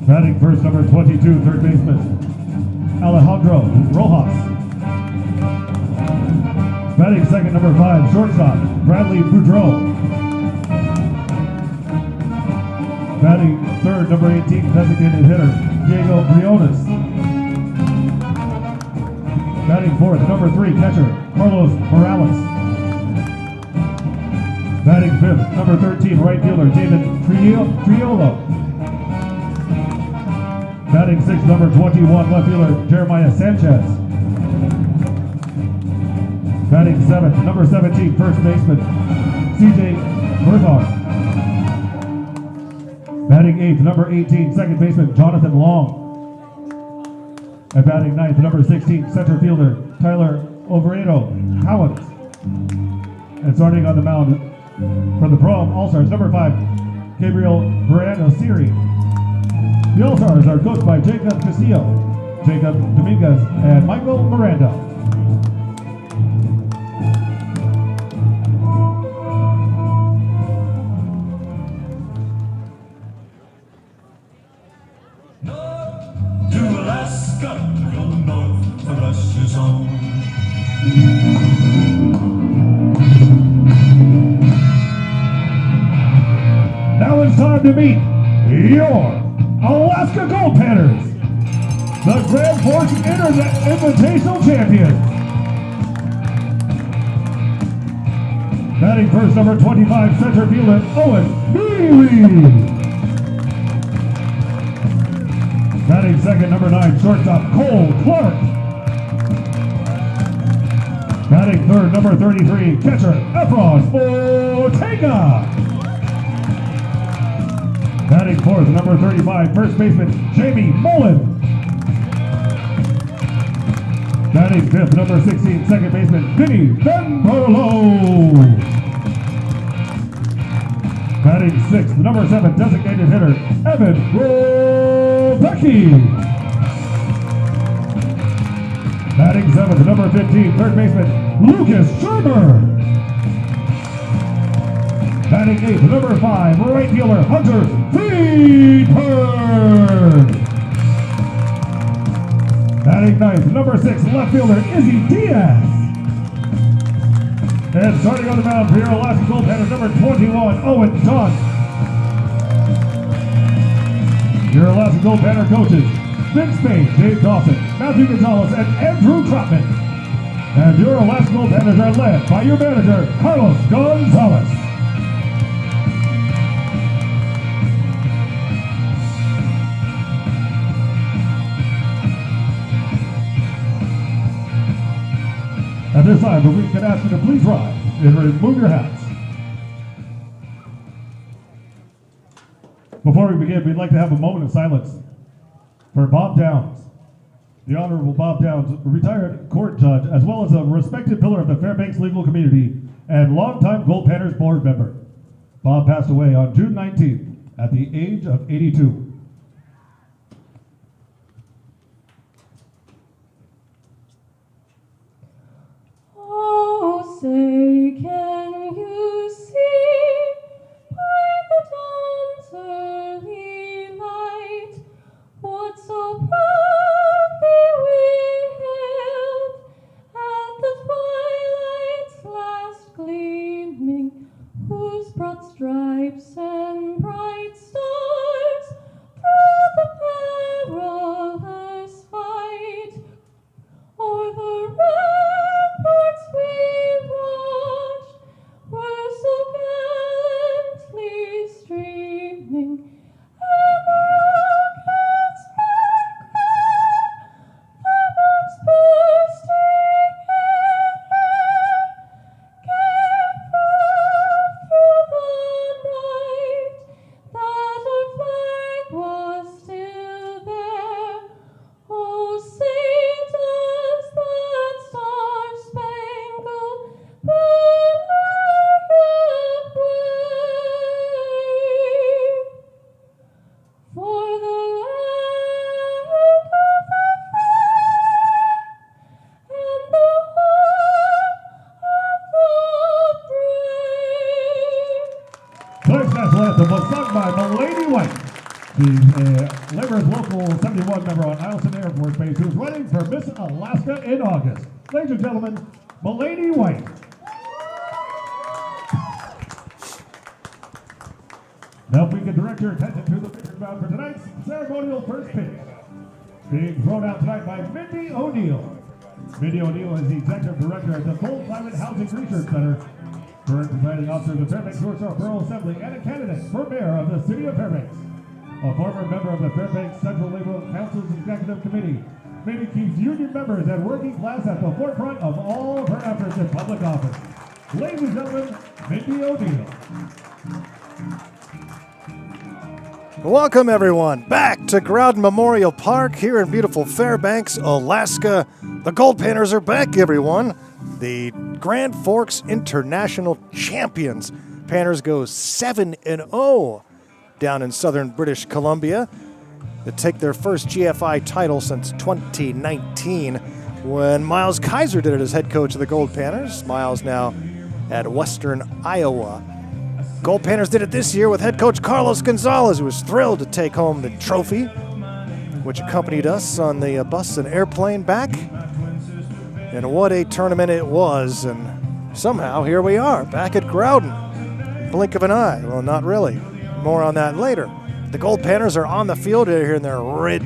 Batting first, number 22, third baseman, Alejandro Rojas. Batting second, number 5, shortstop, Bradley Boudreau. Batting third, number 18, designated hitter, Diego Briones. Batting fourth, number 3, catcher, Carlos Morales. Batting fifth, number 13, right fielder, David Triolo. Batting sixth, number 21, left fielder, Jeremiah Sanchez. Batting seventh, number 17, first baseman, CJ Berthon. Batting eighth, number 18, second baseman, Jonathan Long. And batting ninth, number 16, center fielder, Tyler Overedo Howard. And starting on the mound for the Pro All-Stars, number 5, Gabriel Verano Siri. The All-Stars are coached by Jacob Castillo, Jacob Dominguez, and Michael Miranda. Now it's time to meet your Alaska Goldpanners, the Grand Forks Invitational Champions. Batting first, number 25, center fielder, Owen Healy. Batting second, number 9, shortstop, Cole Clark. Batting third, number 33, catcher, Efron Ortega. Batting fourth, number 35, first baseman, Jamie Mullen. Batting fifth, number 16, second baseman, Vinny Benperlo. Batting sixth, number 7, designated hitter, Evan Robecki. Batting seventh, number 15, third baseman, Lucas Shermer. Batting eighth, number 5, right fielder, Hunter Friedberg. Batting ninth, number 6, left fielder, Izzy Diaz. And starting on the mound for your Alaska Goldpanners, number 21, Owen Dunn. Your Alaska Goldpanner coaches, Vince Spain, Dave Dawson, Matthew Gonzalez, and Andrew Trotman. And your Alaska Goldpanners are led by your manager, Carlos Gonzalez. At this time, we can ask you to please rise and remove your hats. Before we begin, we'd like to have a moment of silence for Bob Downs, the Honorable Bob Downs, a retired court judge, as well as a respected pillar of the Fairbanks legal community and longtime Goldpanners board member. Bob passed away on June 19th at the age of 82. Say, can you see by the dawn's early light what so proudly we hailed at the twilight's last gleaming, whose broad stripes and bright stars through the perilous fight o'er the ramparts we watched were so gallantly streaming, and the rockets red glare, the bombs bursting in air, gave proof through the night that our flag was still there. Oh, say does that star-spangled banner yet wave for the land of the free and the home of the brave. Tonight's national anthem was sung by Mulaney White. The Laborers Local 71 member on Eielson Air Force Base who's running for Miss Alaska in August. Ladies and gentlemen, Mulaney White. Now if we can direct your attention to the pitcher's mound for tonight's ceremonial first pitch. Being thrown out tonight by Mindy O'Neill. Mindy O'Neill is the Executive Director at the Goldpanners Housing Research Center. Current presiding officer of the Fairbanks North Borough Assembly and a candidate for mayor of the city of Fairbanks. A former member of the Fairbanks Central Labor Council's Executive Committee, Mindy keeps union members and working class at the forefront of all of her efforts in public office. Ladies and gentlemen, Mindy O'Neill. Welcome everyone back to Growden Memorial Park here in beautiful Fairbanks, Alaska. The Goldpanners are back, everyone. The Grand Forks International Champions. Panthers go 7-0 down in southern British Columbia to take their first GFI title since 2019 when Miles Kaiser did it as head coach of the Goldpanners. Miles now at Western Iowa. Goldpanners did it this year with head coach Carlos Gonzalez, who was thrilled to take home the trophy, which accompanied us on the bus and airplane back. And what a tournament it was, and somehow here we are, back at Growden. Blink of an eye. Well, not really. More on that later. The Goldpanners are on the field here in their red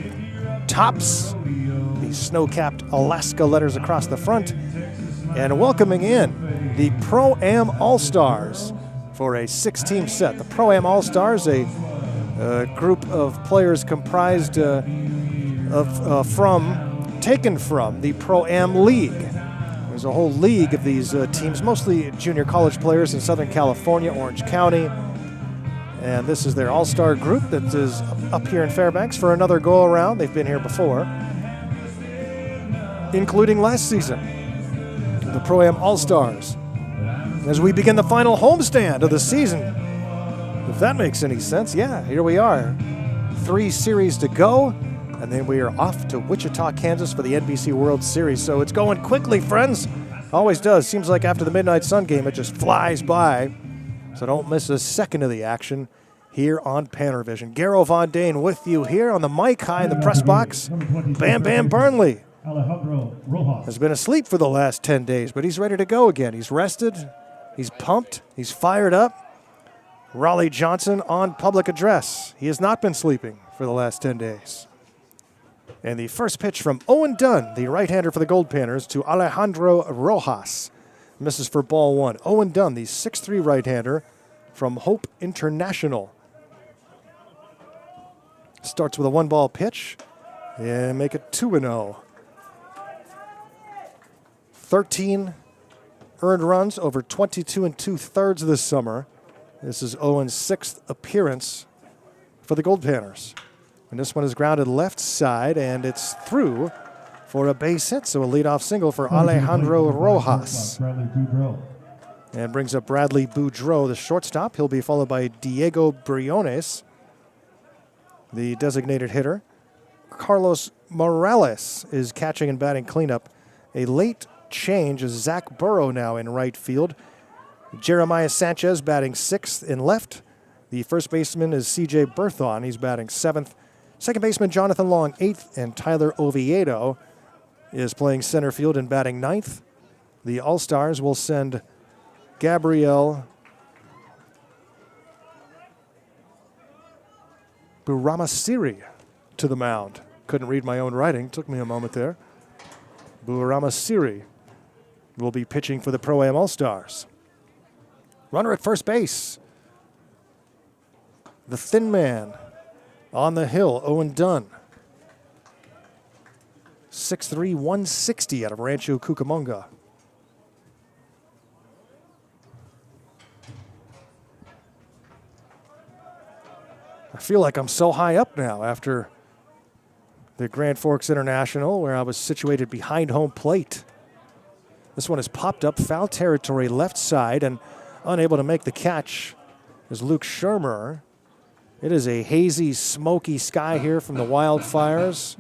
tops, the snow-capped Alaska letters across the front, and welcoming in the Pro-Am All-Stars for a 6-team set. The Pro-Am All-Stars, a group of players comprised taken from the Pro-Am League. There's a whole league of these teams, mostly junior college players in Southern California, Orange County. And this is their all-star group that is up here in Fairbanks for another go-around. They've been here before, including last season, the Pro-Am All-Stars. As we begin the final homestand of the season, if that makes any sense, yeah, here we are. 3 series to go, and then we are off to Wichita, Kansas for the NBC World Series. So it's going quickly, friends. Always does. Seems like after the Midnight Sun game, it just flies by. So don't miss a second of the action here on PannerVision. Garrow Von Dane with you here on the mic high in the press box. Bam Bam Burnley has been asleep for the last 10 days, but he's ready to go again. He's rested. He's pumped. He's fired up. Raleigh Johnson on public address. He has not been sleeping for the last 10 days. And the first pitch from Owen Dunn, the right-hander for the Goldpanners, to Alejandro Rojas. Misses for ball 1. Owen Dunn, the 6'3" right-hander from Hope International. Starts with a 1-ball pitch and make it 2-0. 13 earned runs over 22 2/3 this summer. This is Owen's 6th appearance for the Goldpanners. And this one is grounded left side, and it's through for a base hit, so a leadoff single for Alejandro Rojas. And brings up Bradley Boudreau, the shortstop. He'll be followed by Diego Briones, the designated hitter. Carlos Morales is catching and batting cleanup. A late change is Zach Burrow now in right field. Jeremiah Sanchez batting 6th in left. The first baseman is C.J. Berthon. He's batting 7th. Second baseman Jonathan Long 8th, and Tyler Oviedo is playing center field and batting 9th. The All-Stars will send Gabriel Buramasiri to the mound. Couldn't read my own writing. Took me a moment there. Buramasiri will be pitching for the Pro-Am All-Stars. Runner at first base. The thin man on the hill, Owen Dunn. 6'3", 160 out of Rancho Cucamonga. I feel like I'm so high up now after the Grand Forks International, where I was situated behind home plate. This one has popped up foul territory left side, and unable to make the catch is Luke Shermer. It is a hazy, smoky sky here from the wildfires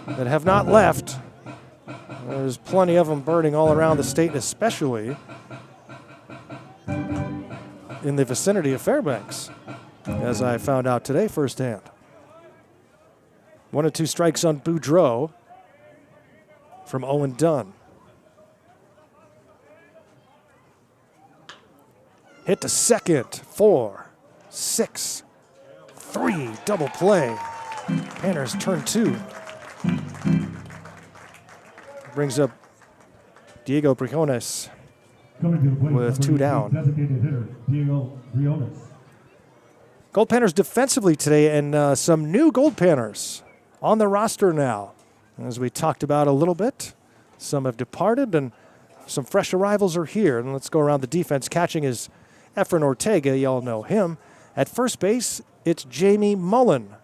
that have not left. There's plenty of them burning all around the state, especially in the vicinity of Fairbanks, as I found out today firsthand. 1 and 2 strikes on Boudreau from Owen Dunn. Hit to second, 4, 6, 3, double play. Panners turn 2. Brings up Diego Briones Coming to the plate, with number 2 18, down. Designated hitter Diego Briones. Goldpanners defensively today, and some new Goldpanners on the roster now. As we talked about a little bit, some have departed and some fresh arrivals are here. And let's go around the defense. Catching is Efren Ortega, you all know him. At first base, it's Jamie Mullen.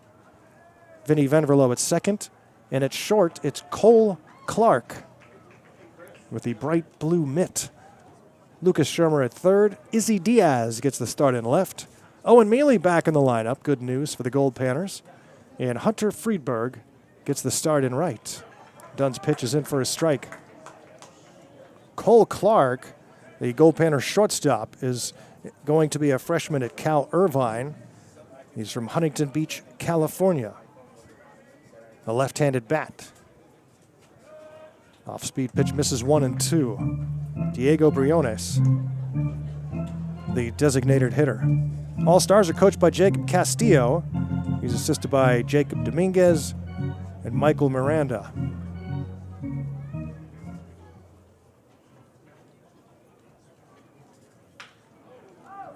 Vinny Venverlo at second. And at short, it's Cole Clark with the bright blue mitt. Lucas Shermer at third. Izzy Diaz gets the start in left. Owen Mealy back in the lineup. Good news for the Goldpanners. And Hunter Friedberg gets the start in right. Dunn's pitch is in for a strike. Cole Clark, the Goldpanners shortstop, is going to be a freshman at Cal Irvine. He's from Huntington Beach, California. A left-handed bat. Off-speed pitch misses 1 and 2. Diego Briones, the designated hitter. All-Stars are coached by Jacob Castillo. He's assisted by Jacob Dominguez and Michael Miranda.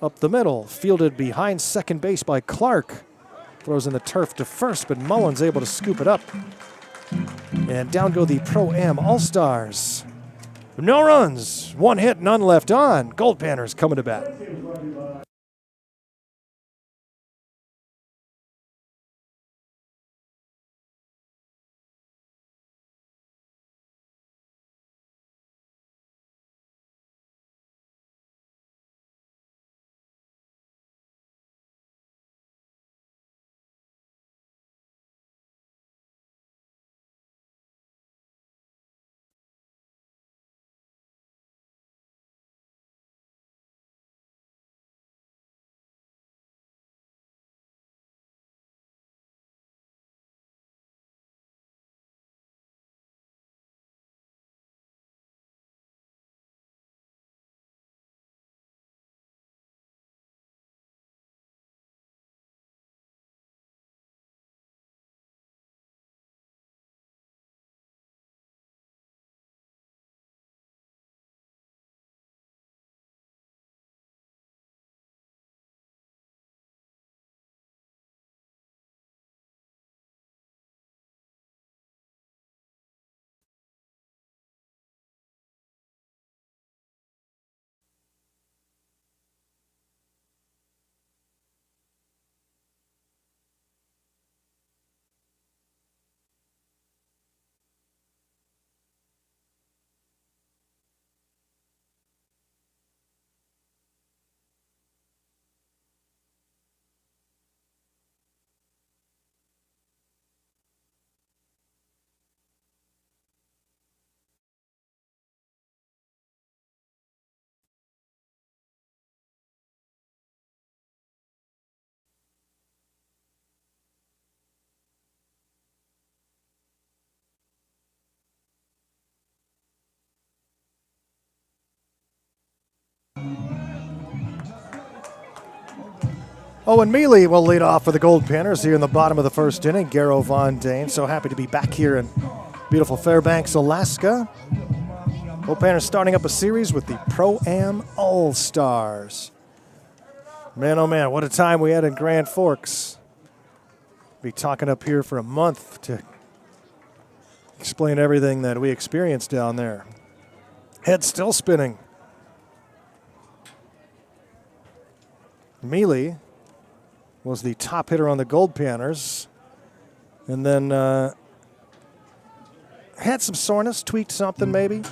Up the middle, fielded behind second base by Clark. Throws in the turf to first, but Mullen's able to scoop it up. And down go the Pro-Am All-Stars. No runs, 1 hit, none left on. Goldpanners coming to bat. Owen Mealy will lead off for the Goldpanners here in the bottom of the first inning. Garrow Von Dane, so happy to be back here in beautiful Fairbanks, Alaska. Goldpanners starting up a series with the Pro-Am All-Stars. Man, oh man, what a time we had in Grand Forks. Be talking up here for a month to explain everything that we experienced down there. Head still spinning. Mealy was the top hitter on the Goldpanners, and then had some soreness, tweaked something maybe,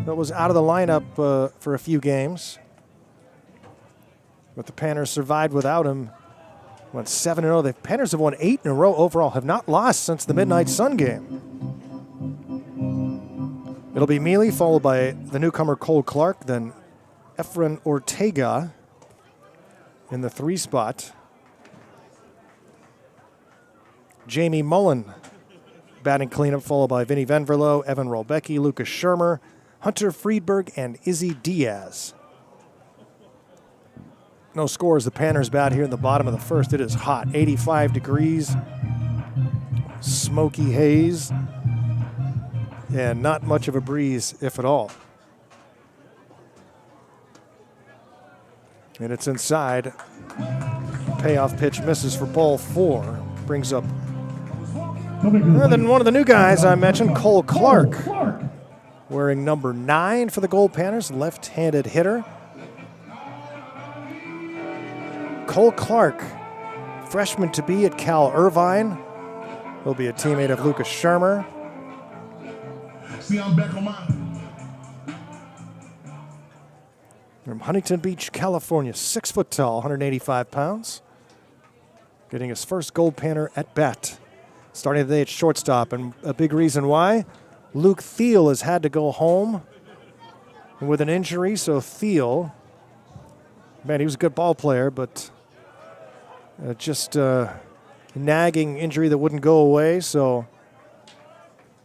but was out of the lineup for a few games. But the Panthers survived without him. Went 7-0. The Panthers have won 8 in a row overall, have not lost since the Midnight Sun game. It'll be Mealy, followed by the newcomer Cole Clark, then Efren Ortega in the 3 spot. Jamie Mullen batting cleanup, followed by Vinny Venverlo, Evan Rolbecki, Lucas Shermer, Hunter Friedberg, and Izzy Diaz. No scores. The Panthers bat here in the bottom of the first. It is hot, 85 degrees, smoky haze, and not much of a breeze, if at all. And it's inside. Payoff pitch misses for ball 4. Brings up then one of the new guys I mentioned, Cole Clark, wearing number 9 for the Goldpanners, left-handed hitter. Cole Clark, freshman to be at Cal Irvine. He'll be a teammate of Lucas Shermer. From Huntington Beach, California, 6 foot tall, 185 pounds. Getting his first Goldpanner at bat. Starting the day at shortstop, and a big reason why, Luke Thiel has had to go home with an injury. So Thiel, man, he was a good ball player, but just a nagging injury that wouldn't go away. So,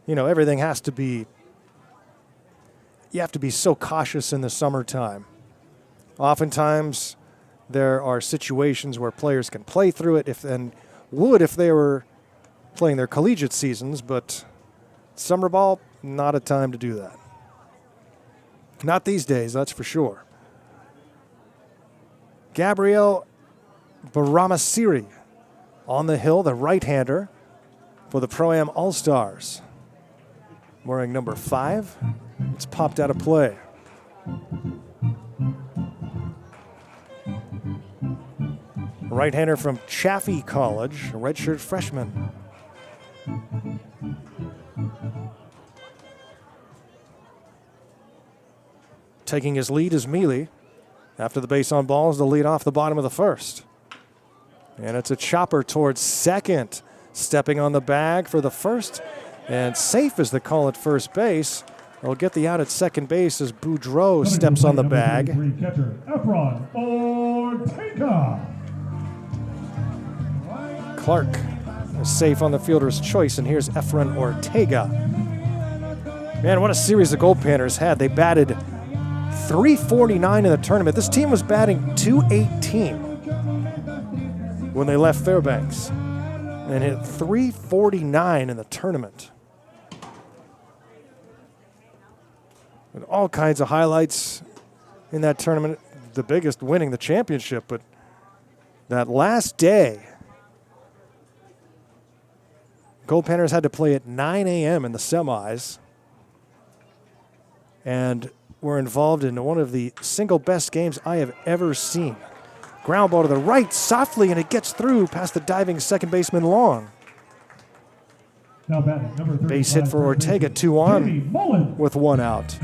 you know, everything has to be, you have to be so cautious in the summertime. Oftentimes, there are situations where players can play through it if they were playing their collegiate seasons, but summer ball, not a time to do that. Not these days, that's for sure. Gabriel Baramasiri on the hill, the right-hander for the Pro-Am Allstars. Wearing number 5. It's popped out of play. Right-hander from Chaffey College, a redshirt freshman. Taking his lead is Mealy. After the base on balls, the lead off the bottom of the first. And it's a chopper towards second. Stepping on the bag for the first. And safe is the call at first base. They'll get the out at second base as Boudreau steps on the bag. Catcher, Efron Ortega. Clark is safe on the fielder's choice, and here's Efren Ortega. Man, what a series the Goldpanners had. They batted .349 in the tournament. This team was batting .218 when they left Fairbanks and hit .349 in the tournament. And all kinds of highlights in that tournament, the biggest winning the championship, but that last day, Goldpanners had to play at 9 a.m. in the semis and were involved in one of the single best games I have ever seen. Ground ball to the right softly, and it gets through past the diving second baseman Long. Now batting, number 35, base hit for Ortega, 2 on with 1 out.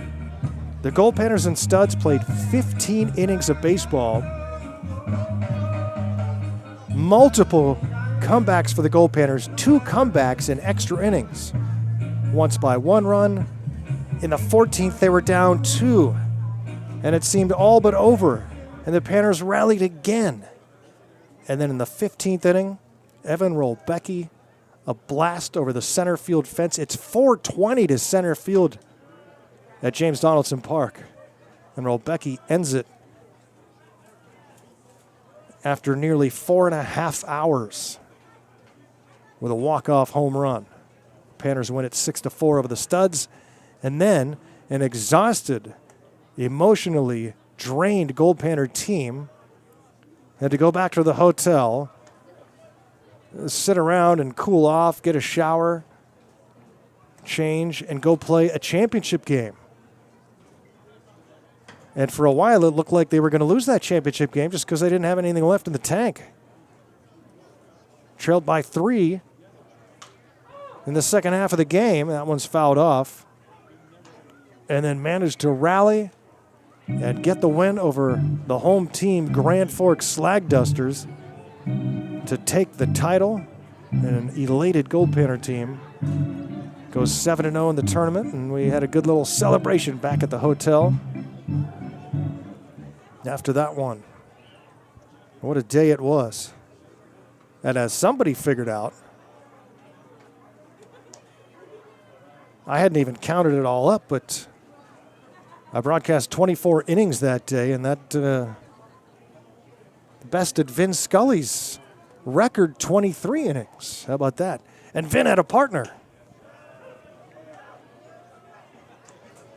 The Goldpanners and Studs played 15 innings of baseball. Multiple comebacks for the Goldpanners, 2 comebacks in extra innings. Once by 1 run. In the 14th, they were down 2, and it seemed all but over, and the Panthers rallied again. And then in the 15th inning, Evan Rolbecki, a blast over the center field fence. It's 420 to center field at James Donaldson Park, and Rolbecki ends it after nearly 4.5 hours with a walk-off home run. Panthers win it 6-4 over the Studs. And then an exhausted, emotionally drained Goldpanner team had to go back to the hotel, sit around and cool off, get a shower, change, and go play a championship game. And for a while, it looked like they were going to lose that championship game just because they didn't have anything left in the tank. Trailed by 3 in the second half of the game. That one's fouled off. And then managed to rally and get the win over the home team, Grand Forks Slag Dusters, to take the title. And an elated Goldpanner team goes 7-0 in the tournament, and we had a good little celebration back at the hotel after that one. What a day it was. And as somebody figured out, I hadn't even counted it all up, but I broadcast 24 innings that day, and that bested Vin Scully's record 23 innings. How about that? And Vin had a partner.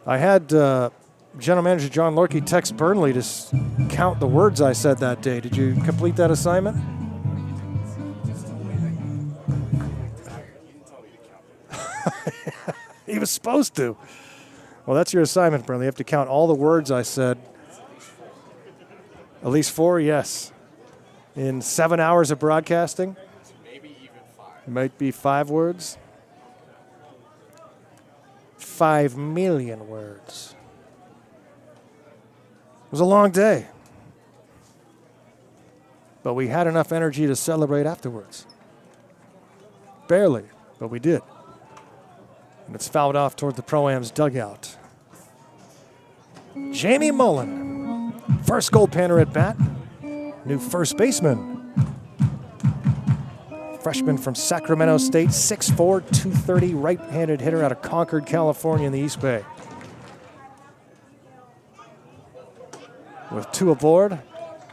I had General Manager John Lorkie text Burnley to count the words I said that day. Did you complete that assignment? He was supposed to. Well, that's your assignment, Burnley. You have to count all the words I said. At least 4, yes. In 7 hours of broadcasting. Maybe even 5. It might be 5 words. 5 million words. It was a long day. But we had enough energy to celebrate afterwards. Barely, but we did. And it's fouled off toward the Pro-Am's dugout. Jamie Mullen, first Goldpanner at bat. New first baseman. Freshman from Sacramento State, 6'4", 230, right-handed hitter out of Concord, California in the East Bay. With 2 aboard,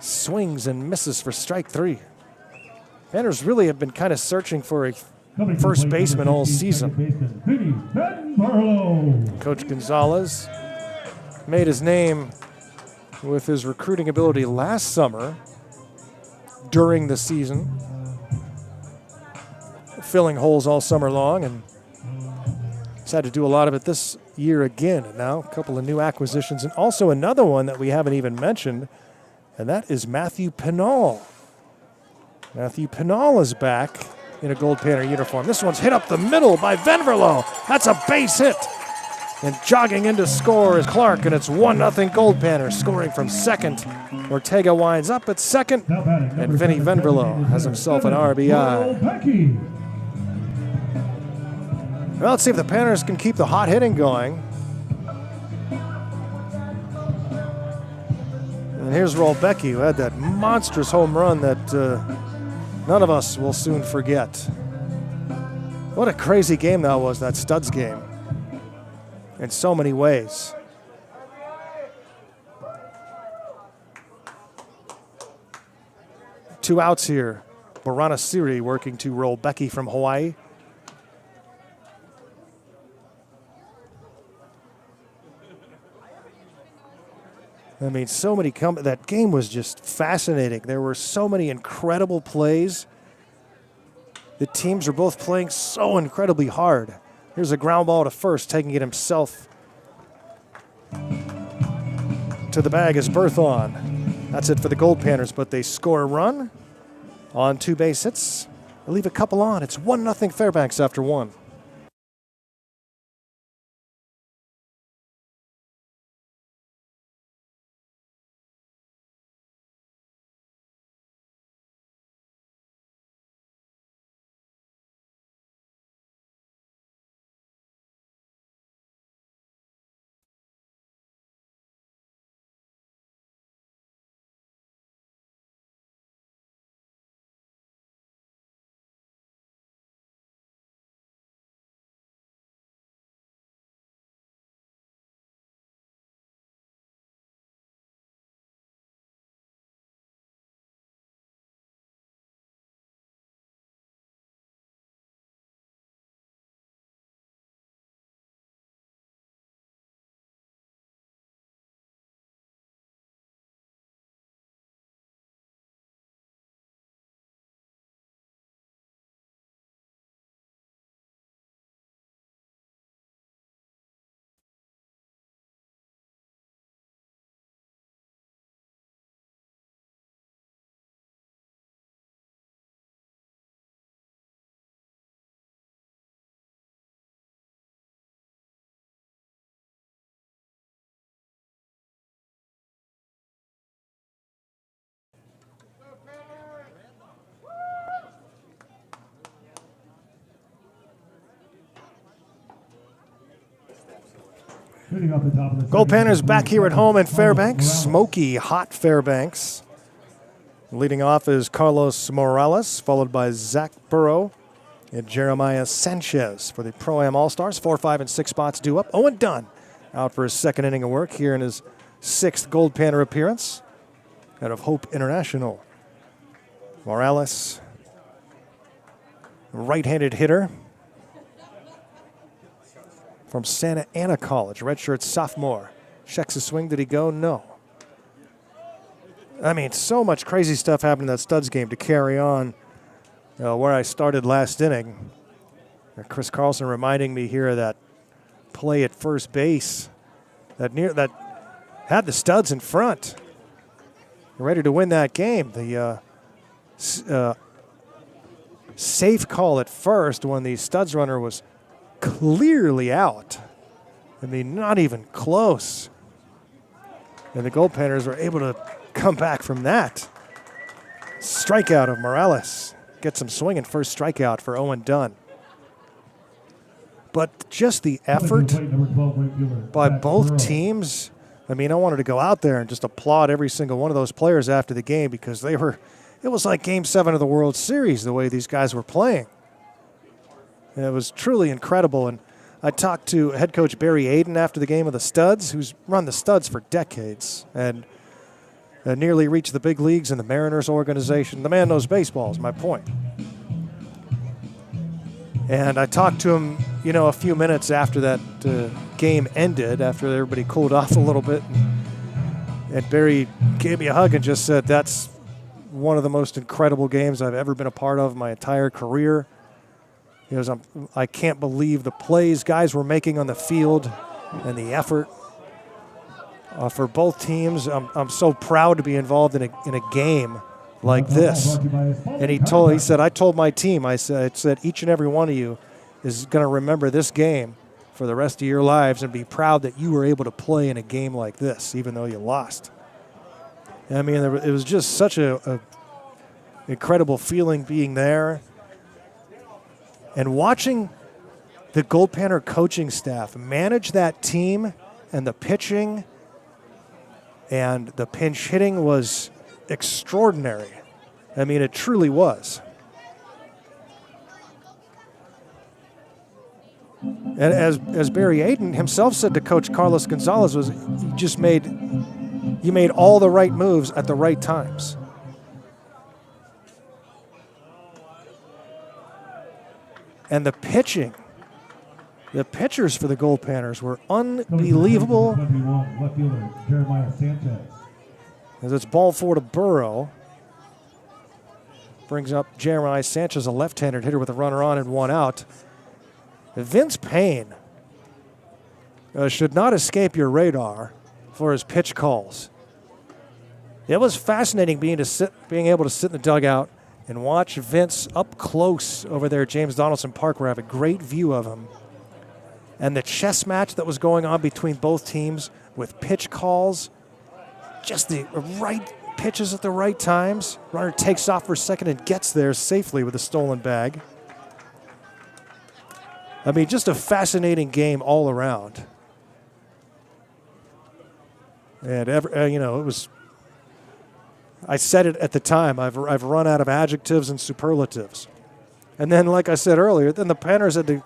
swings and misses for strike 3. Panners really have been kind of searching for a first baseman all season. Coach Gonzalez made his name with his recruiting ability last summer during the season, filling holes all summer long, and he's had to do a lot of it this year again. And now a couple of new acquisitions, and also another one that we haven't even mentioned, and that is Matthew Pinal. Matthew Pinal is back in a Goldpanner uniform. This one's hit up the middle by Venverlo. That's a base hit. And jogging in to score is Clark, and it's 1-0 Goldpanner. Scoring from second. Ortega winds up at second, and Vinny Venverlo has himself an RBI. Well, let's see if the Panthers can keep the hot hitting going. And here's Rolbecki, who had that monstrous home run that none of us will soon forget. What a crazy game that was, that Studs game, in so many ways. Two outs here. Baranasiri working to Rolbecki from Hawaii. I mean, so many that game was just fascinating. There were so many incredible plays. The teams are both playing so incredibly hard. Here's a ground ball to first, taking it himself to the bag is Berthon. That's it for the Goldpanners, but they score a run on 2 base hits. They leave a couple on. It's 1-0 Fairbanks after 1. Goldpanners back here at home in Fairbanks. Smoky, hot Fairbanks. Leading off is Carlos Morales, followed by Zach Burrow and Jeremiah Sanchez for the Pro-Am All-Stars. 4, 5, and 6 spots due up. Owen Dunn out for his second inning of work here in his 6th Gold Panner appearance out of Hope International. Morales, right-handed hitter from Santa Ana College, redshirt sophomore. Checks his swing. Did he go? No. I mean, so much crazy stuff happened in that Studs game to carry on where I started last inning. Chris Carlson reminding me here of that play at first base that had the Studs in front, ready to win that game. The safe call at first when the Studs runner was clearly out. I mean, not even close. And the Goldpanners were able to come back from that. Strikeout of Morales. Get some swinging. First strikeout for Owen Dunn. But just the effort by both teams. I mean, I wanted to go out there and just applaud every single one of those players after the game because it was like Game 7 of the World Series the way these guys were playing. And it was truly incredible. And I talked to head coach Barry Aiden after the game of the Studs, who's run the Studs for decades and nearly reached the big leagues in the Mariners organization. The man knows baseball is my point. And I talked to him, a few minutes after that game ended, after everybody cooled off a little bit. And Barry gave me a hug and just said, that's one of the most incredible games I've ever been a part of my entire career. He goes, I can't believe the plays guys were making on the field and the effort for both teams. I'm so proud to be involved in a game like this. And he said, I told my team, I said each and every one of you is going to remember this game for the rest of your lives and be proud that you were able to play in a game like this, even though you lost. I mean, it was just such a incredible feeling being there. And watching the Goldpanner coaching staff manage that team and the pitching and the pinch hitting was extraordinary. I mean, it truly was. And as Barry Aiden himself said to Coach Carlos Gonzalez, you made all the right moves at the right times. And the pitching, the pitchers for the Goldpanners were unbelievable. Left fielder Jeremiah Sanchez. As it's ball 4 to Burrow. Brings up Jeremiah Sanchez, a left-handed hitter with a runner on and one out. Vince Payne should not escape your radar for his pitch calls. It was fascinating being able to sit in the dugout and watch Vince up close over there at James Donaldson Park, where I have a great view of him. And the chess match that was going on between both teams with pitch calls, just the right pitches at the right times. Runner takes off for second and gets there safely with a stolen bag. I mean, just a fascinating game all around. And it was. I said it at the time. I've run out of adjectives and superlatives. And then, like I said earlier, then the Panthers had to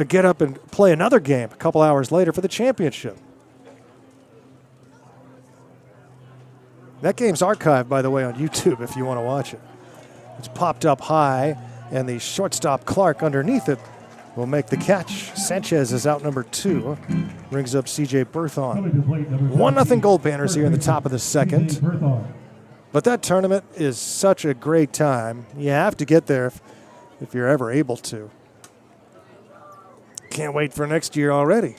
get up and play another game a couple hours later for the championship. That game's archived, by the way, on YouTube if you want to watch it. It's popped up high, and the shortstop Clark underneath it will make the catch. Sanchez is out number 2. Brings up C.J. Berthon. 1-0 Goldpanners here in the top of the second. But that tournament is such a great time. You have to get there if you're ever able to. Can't wait for next year already.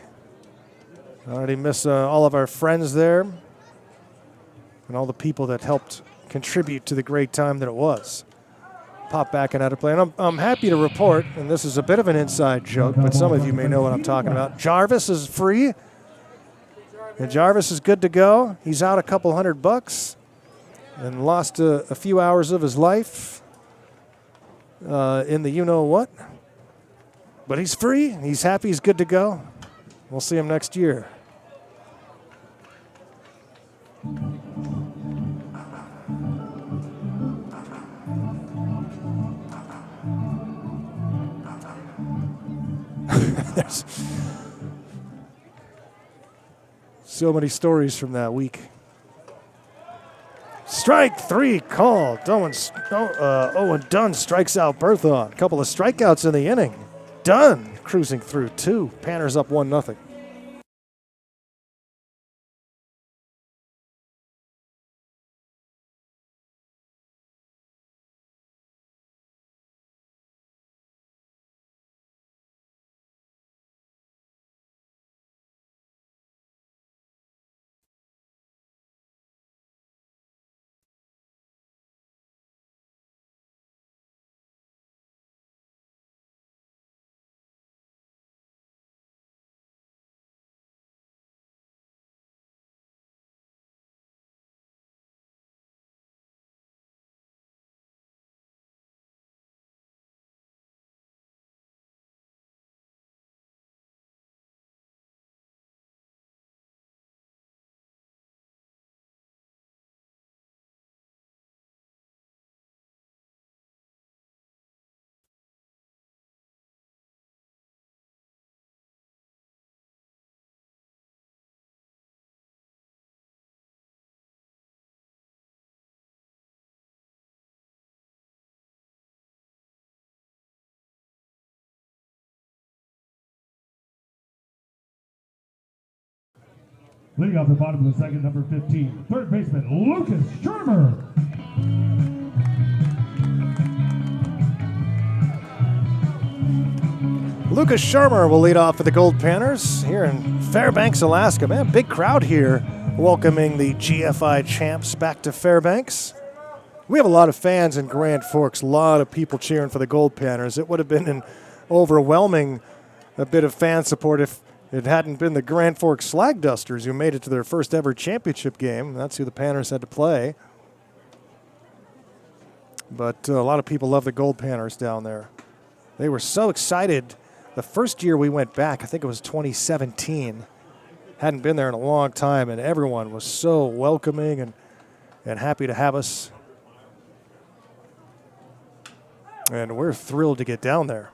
Already miss all of our friends there and all the people that helped contribute to the great time that it was. Pop back and out of play. And I'm happy to report, and this is a bit of an inside joke, but some of you may know what I'm talking about. Jarvis is free, and Jarvis is good to go. He's out a couple $100 and lost a few hours of his life in the you-know-what. But he's free, he's happy, he's good to go. We'll see him next year. There's so many stories from that week. Strike 3 called. Owen Dunn strikes out Berthon. A couple of strikeouts in the inning. Dunn cruising through 2. Panners up 1-0. Leading off the bottom of the second, number 15, third baseman Lucas Shermer. Lucas Shermer will lead off for the Goldpanners here in Fairbanks, Alaska. Man, big crowd here welcoming the GFI champs back to Fairbanks. We have a lot of fans in Grand Forks, a lot of people cheering for the Goldpanners. It would have been an overwhelming bit of fan support if it hadn't been the Grand Forks Slag Dusters who made it to their first ever championship game. That's who the Panthers had to play. But a lot of people love the Goldpanners down there. They were so excited. The first year we went back, I think it was 2017. Hadn't been there in a long time, and everyone was so welcoming and happy to have us. And we're thrilled to get down there.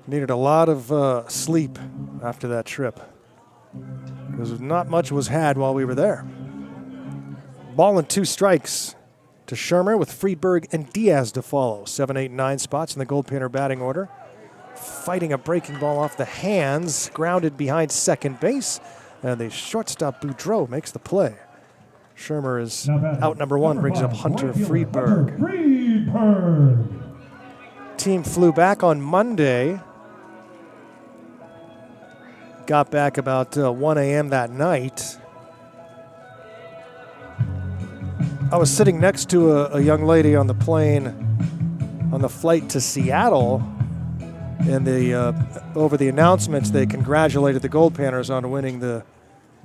Needed a lot of sleep after that trip because not much was had while we were there. Ball and 2 strikes to Shermer with Friedberg and Diaz to follow. 7, 8, 9 spots in the Goldpanner batting order. Fighting a breaking ball off the hands, grounded behind second base, and the shortstop Boudreau makes the play. Shermer is out number 1, brings up Hunter Friedberg. Team flew back on Monday. Got back about 1 a.m. that night. I was sitting next to a young lady on the plane on the flight to Seattle, and over the announcements, they congratulated the Goldpanners on winning the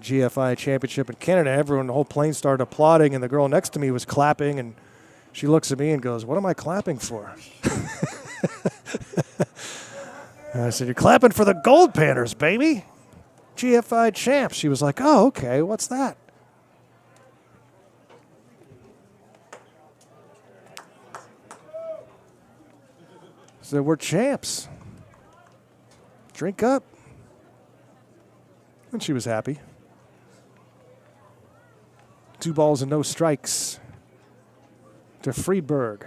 GFI championship in Canada. Everyone, the whole plane started applauding, and the girl next to me was clapping, and she looks at me and goes, "What am I clapping for?" And I said, "You're clapping for the Goldpanners, baby. GFI champs." She was like, "Oh, okay, what's that?" I said, "We're champs. Drink up." And she was happy. 2 balls and no strikes to Friedberg.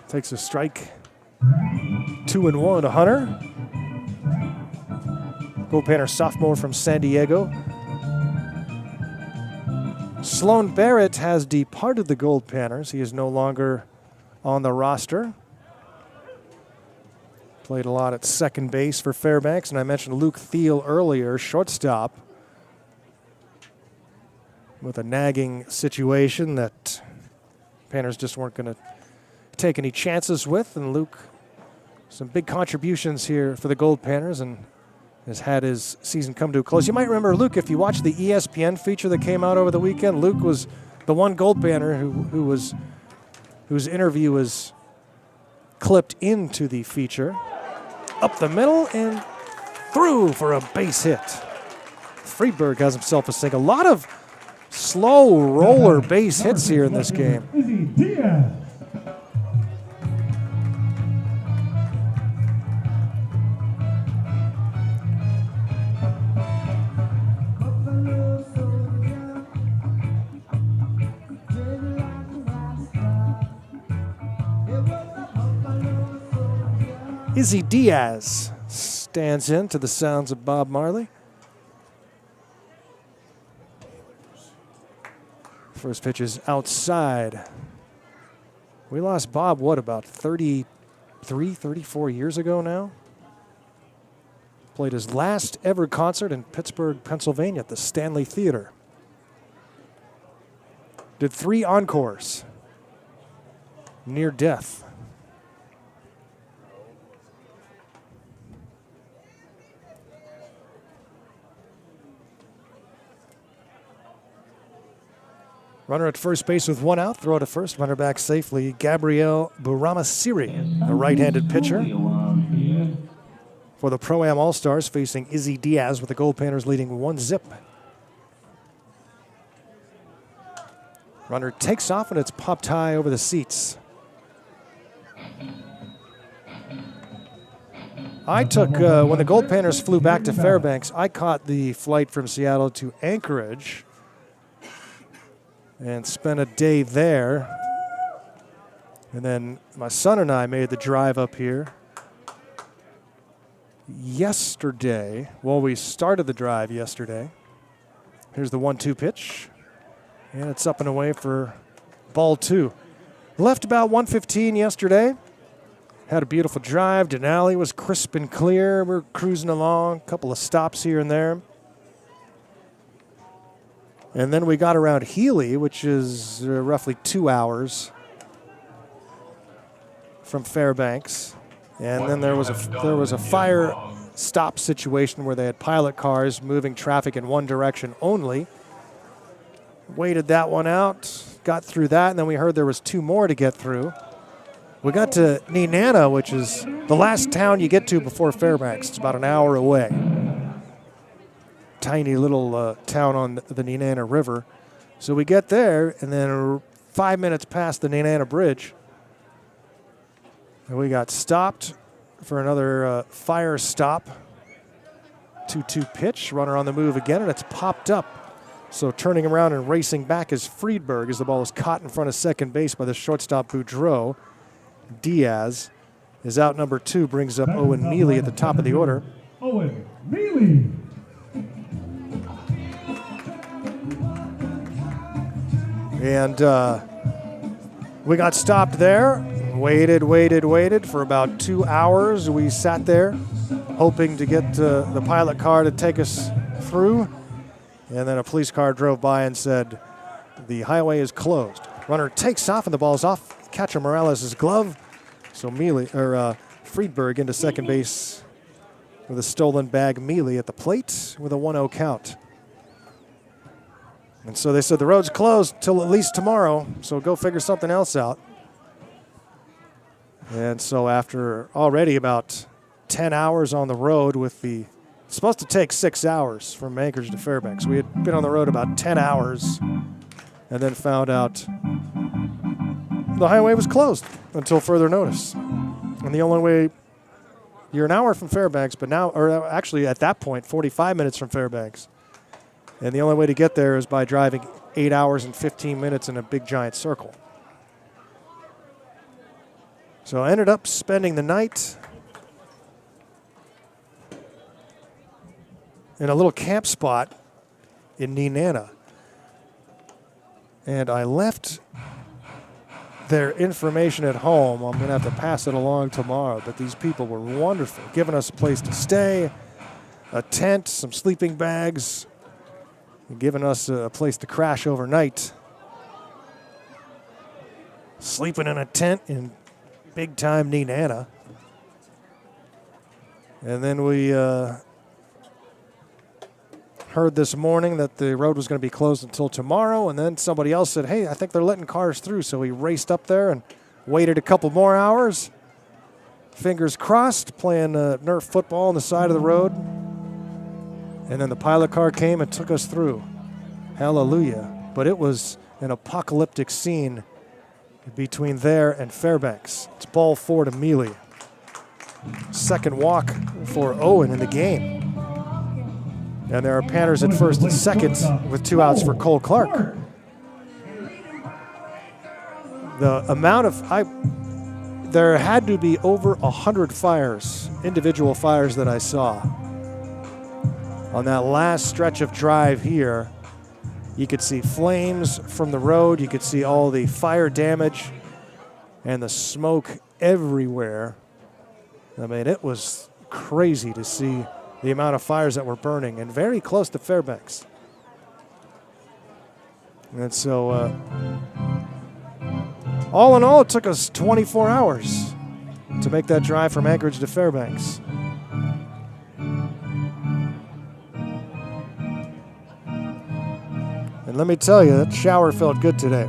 Takes a strike. 2-1 to Hunter. Goldpanner sophomore from San Diego. Sloan Barrett has departed the Goldpanners. He is no longer on the roster. Played a lot at second base for Fairbanks, and I mentioned Luke Thiel earlier, shortstop, with a nagging situation that Panners just weren't going to take any chances with, and Luke, some big contributions here for the Goldpanners, and has had his season come to a close. You might remember Luke, if you watched the ESPN feature that came out over the weekend. Luke was the one Goldpanner whose interview was clipped into the feature. Up the middle and through for a base hit. Friedberg has himself a single. A lot of slow roller base hits here in this game. Izzy Diaz stands in to the sounds of Bob Marley. First pitch is outside. We lost Bob, what, about 33, 34 years ago now? Played his last ever concert in Pittsburgh, Pennsylvania at the Stanley Theater. Did 3 encores. Near death. Runner at first base with 1 out. Throw to first. Runner back safely. Gabriel Buramasiri, a right-handed pitcher. For the Pro-Am All-Stars, facing Izzy Diaz with the Goldpanners leading 1-0. Runner takes off and it's popped high over the seats. I took, when the Goldpanners flew back to Fairbanks, I caught the flight from Seattle to Anchorage and spent a day there. And then my son and I made the drive up here yesterday. Well, we started the drive yesterday. Here's the 1-2 pitch. And it's up and away for ball 2. Left about 1:15 yesterday. Had a beautiful drive. Denali was crisp and clear. We're cruising along. A couple of stops here and there. And then we got around Healy, which is roughly 2 hours from Fairbanks. And then there was a fire stop situation where they had pilot cars moving traffic in one direction only. Waited that one out, got through that, and then we heard there was 2 more to get through. We got to Nenana, which is the last town you get to before Fairbanks. It's about an hour away. Tiny little town on the Nenana River. So we get there, and then 5 minutes past the Nenana Bridge, and we got stopped for another fire stop. 2-2 pitch, runner on the move again, and it's popped up. So turning around and racing back is Friedberg as the ball is caught in front of second base by the shortstop Boudreau. Diaz is out number 2, brings up Owen Mealy at the top of the order. Owen Mealy. And we got stopped there, waited for about 2 hours. We sat there hoping to get the pilot car to take us through. And then a police car drove by and said, the highway is closed. Runner takes off and the ball's off catcher Morales' glove. So Friedberg into second base with a stolen bag. Mealy at the plate with a 1-0 count. And so they said the road's closed till at least tomorrow, so go figure something else out. And so after already about 10 hours on the road with the, it's supposed to take 6 hours from Anchorage to Fairbanks. We had been on the road about 10 hours and then found out the highway was closed until further notice. And the only way, you're an hour from Fairbanks, but now, or actually at that point, 45 minutes from Fairbanks. And the only way to get there is by driving 8 hours and 15 minutes in a big giant circle. So I ended up spending the night in a little camp spot in Nenana. And I left their information at home. I'm going to have to pass it along tomorrow. But these people were wonderful, giving us a place to stay, a tent, some sleeping bags, and giving us a place to crash overnight. Sleeping in a tent in big-time Nenana. And then we heard this morning that the road was going to be closed until tomorrow, and then somebody else said, hey, I think they're letting cars through. So we raced up there and waited a couple more hours. Fingers crossed, playing Nerf football on the side of the road. And then the pilot car came and took us through. Hallelujah. But it was an apocalyptic scene between there and Fairbanks. It's ball 4 to Mealy. Second walk for Owen in the game. And there are Panthers at first and second with 2 outs for Cole Clark. The amount of there had to be over 100 fires, individual fires that I saw. On that last stretch of drive here, you could see flames from the road. You could see all the fire damage and the smoke everywhere. I mean, it was crazy to see the amount of fires that were burning, and very close to Fairbanks. And so, all in all, it took us 24 hours to make that drive from Anchorage to Fairbanks. And let me tell you, that shower felt good today.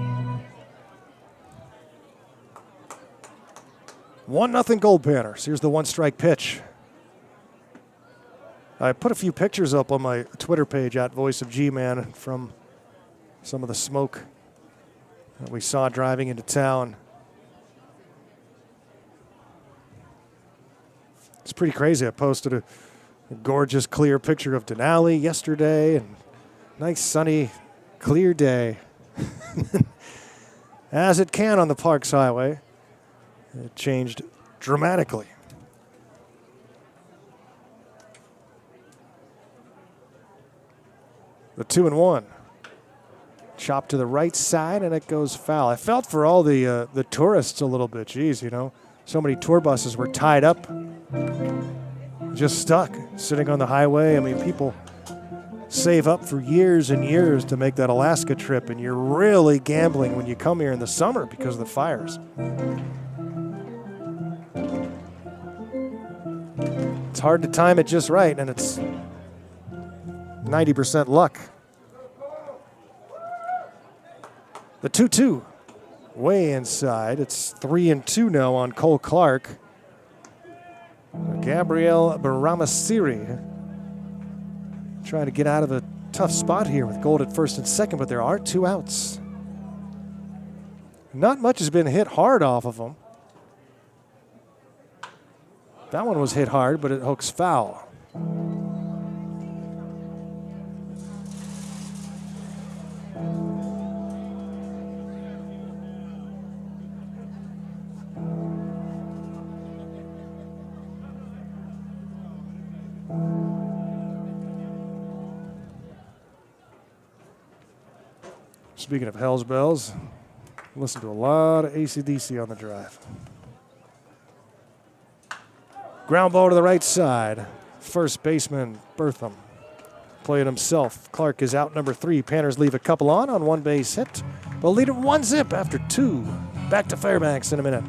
1-0 Goldpanners. Here's the one-strike pitch. I put a few pictures up on my Twitter page at Voice of G-Man from some of the smoke that we saw driving into town. It's pretty crazy. I posted a gorgeous, clear picture of Denali yesterday, and nice, sunny, clear day. As it can on the Parks Highway. It changed dramatically. The 2-1. Chop to the right side, and it goes foul. I felt for all the tourists a little bit. Geez, you know, so many tour buses were tied up, just stuck, sitting on the highway. I mean, people save up for years and years to make that Alaska trip, and you're really gambling when you come here in the summer because of the fires. It's hard to time it just right, and it's 90% luck. The 2-2, way inside. It's 3-2 now on Cole Clark. Gabriel Baramasiri trying to get out of a tough spot here with Gold at first and second, but there are 2 outs. Not much has been hit hard off of him. That one was hit hard, but it hooks foul. Speaking of Hell's Bells, listen to a lot of AC/DC on the drive. Ground ball to the right side. First baseman Bertham playing himself. Clark is out, number 3. Panthers leave a couple on one base hit. They'll lead it 1-0 after 2. Back to Fairbanks in a minute.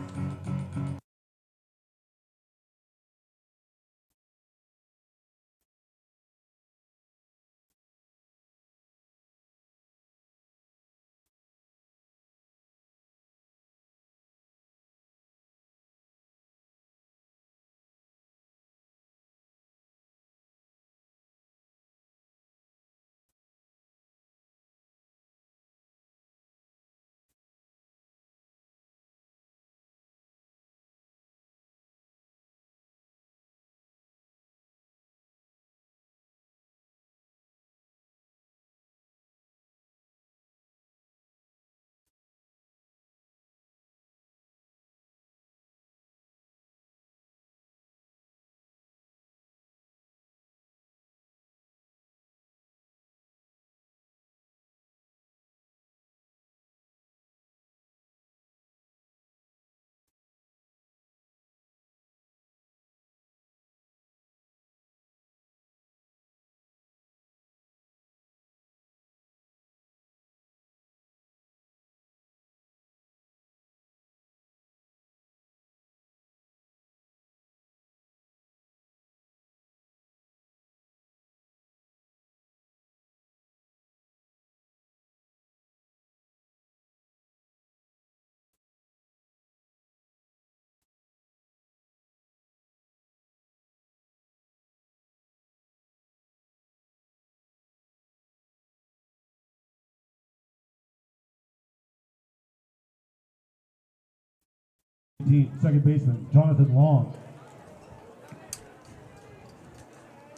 Second baseman Jonathan Long.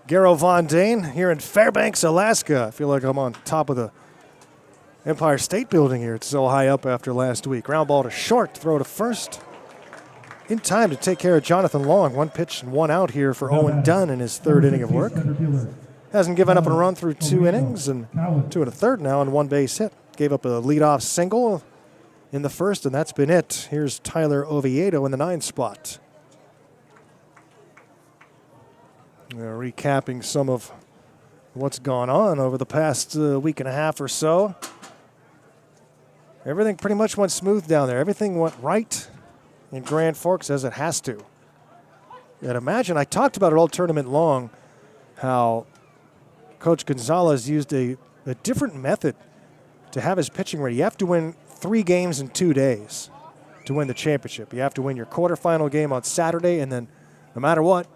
Garrow Von Dane here in Fairbanks, Alaska. I feel like I'm on top of the Empire State Building here. It's so high up after last week. Ground ball to short, throw to first. in time to take care of Jonathan Long. 1 pitch and 1 out here for Owen Dunn in his 3rd inning of work. Hasn't given up a run through 2 innings and 2 1/3 now and 1 base hit. Gave up a leadoff single in the 1st, and that's been it. Here's Tyler Oviedo in the 9 spot. Recapping some of what's gone on over the past week and a half or so. Everything pretty much went smooth down there. Everything went right in Grand Forks as it has to. And imagine, I talked about it all tournament long, how Coach Gonzalez used a different method to have his pitching ready. You have to win 3 games in 2 days to win the championship. You have to win your quarterfinal game on Saturday, and then no matter what,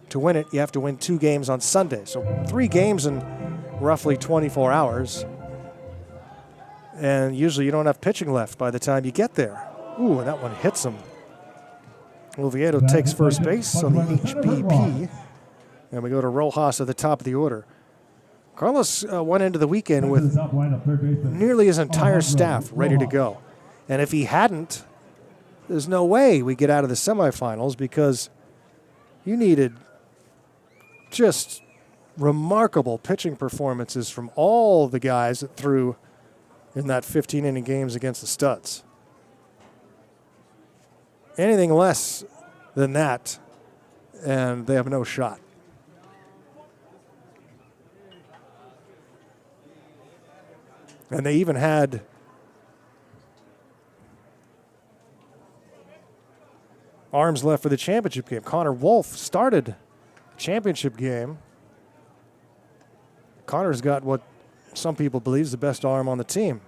to win it, you have to win 2 games on Sunday. So 3 games in roughly 24 hours. And usually you don't have pitching left by the time you get there. Ooh, and that one hits him. Oviedo takes first base on the HBP. And we go to Rojas at the top of the order. Carlos went into the weekend with nearly his entire staff ready to go. And if he hadn't, there's no way we get out of the semifinals, because you needed just remarkable pitching performances from all the guys that threw in that 15-inning games against the Studs. Anything less than that, and they have no shot. And they even had arms left for the championship game. Connor Wolf started the championship game. Connor's got what some people believe is the best arm on the team.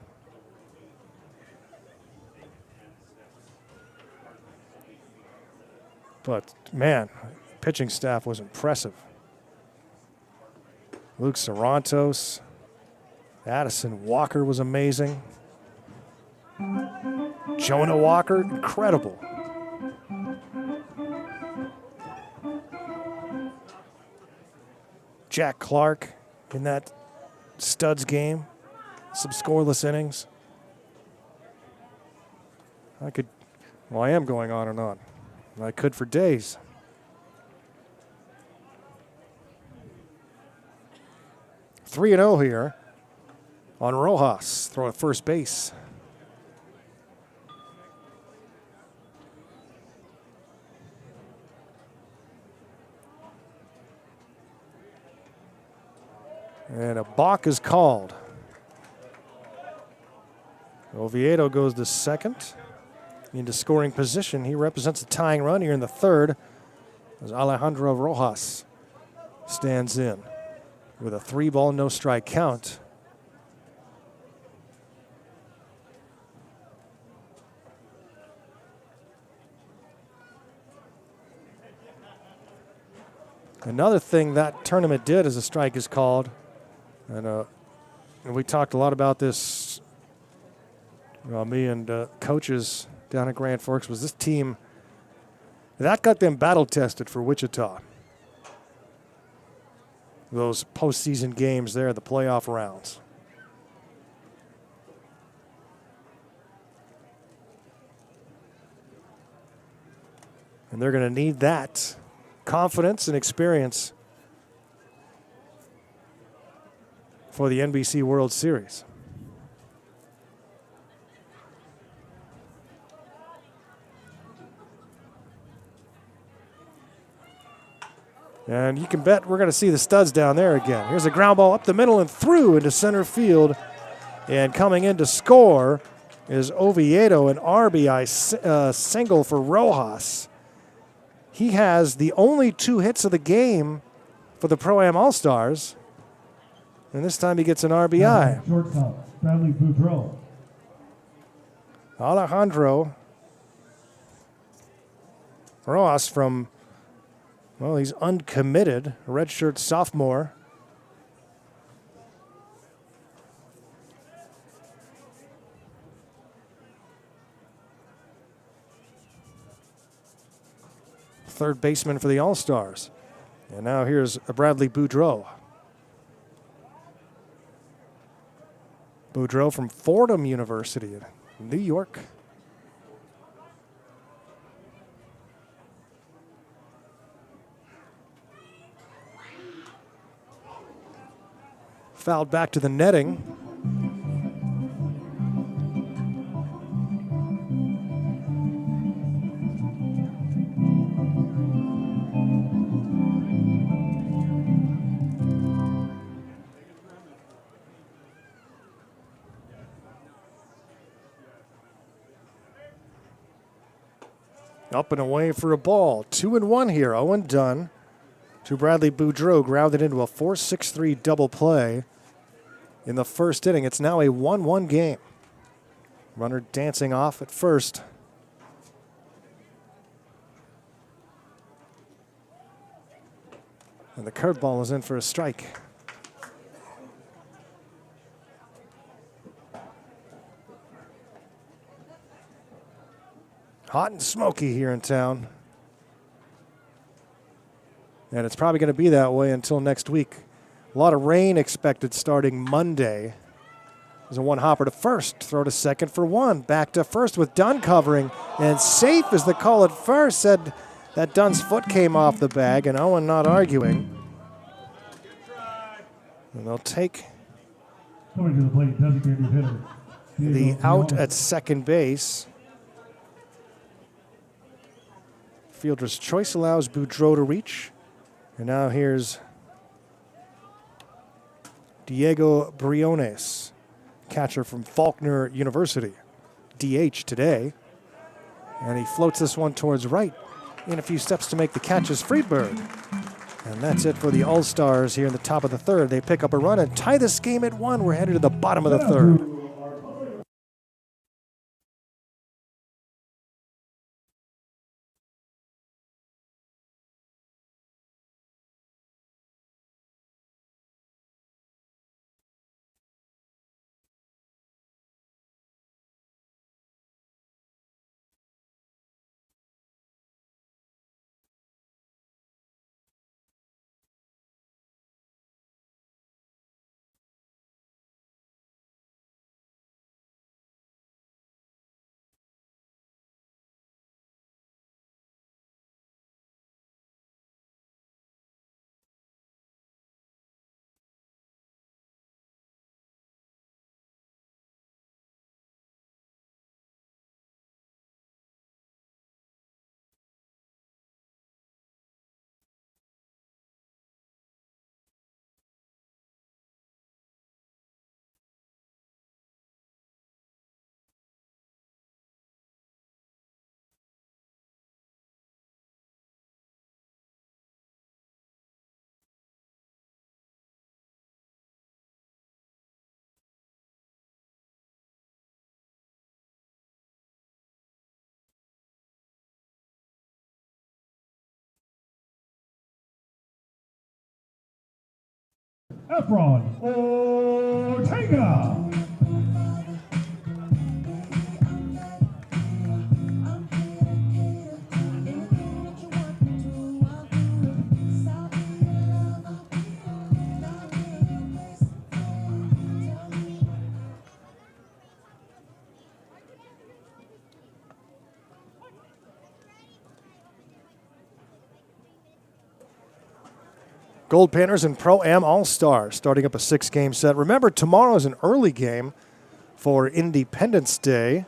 But, man, pitching staff was impressive. Luke Sarantos, Addison Walker was amazing. Jonah Walker, incredible. Jack Clark in that Studs game, some scoreless innings. I am going on and on. I could for days. Three 3-0 here on Rojas, throw at first base. And a balk is called. Oviedo goes to second into scoring position. He represents a tying run here in the 3rd as Alejandro Rojas stands in with a 3-ball, no strike count. Another thing that tournament did as a strike is called, and we talked a lot about this, me and coaches down at Grand Forks, was this team, that got them battle tested for Wichita. Those postseason games there, the playoff rounds. And they're going to need that confidence and experience for the NBC World Series. And you can bet we're going to see the Studs down there again. Here's a ground ball up the middle and through into center field. And coming in to score is Oviedo, an RBI single for Rojas. He has the only 2 hits of the game for the Pro-Am Allstars. And this time he gets an RBI. Shortstop, Bradley Boudreau. Alejandro Rojas from, well, he's uncommitted, a redshirt sophomore. Third baseman for the All-Stars. And now here's Bradley Boudreau. Boudreau from Fordham University in New York. Fouled back to the netting. Up and away for a ball. 2-1 here. Owen Dunn to Bradley Boudreau. Grounded into a 4-6-3 double play in the first inning. It's now a 1-1 game. Runner dancing off at first. And the curveball is in for a strike. Hot and smoky here in town. And it's probably going to be that way until next week. A lot of rain expected starting Monday. There's a one hopper to first, throw to second for one. Back to first with Dunn covering. And safe is the call at first. Said that Dunn's foot came off the bag, and Owen not arguing. And they'll take Coming to the plate, designated hitter. the out at second base. Fielder's choice allows Boudreau to reach. And now here's Diego Briones, catcher from Faulkner University. DH today. And he floats this one towards right. In a few steps to make the catch is Friedberg. And that's it for the Allstars here in the top of the third. They pick up a run and tie this game at 1. We're headed to the bottom of the third. Efron Ortega. Goldpanners and Pro-Am All-Stars starting up a 6-game set. Remember, tomorrow is an early game for Independence Day.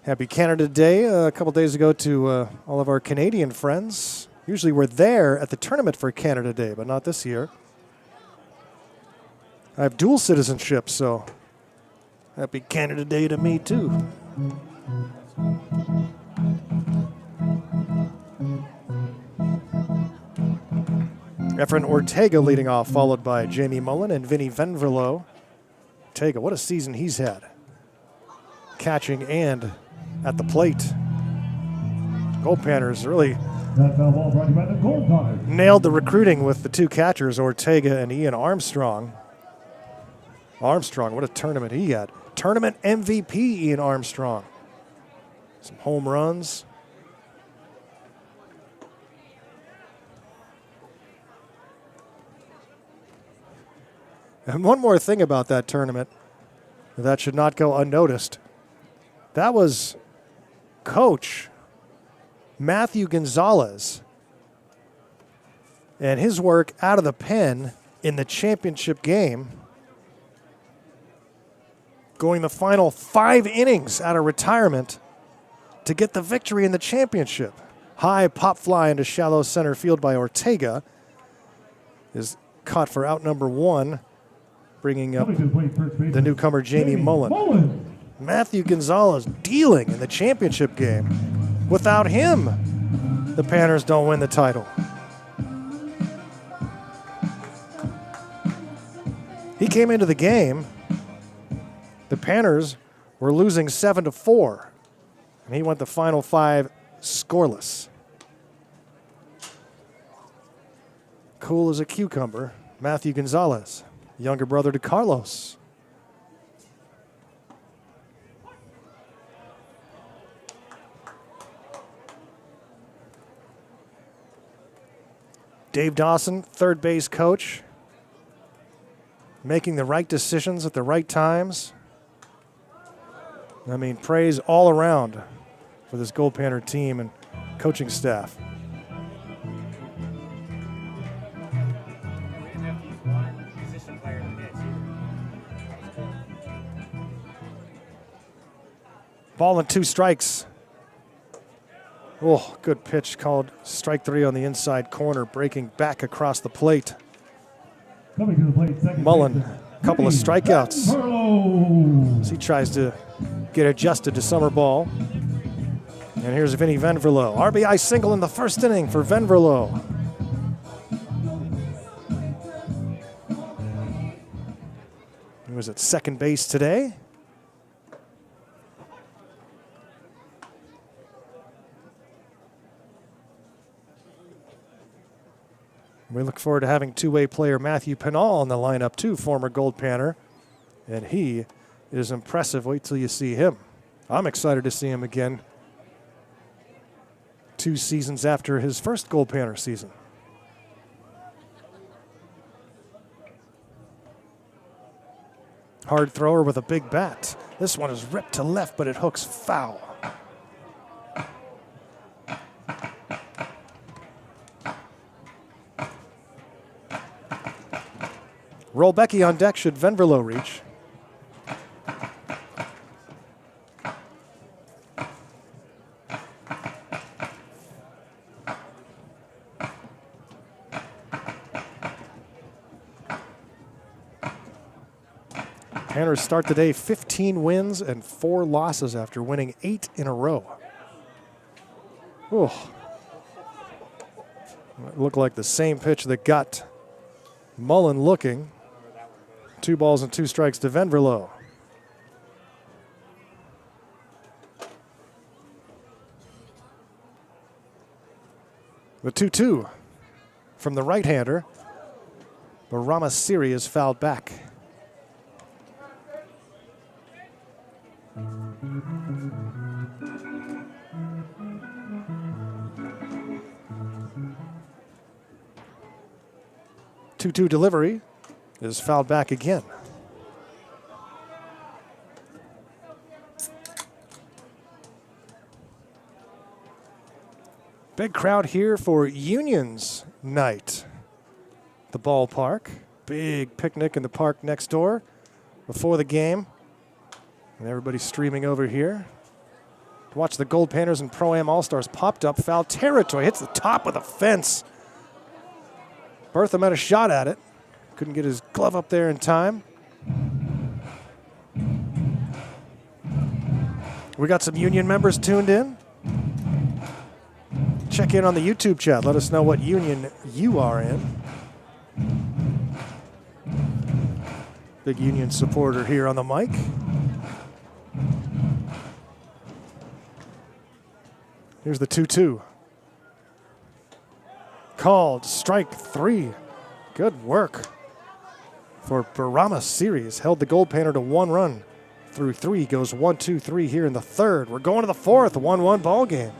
Happy Canada Day a couple days ago to all of our Canadian friends. Usually we're there at the tournament for Canada Day, but not this year. I have dual citizenship, so happy Canada Day to me too. Efren Ortega leading off, followed by Jamie Mullen and Vinny Venverlo. Ortega, what a season he's had. Catching and at the plate. Goldpanners really That foul ball brought to you by the Goldpanners. nailed the recruiting with the two catchers, Ortega and Ian Armstrong. Armstrong, what a tournament he had. Tournament MVP Ian Armstrong. Some home runs. And one more thing about that tournament that should not go unnoticed. That was Coach Matthew Gonzalez and his work out of the pen in the championship game, going the final 5 innings out of retirement to get the victory in the championship. High pop fly into shallow center field by Ortega is caught for out number 1, bringing up Coming to the plate, first baseman, the newcomer Jamie Mullen. Matthew Gonzalez dealing in the championship game. Without him, the Panthers don't win the title. He came into the game. The Panthers were losing 7-4, and he went the final 5 scoreless. Cool as a cucumber, Matthew Gonzalez, younger brother to Carlos. Dave Dawson, third base coach, making the right decisions at the right times. I mean, praise all around for this Goldpanner team and coaching staff. Ball and 2 strikes. Oh, good pitch called strike 3 on the inside corner, breaking back across the plate. Coming to the plate, second Mullen, baseman, couple of strikeouts Venverlo. as he tries to get adjusted to summer ball. And here's Vinny Venverlo. RBI single in the first inning for Venverlo. He was at second base today. We look forward to having two-way player Matthew Pinal in the lineup too, former Goldpanner. And he is impressive. Wait till you see him. I'm excited to see him again 2 seasons after his first Goldpanner season. Hard thrower with a big bat. This one is ripped to left, but it hooks foul. Roll Becky on deck should Venverlo reach. Panthers start the day 15 wins and 4 losses after winning 8 in a row. Oh, looked like the same pitch that got Mullen looking. 2 balls and 2 strikes to Venverlo. The 2-2 from the right-hander. Barama Siri is fouled back. Two-two delivery is fouled back again. Big crowd here for Union's night. The ballpark. Big picnic in the park next door before the game. And everybody's streaming over here to watch the Goldpanners and Pro-Am Allstars. Popped up, foul territory, hits the top of the fence. Bertham had a shot at it. Couldn't get his glove up there in time. We got some Union members tuned in. Check in on the YouTube chat. Let us know what Union you are in. Big Union supporter here on the mic. Here's the 2-2. Called strike 3. Good work for Barama Series. Held the Goldpanner to 1 run through 3. Goes 1-2-3 here in the 3rd. We're going to the 4th, 1-1 ball game.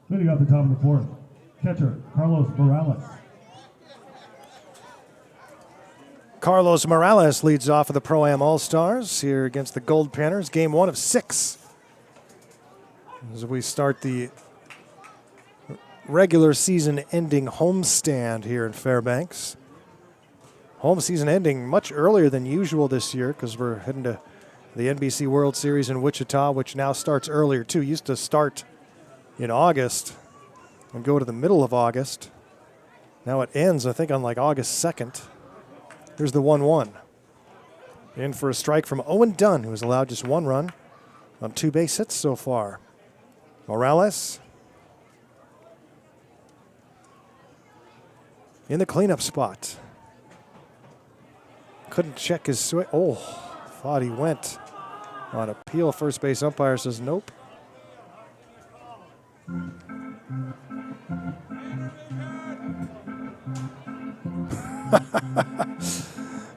Leading off the top of the fourth, catcher Carlos Morales. Carlos Morales leads off of the Pro-Am All-Stars here against the Goldpanners. Game 1 of 6. As we start the regular season ending homestand here in Fairbanks. Home season ending much earlier than usual this year because we're heading to the NBC World Series in Wichita, which now starts earlier too. Used to start in August and go to the middle of August. Now it ends, I think, on like August 2nd. Here's the 1-1. In for a strike from Owen Dunn, who has allowed just 1 run on 2 base hits so far. Morales in the cleanup spot. Couldn't check his swing. Oh, thought he went on appeal. First base umpire says nope.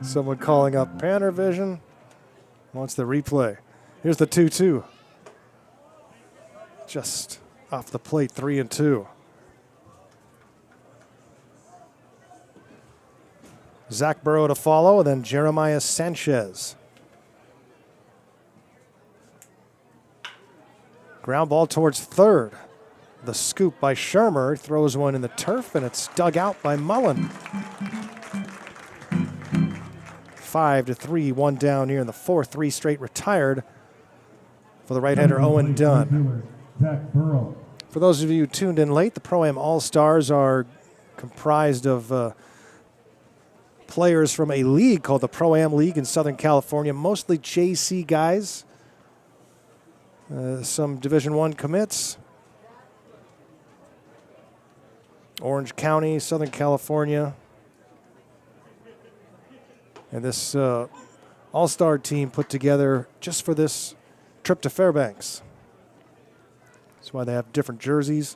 Someone calling up PannerVision wants the replay. Here's the 2-2. Just off the plate, 3-2. Zach Burrow to follow, and then Jeremiah Sanchez. Ground ball towards third. The scoop by Shermer, throws one in the turf, and it's dug out by Mullen. 5-3, 1 down here in the fourth. 3 straight retired for the right-hander Owen Dunn. Zach Burrow. For those of you who tuned in late, the Pro-Am All-Stars are comprised of players from a league called the Pro-Am League in Southern California, mostly JC guys. Some Division I commits. Orange County, Southern California. And this all-star team put together just for this trip to Fairbanks. That's why they have different jerseys.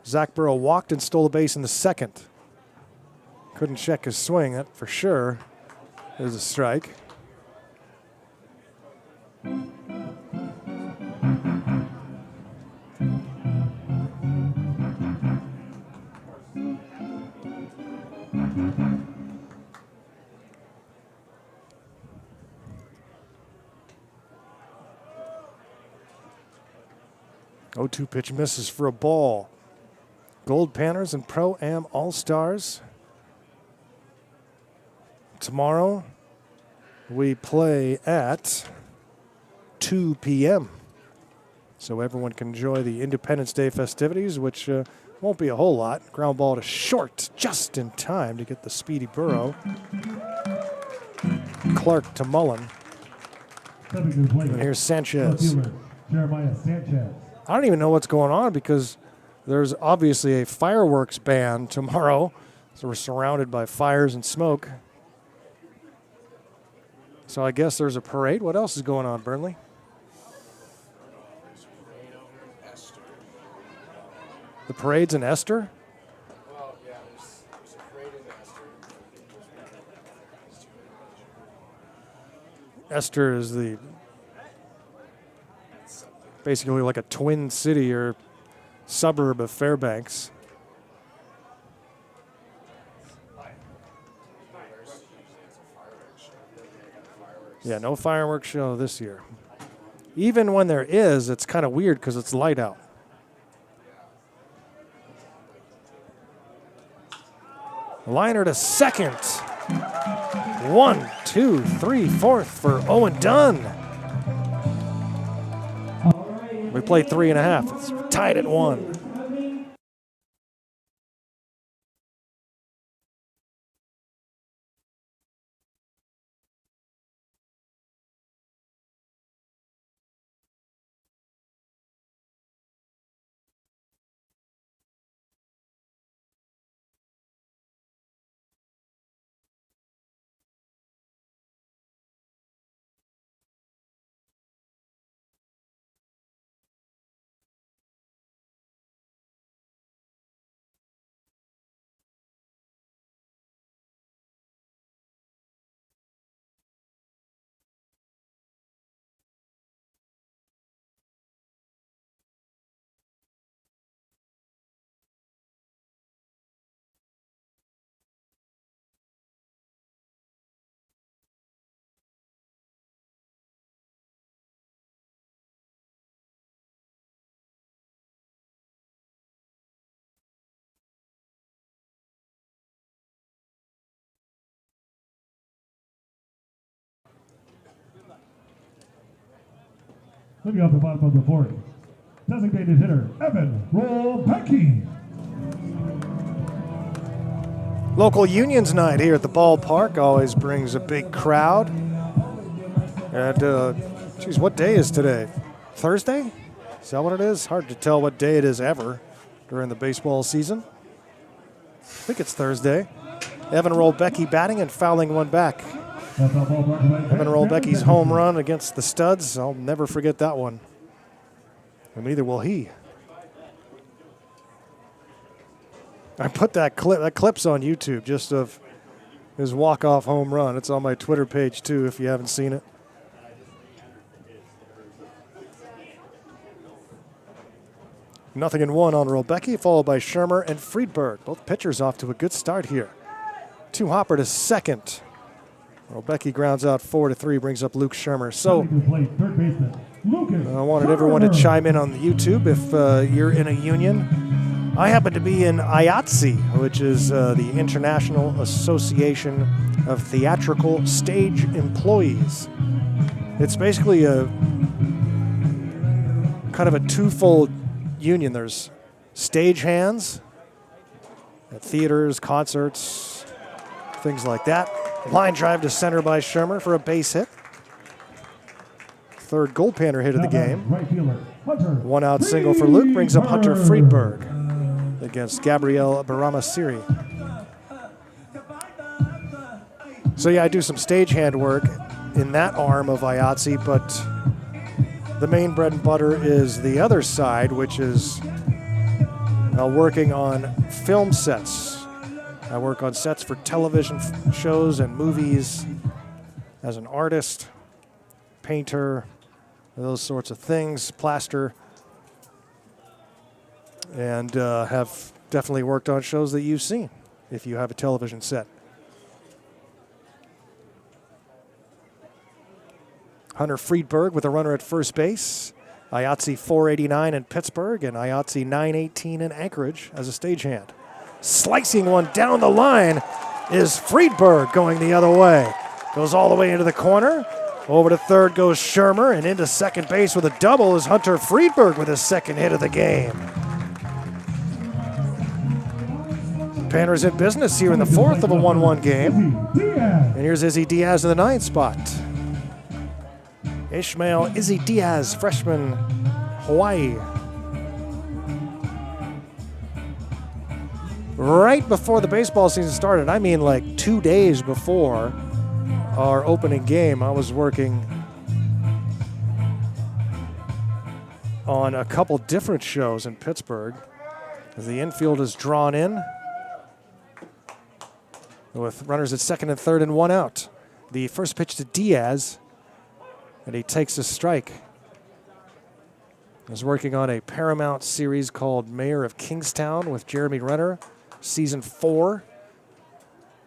Zach Burrow walked and stole a base in the second. Couldn't check his swing, that for sure. There's a strike. Oh, 2 pitch misses for a ball. Goldpanners and Pro-Am All-Stars. Tomorrow we play at 2 p.m. so everyone can enjoy the Independence Day festivities, which won't be a whole lot. Ground ball to short just in time to get the speedy Burrow. Clark to Mullen. And here's Sanchez. Jeremiah Sanchez. I don't even know what's going on because there's obviously a fireworks ban tomorrow. So we're surrounded by fires and smoke. So I guess there's a parade. What else is going on, Burnley? The parade's in Esther? Well, yeah, there's a parade in Esther. Esther is the basically like a twin city or suburb of Fairbanks. Yeah, no fireworks show this year. Even when there is, it's kind of weird because it's light out. Liner to second. 1, 2, 3, fourth for Owen Dunn. We played 3.5. It's tied at 1. Looking off the bottom of the fourth. Designated hitter, Evan Rolbecky. Local Unions night here at the ballpark always brings a big crowd. And, geez, what day is today? Thursday? Is that what it is? Hard to tell what day it is ever during the baseball season. I think it's Thursday. Evan Rolbecky batting and fouling one back. Evan Rolbecky's home run against the Studs. I'll never forget that one. And neither will he. I put that clip's on YouTube just of his walk-off home run. It's on my Twitter page too if you haven't seen it. Nothing in one on Rolbecky, followed by Shermer and Friedberg. Both pitchers off to a good start here. 2 hopper to second. Rolbecky grounds out 4-3, brings up Luke Shermer. So I wanted everyone to chime in on the YouTube if you're in a union. I happen to be in IATSE, which is the International Association of Theatrical Stage Employees. It's basically a kind of a twofold union. There's stagehands at theaters, concerts, things like that. Line drive to center by Shermer for a base hit. Third Goldpanner hit of the game. 1 out single for Luke brings up Hunter Friedberg against Gabriel Baramasiri. So yeah, I do some stagehand work in that arm of IATSE, but the main bread and butter is the other side, which is working on film sets. I work on sets for television shows and movies as an artist, painter, those sorts of things, plaster, and have definitely worked on shows that you've seen if you have a television set. Hunter Friedberg with a runner at first base. IATSE 489 in Pittsburgh and IATSE 918 in Anchorage as a stagehand. Slicing one down the line is Friedberg going the other way. Goes all the way into the corner. Over to third goes Shermer, and into second base with a double is Hunter Friedberg with his second hit of the game. Panthers in business here in the fourth of a 1-1 game. And here's Izzy Diaz in the 9th spot. Ishmael Izzy Diaz, freshman, Hawaii. Right before the baseball season started, I mean like 2 days before our opening game, I was working on a couple different shows in Pittsburgh as the infield is drawn in with runners at second and third and 1 out. The first pitch to Diaz, and he takes a strike. I was working on a Paramount series called Mayor of Kingstown with Jeremy Renner. Season 4.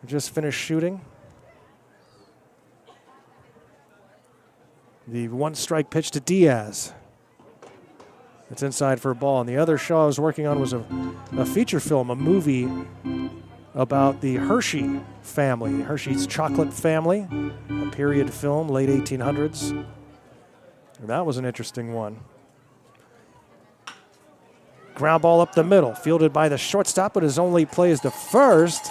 We just finished shooting. The 1-strike pitch to Diaz. It's inside for a ball. And the other show I was working on was a feature film, a movie about the Hershey family, Hershey's chocolate family, a period film, late 1800s. And that was an interesting one. Ground ball up the middle, fielded by the shortstop, but his only play is to first.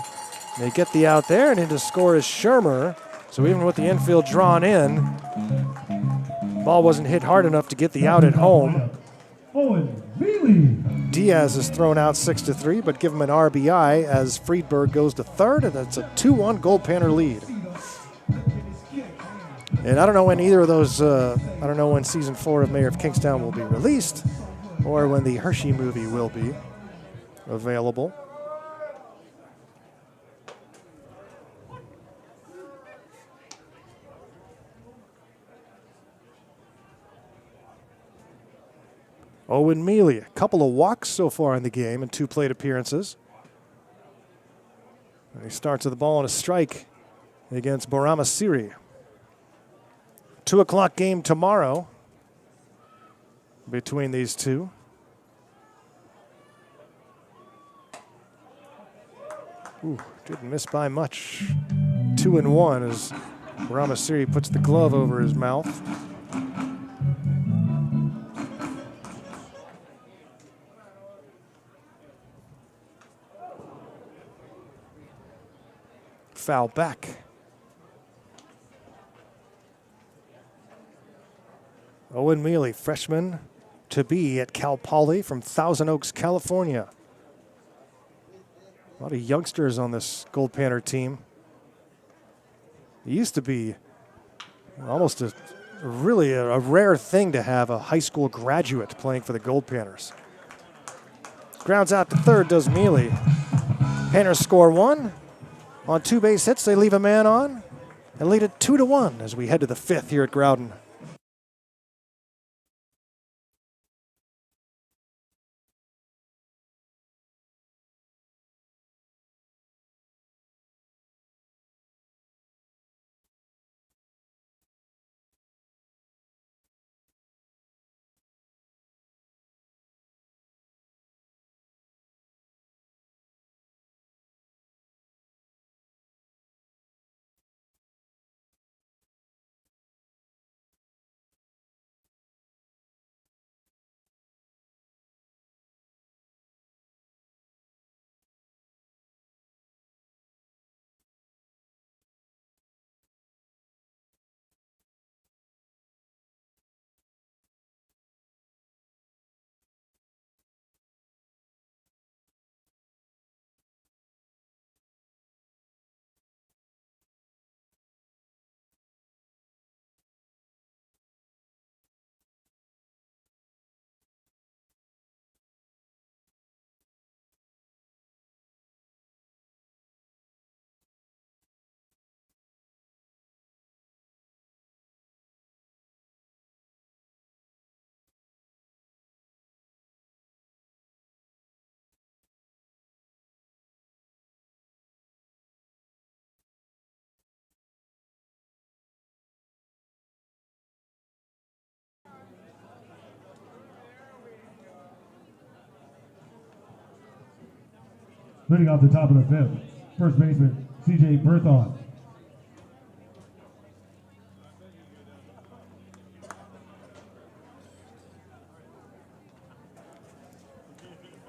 They get the out there, and in to score is Shermer. So even with the infield drawn in, ball wasn't hit hard enough to get the out at home. Diaz is thrown out 6-3, but give him an RBI as Friedberg goes to third, and that's a 2-1 Goldpanner lead. And I don't know when either of those, I don't know when season 4 of Mayor of Kingstown will be released, or when the Hershey movie will be available. Owen Mealy, a couple of walks so far in the game and 2 plate appearances. And he starts with the ball on a strike against Baramasiri. 2 o'clock game tomorrow between these two. Ooh, didn't miss by much. 2-1 as Baramasiri puts the glove over his mouth. foul back. Owen Mealy, freshman to be at Cal Poly from Thousand Oaks, California. A lot of youngsters on this Goldpanner team. It used to be almost a rare thing to have a high school graduate playing for the Goldpanners. Grounds out to third does Mealy. Panners score 1. On 2 base hits, they leave a man on and lead it 2-1 as we head to the 5th here at Growden. Leading off the top of the 5th, first baseman, C.J. Berthon.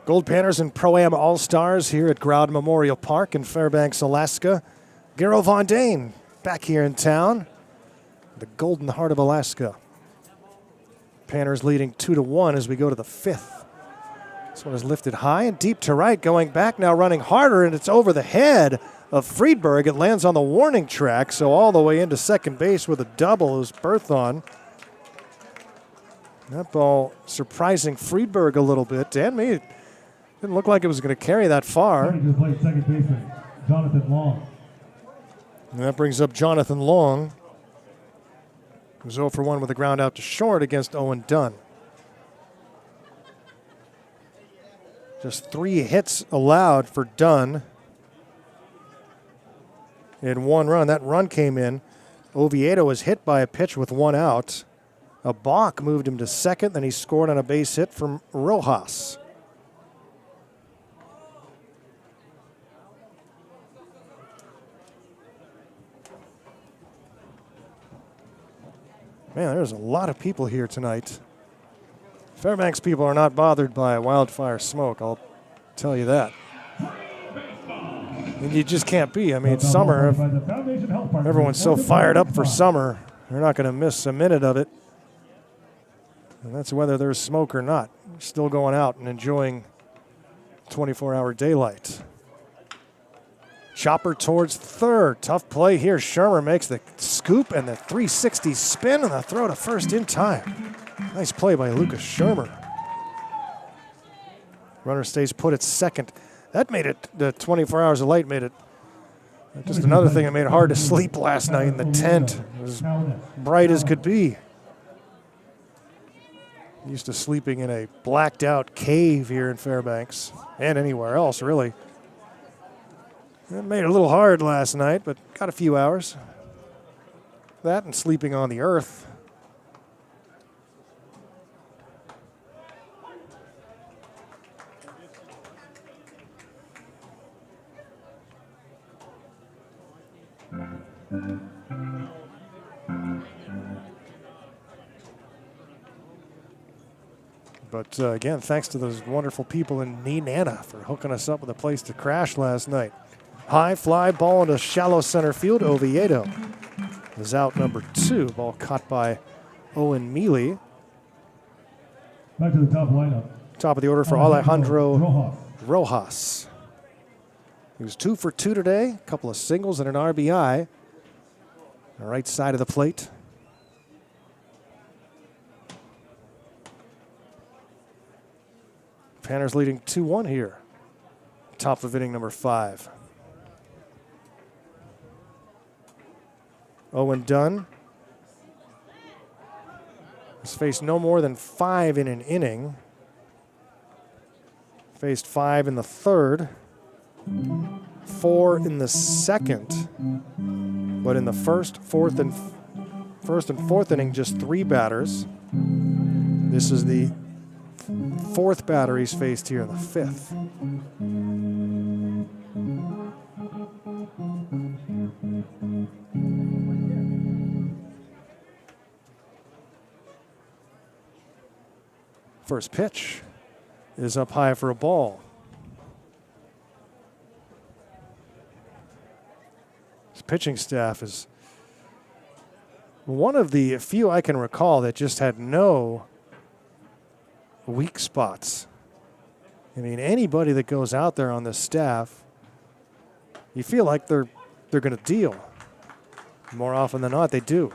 Goldpanners and Pro-Am All-Stars here at Growden Memorial Park in Fairbanks, Alaska. Garo Von Dane back here in town, the golden heart of Alaska. Panners leading 2-1 as we go to the 5th. This one is lifted high and deep to right, going back now, running harder, and it's over the head of Friedberg. It lands on the warning track, so all the way into second base with a double is Berthon. That ball surprising Friedberg a little bit. Dan, me, it didn't look like it was going to carry that far. Coming to the plate, second baseman, Jonathan Long. And that brings up Jonathan Long, who's 0 for 1 with a ground out to short against Owen Dunn. Just 3 hits allowed for Dunn in 1 run. That run came in. Oviedo was hit by a pitch with 1 out. A balk moved him to second, then he scored on a base hit from Rojas. Man, there's a lot of people here tonight. Fairbanks people are not bothered by wildfire smoke, I'll tell you that. And you just can't be. I mean, it's summer. Everyone's so fired up for summer, they're not going to miss a minute of it. And that's whether there's smoke or not. We're still going out and enjoying 24-hour daylight. Chopper towards third. Tough play here. Shermer makes the scoop and the 360 spin and the throw to first in time. Nice play by Lucas Shermer. Runner stays put at second. That made it, the 24 hours of light made it just another thing that made it hard to sleep last night in the tent. It was bright as could be. Used to sleeping in a blacked out cave here in Fairbanks and anywhere else, really. It made it a little hard last night, but got a few hours. That and sleeping on the earth. But again, thanks to those wonderful people in Nenana for hooking us up with a place to crash last night. High fly ball into shallow center field. Oviedo is out number 2. Ball caught by Owen Mealy. Back to the top lineup. Top of the order for Alejandro Rojas. Rojas. He was 2 for 2 today. A couple of singles and an RBI. On the right side of the plate. Panthers leading 2-1 here. Top of inning number 5. Owen Dunn has faced no more than 5 in an inning. Faced 5 in the 3rd, 4 in the 2nd, but in the first and 4th inning, just 3 batters. This is the 4th batter he's faced here in the 5th. First pitch is up high for a ball. His pitching staff is one of the few I can recall that just had no weak spots. I mean, anybody that goes out there on this staff, you feel like they're going to deal. More often than not, they do.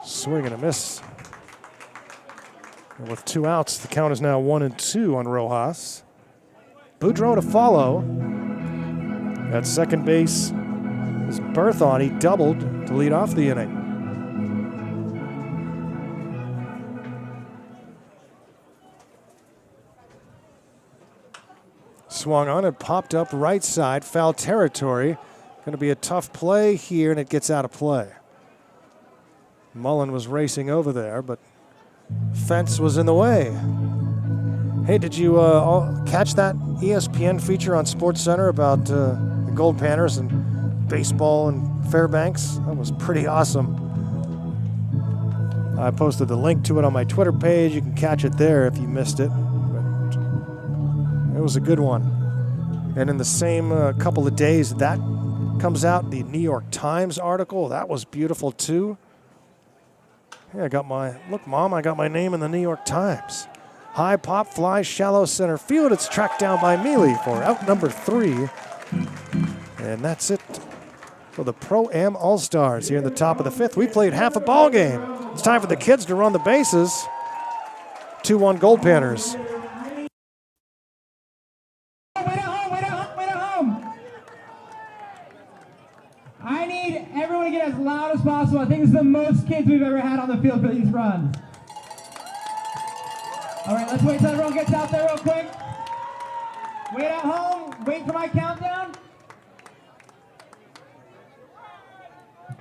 Swing and a miss. And with 2 outs, the count is now 1-2 on Rojas. Boudreau to follow. At second base is Berthon. He doubled to lead off the inning. Swung on and popped up right side, foul territory. Going to be a tough play here, and it gets out of play. Mullen was racing over there, but fence was in the way. Hey, did you catch that ESPN feature on SportsCenter about the Goldpanners and baseball and Fairbanks? That was pretty awesome. I posted the link to it on my Twitter page. You can catch it there if you missed it. But it was a good one. And in the same couple of days that comes out, the New York Times article, that was beautiful too. Hey, I got my, look, Mom, I got my name in the New York Times. High pop fly, shallow center field. It's tracked down by Mealy for out number 3. And that's it for the Pro-Am Allstars here in the top of the 5th. We played half a ball game. It's time for the kids to run the bases. 2-1 Goldpanners. I need everyone to get as loud as possible. I think this is the most kids we've ever had on the field for these runs. All right, let's wait till everyone gets out there real quick. Wait at home, wait for my countdown.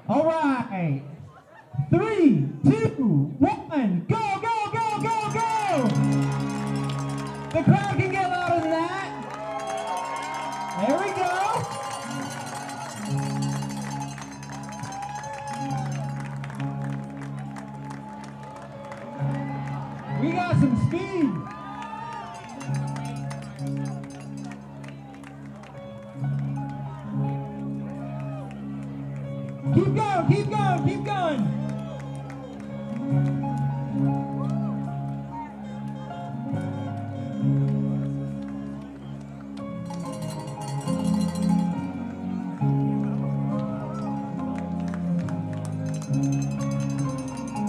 All right. 3, 2, 1, go, go, go, go, go! The crowd can get louder than that. There we go. We got some speed. Keep going, keep going, keep going.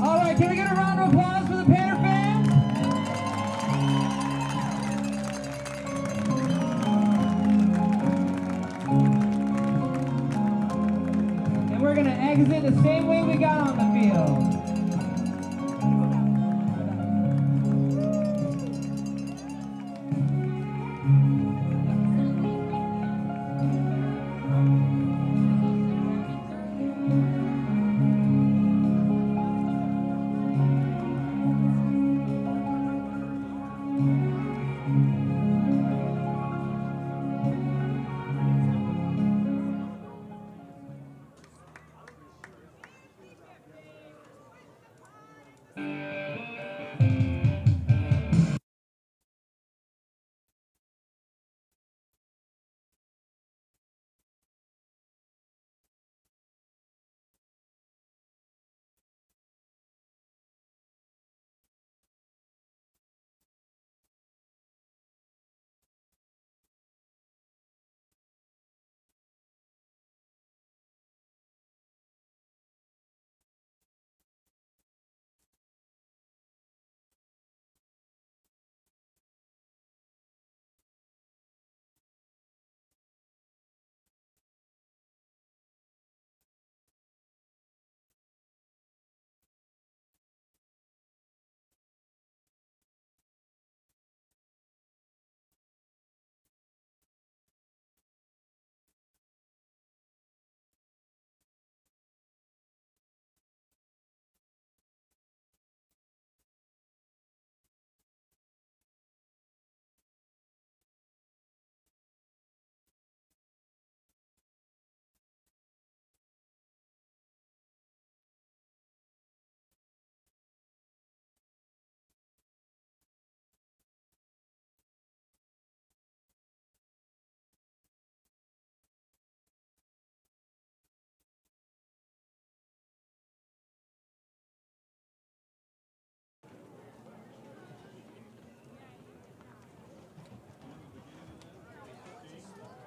All right, can we get a round of applause for the Panther fans? And we're going to exit the same way we got on the field.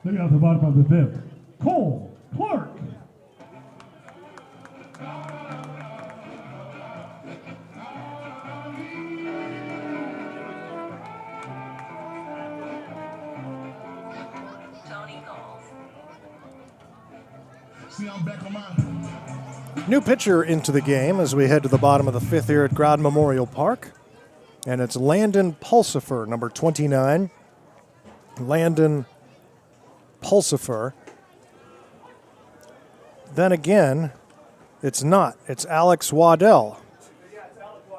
Looking out the bottom of the fifth, Cole Clark. New pitcher into the game as we head to the bottom of the fifth here at Growden Memorial Park. And it's Landon Pulsifer, number 29. Landon Pulsifer. Then again, it's not. It's Alex Waddell.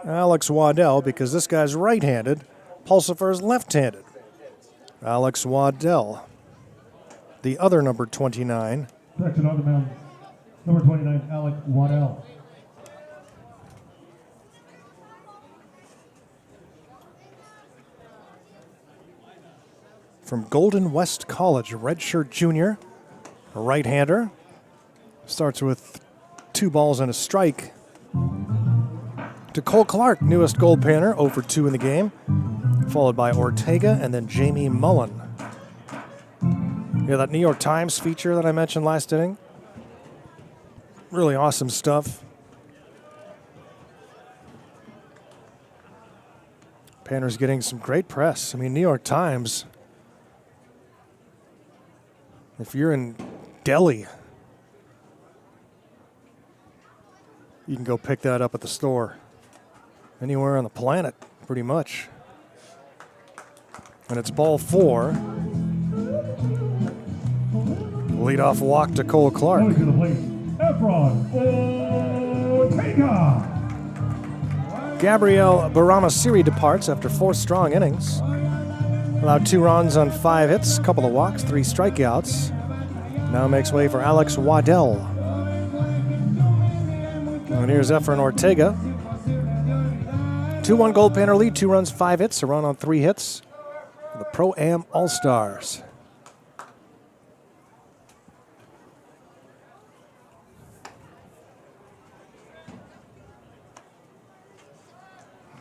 Alex Waddell, because this guy's right-handed. Pulsifer is left-handed. Alex Waddell, the other number 29. Correction on the mound. Number 29, Alec Waddell. From Golden West College, a redshirt junior, a right-hander. Starts with 2 balls and a strike. To Cole Clark, newest Goldpanner, 0 for 2 in the game. Followed by Ortega and then Jamie Mullen. Yeah, that New York Times feature that I mentioned last inning. Really awesome stuff. Panner's getting some great press. I mean, New York Times, if you're in Delhi, you can go pick that up at the store. Anywhere on the planet, pretty much. And it's ball 4. Leadoff walk to Cole Clark. Going to the plate, Efron Ortega. Gabriel Baramasiri departs after 4 strong innings. Allowed 2 runs on 5 hits, a couple of walks, 3 strikeouts. Now makes way for Alex Waddell. And here's Efren Ortega. 2-1 Goldpanner lead, 2 runs, 5 hits, a run on 3 hits. The Pro-Am All-Stars.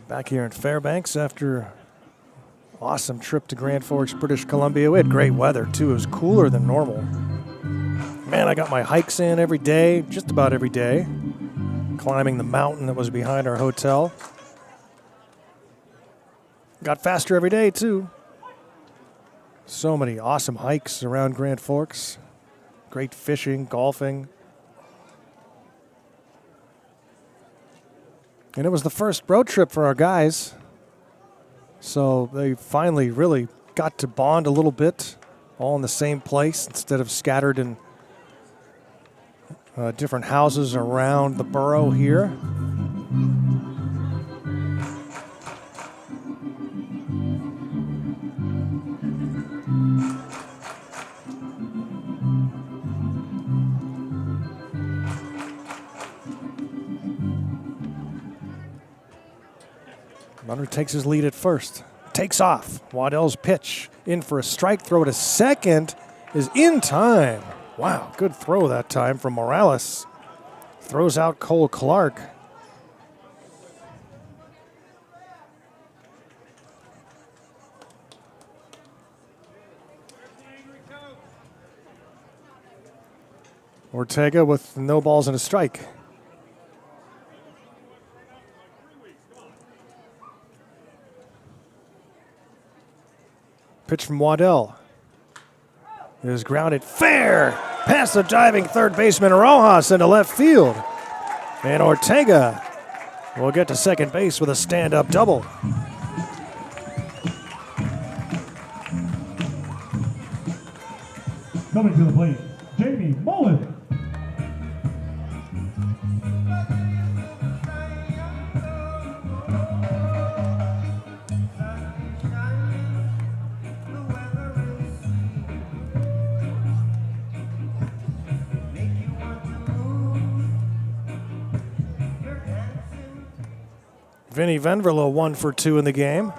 Back here in Fairbanks after awesome trip to Grand Forks, British Columbia. We had great weather too. It was cooler than normal. Man, I got my hikes in every day, just about every day. Climbing the mountain that was behind our hotel. Got faster every day too. So many awesome hikes around Grand Forks. Great fishing, golfing. And it was the first road trip for our guys. So they finally really got to bond a little bit, all in the same place instead of scattered in different houses around the borough here. Runner takes his lead at first. Takes off. Waddell's pitch in for a strike. Throw to second is in time. Wow, good throw that time from Morales. Throws out Cole Clark. Ortega with no balls and a strike. Pitch from Waddell. It is grounded fair. Past the diving third baseman Rojas into left field. And Ortega will get to second base with a stand-up double. Coming to the plate, Jamie Mullen. Vinny Venverlo 1 for 2 in the game.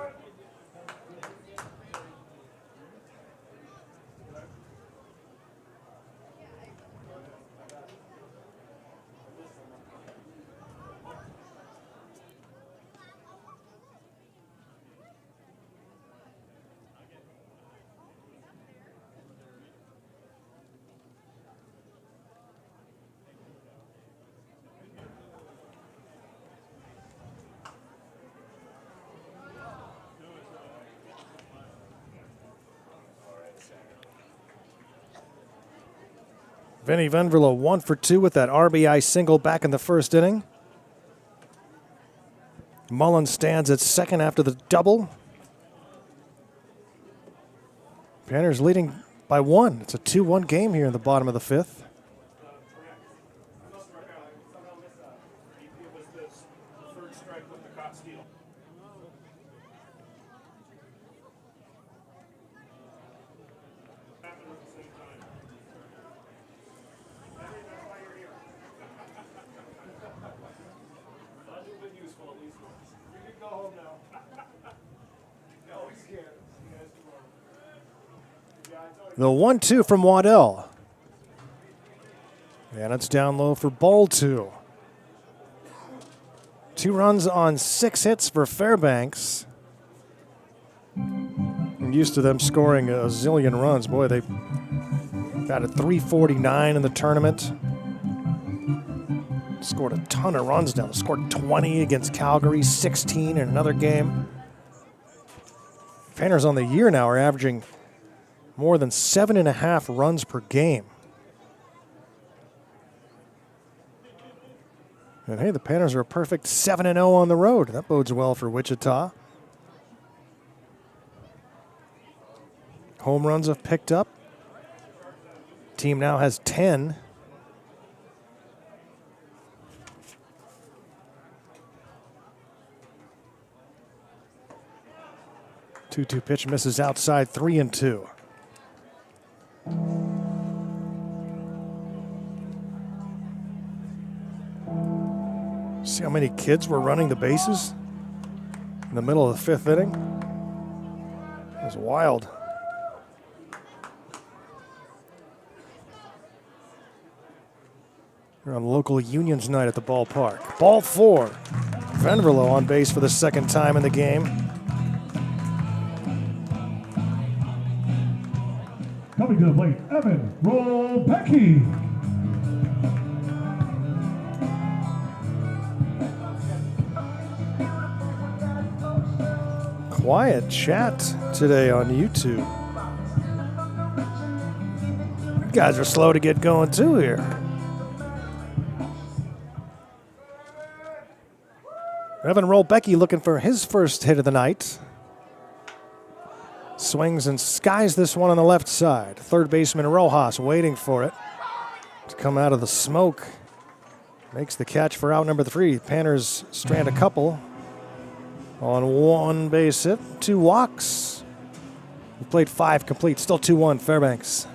Vinny Venverla 1 for 2 with that RBI single back in the first inning. Mullen stands at second after the double. Panthers leading by 1. It's a 2-1 game here in the bottom of the fifth. The 1-2 from Waddell. And it's down low for ball 2. 2 runs on 6 hits for Fairbanks. I'm used to them scoring a zillion runs. Boy, they got a 349 in the tournament. Scored a ton of runs down. Scored 20 against Calgary, 16 in another game. Panthers on the year now are averaging more than 7.5 runs per game. And hey, the Panthers are a perfect 7-0 on the road. That bodes well for Wichita. Home runs have picked up. Team now has 10. Two-two pitch misses outside, 3-2. See how many kids were running the bases in the middle of the fifth inning? It was wild. We're on local unions night at the ballpark. Ball 4. Venverlo on base for the second time in the game. Coming to the plate, Evan Rolbecky. Quiet chat today on YouTube. You guys are slow to get going too here. Evan Rolbecky looking for his first hit of the night. Swings and skies this one on the left side. Third baseman Rojas waiting for it to come out of the smoke. Makes the catch for out number 3. Panthers strand a couple on 1 base hit, 2 walks. We played 5 complete, still 2-1 Fairbanks.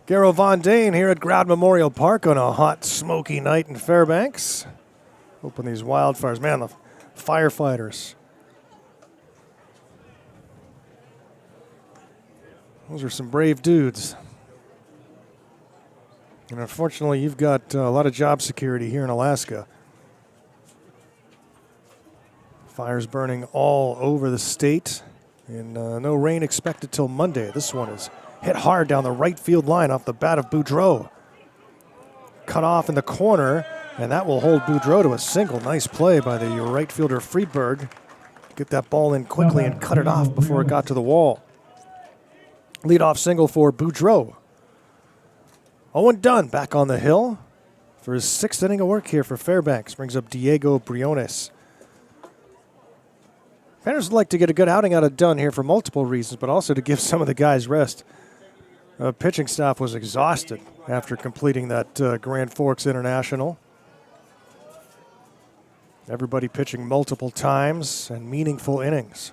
Garrow Von Dane here at Growden Memorial Park on a hot, smoky night in Fairbanks. Hoping these wildfires, man, the firefighters. Those are some brave dudes. And unfortunately, you've got a lot of job security here in Alaska. Fires burning all over the state, and no rain expected till Monday. This one is hit hard down the right field line off the bat of Boudreau. Cut off in the corner, and that will hold Boudreau to a single. Nice play by the right fielder Friedberg. Get that ball in quickly and cut it off before it got to the wall. Leadoff single for Boudreau. Owen Dunn back on the hill for his 6th inning of work here for Fairbanks. Brings up Diego Briones. Panthers would like to get a good outing out of Dunn here for multiple reasons, but also to give some of the guys rest. Pitching staff was exhausted after completing that Grand Forks International. Everybody pitching multiple times and meaningful innings.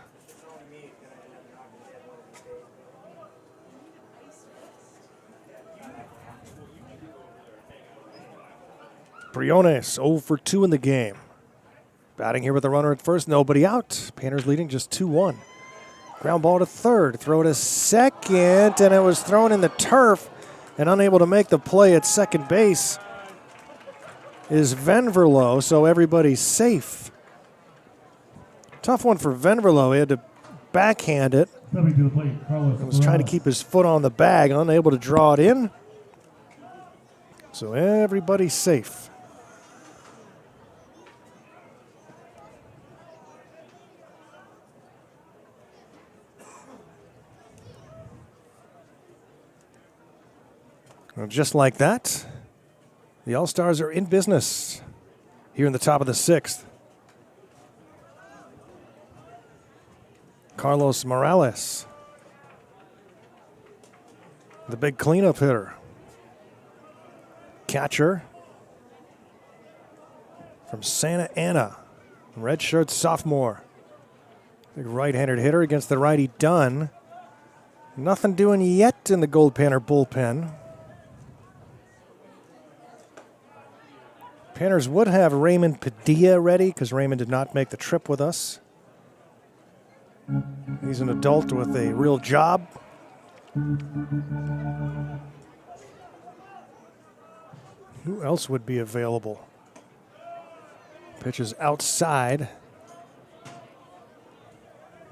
Briones 0 for 2 in the game. Batting here with a runner at first, nobody out. Panthers leading just 2-1. Ground ball to third, throw to second, and it was thrown in the turf, and unable to make the play at second base is Venverlo, so everybody's safe. Tough one for Venverlo. He had to backhand it. Stepping to the plate, Carlos. He was trying to keep his foot on the bag, unable to draw it in. So everybody's safe. Well, just like that, the Allstars are in business here in the top of the 6th. Carlos Morales, the big cleanup hitter. Catcher from Santa Ana, redshirt sophomore. Big right-handed hitter against the righty Dunn. Nothing doing yet in the Goldpanner bullpen. Panthers would have Raymond Padilla ready because Raymond did not make the trip with us. He's an adult with a real job. Who else would be available? Pitches outside.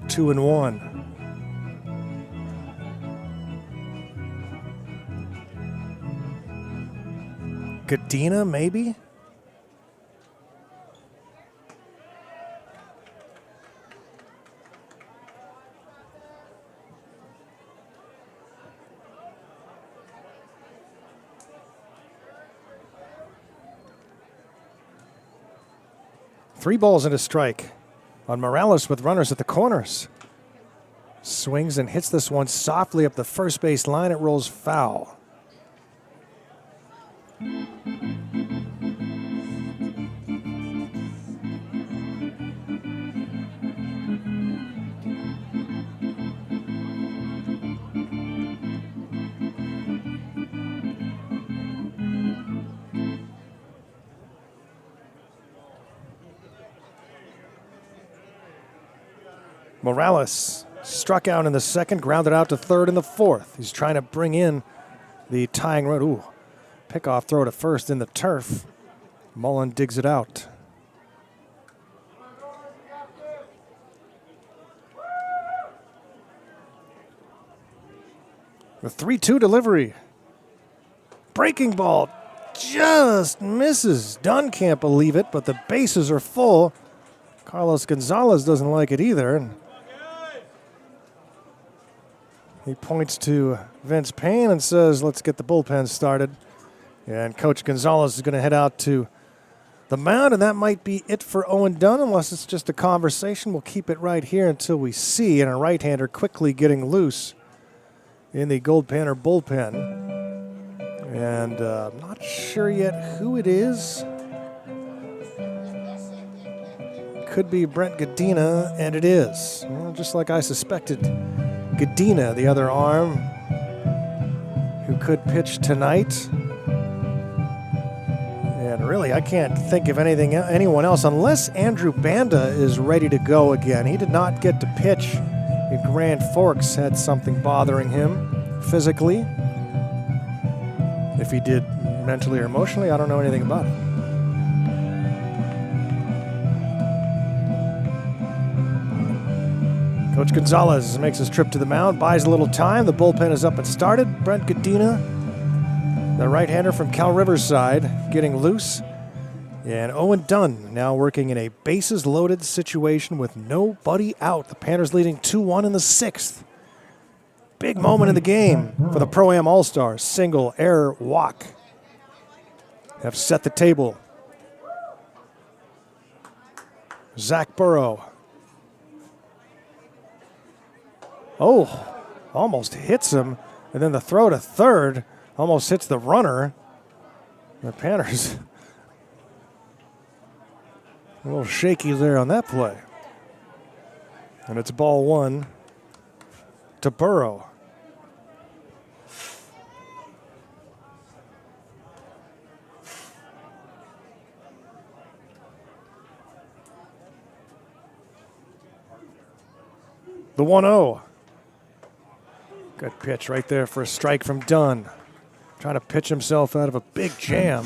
2-1. Gadina, maybe? Three balls and a strike on Morales with runners at the corners. Swings and hits this one softly up the first base line. It rolls foul. Morales struck out in the second, grounded out to third in the fourth. He's trying to bring in the tying run. Ooh, pickoff throw to first in the turf. Mullen digs it out. The 3-2 delivery. Breaking ball just misses. Dunn can't believe it, but the bases are full. Carlos Gonzalez doesn't like it either. And he points to Vince Payne and says, let's get the bullpen started. And Coach Gonzalez is going to head out to the mound, and that might be it for Owen Dunn, unless it's just a conversation. We'll keep it right here until we see, and a right-hander quickly getting loose in the Goldpanner bullpen. And I'm not sure yet who it is. Could be Brent Gadina, and it is. Well, just like I suspected. Gadina, the other arm, who could pitch tonight. And really, I can't think of anyone else, unless Andrew Banda is ready to go again. He did not get to pitch in Grand Forks, had something bothering him physically. If he did mentally or emotionally, I don't know anything about it. Coach Gonzalez makes his trip to the mound, buys a little time. The bullpen is up and started. Brent Godina, the right-hander from Cal Riverside, getting loose. And Owen Dunn now working in a bases-loaded situation with nobody out. The Panthers leading 2-1 in the 6th. Big moment in the game for the Pro-Am All-Stars. Single, error, walk have set the table. Zach Burrow. Oh, almost hits him. And then the throw to third almost hits the runner. The Panthers a little shaky there on that play. And it's ball 1 to Burrow. The 1-0. Good pitch right there for a strike from Dunn. Trying to pitch himself out of a big jam.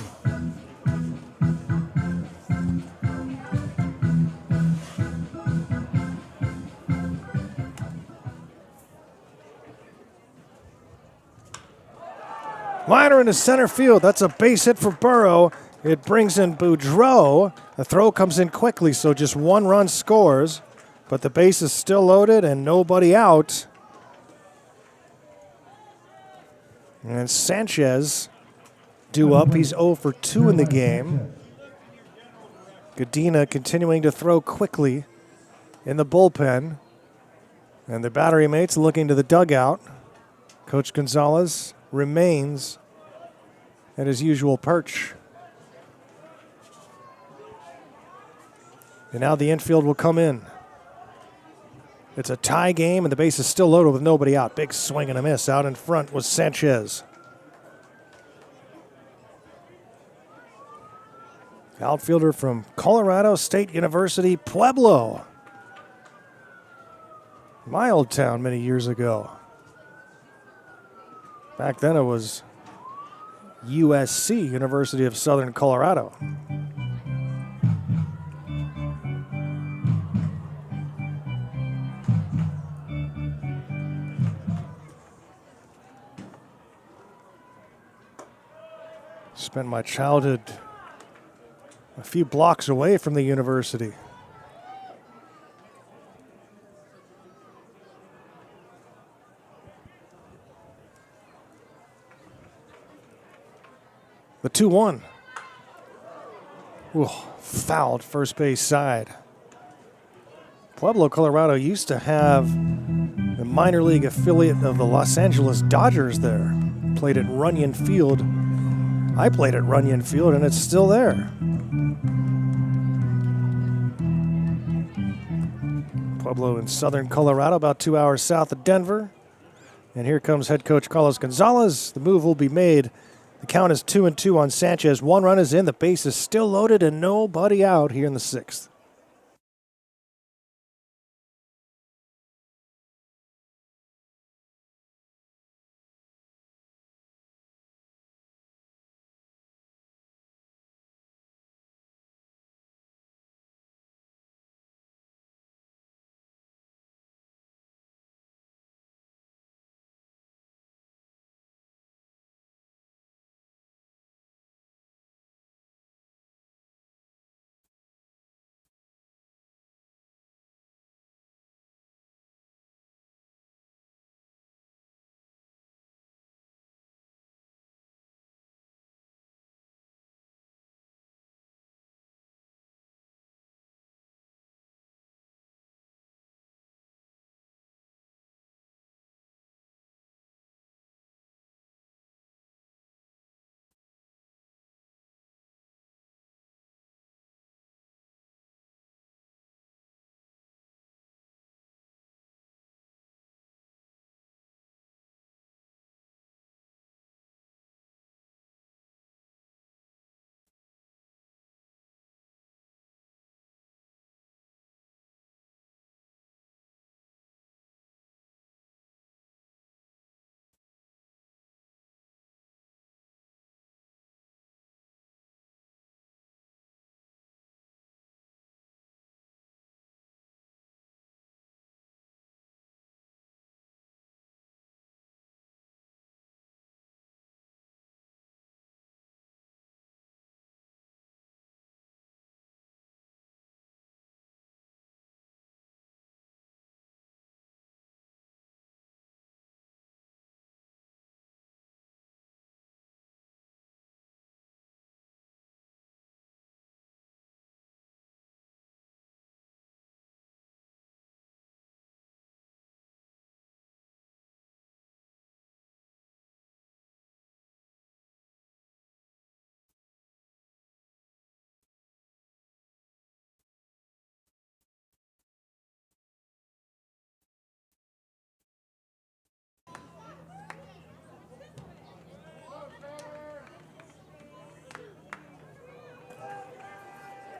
Liner into center field. That's a base hit for Burrow. It brings in Boudreau. The throw comes in quickly, so just 1 run scores. But the base is still loaded and nobody out. And Sanchez due up. He's 0 for 2 in the game. Godina continuing to throw quickly in the bullpen. And the battery mates looking to the dugout. Coach Gonzalez remains at his usual perch. And now the infield will come in. It's a tie game, and the base is still loaded with nobody out. Big swing and a miss. Out in front was Sanchez. Outfielder from Colorado State University, Pueblo. My old town many years ago. Back then it was USC, University of Southern Colorado. Spent my childhood a few blocks away from the university. The 2-1. Ooh, fouled first base side. Pueblo, Colorado used to have the minor league affiliate of the Los Angeles Dodgers there. Played at Runyon Field. I played at Runyon Field, and it's still there. Pueblo in southern Colorado, about 2 hours south of Denver. And here comes head coach Carlos Gonzalez. The move will be made. The count is 2-2 on Sanchez. 1 run is in. The base is still loaded and nobody out here in the 6th.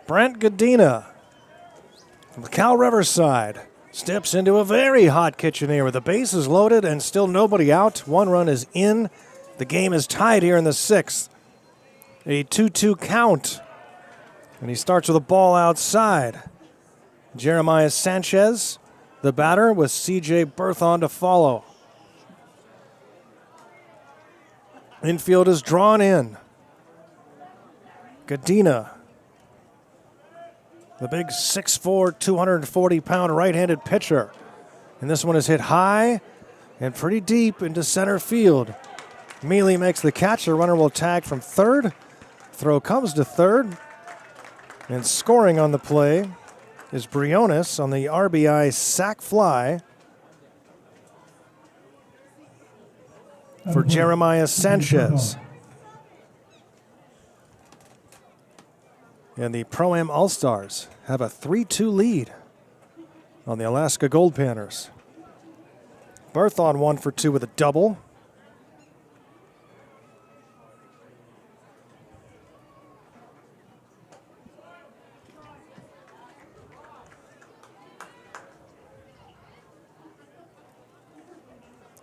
Brent Godina from the Cal Riverside steps into a very hot kitchen here with the bases loaded and still nobody out. 1 run is in. The game is tied here in the 6th. A 2-2 count. And he starts with a ball outside. Jeremiah Sanchez, the batter, with C.J. Berthon to follow. Infield is drawn in. Godina, the big 6'4", 240-pound right-handed pitcher. And this one is hit high and pretty deep into center field. Mealy makes the catch. The runner will tag from third. Throw comes to third. And scoring on the play is Briones on the RBI sac fly for Jeremiah Sanchez. And the Pro-Am Allstars have a 3-2 lead on the Alaska Goldpanners. Berthon 1 for 2 with a double.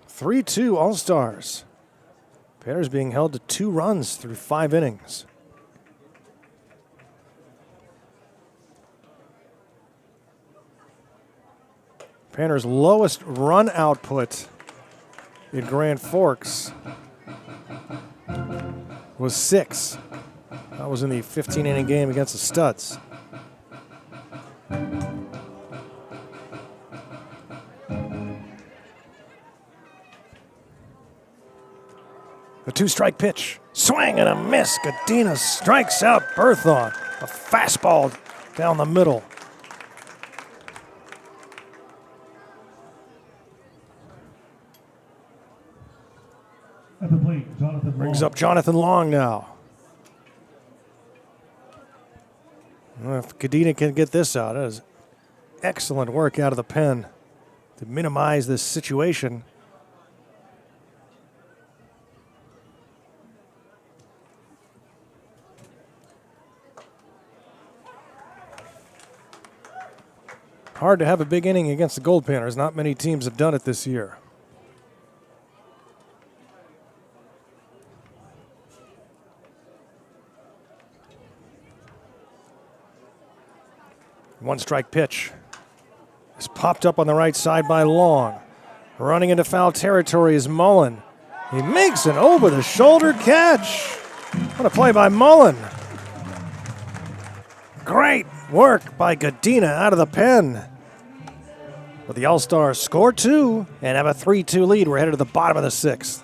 (3-2) All-Stars. Panthers being held to 2 runs through 5 innings. Panthers' lowest run output in Grand Forks was 6. That was in the 15-inning game against the Studs. A 2-strike pitch. Swing and a miss. Godina strikes out Berthon. A fastball down the middle. At the plate, Jonathan Long. Brings up Jonathan Long now. Well, if Godina can get this out, that is excellent work out of the pen to minimize this situation. Hard to have a big inning against the Goldpanners. Not many teams have done it this year. One-strike pitch is popped up on the right side by Long. Running into foul territory is Mullen. He makes an over-the-shoulder catch. What a play by Mullen. Great work by Godina out of the pen. But the All-Stars score 2 and have a 3-2 lead. We're headed to the bottom of the 6th.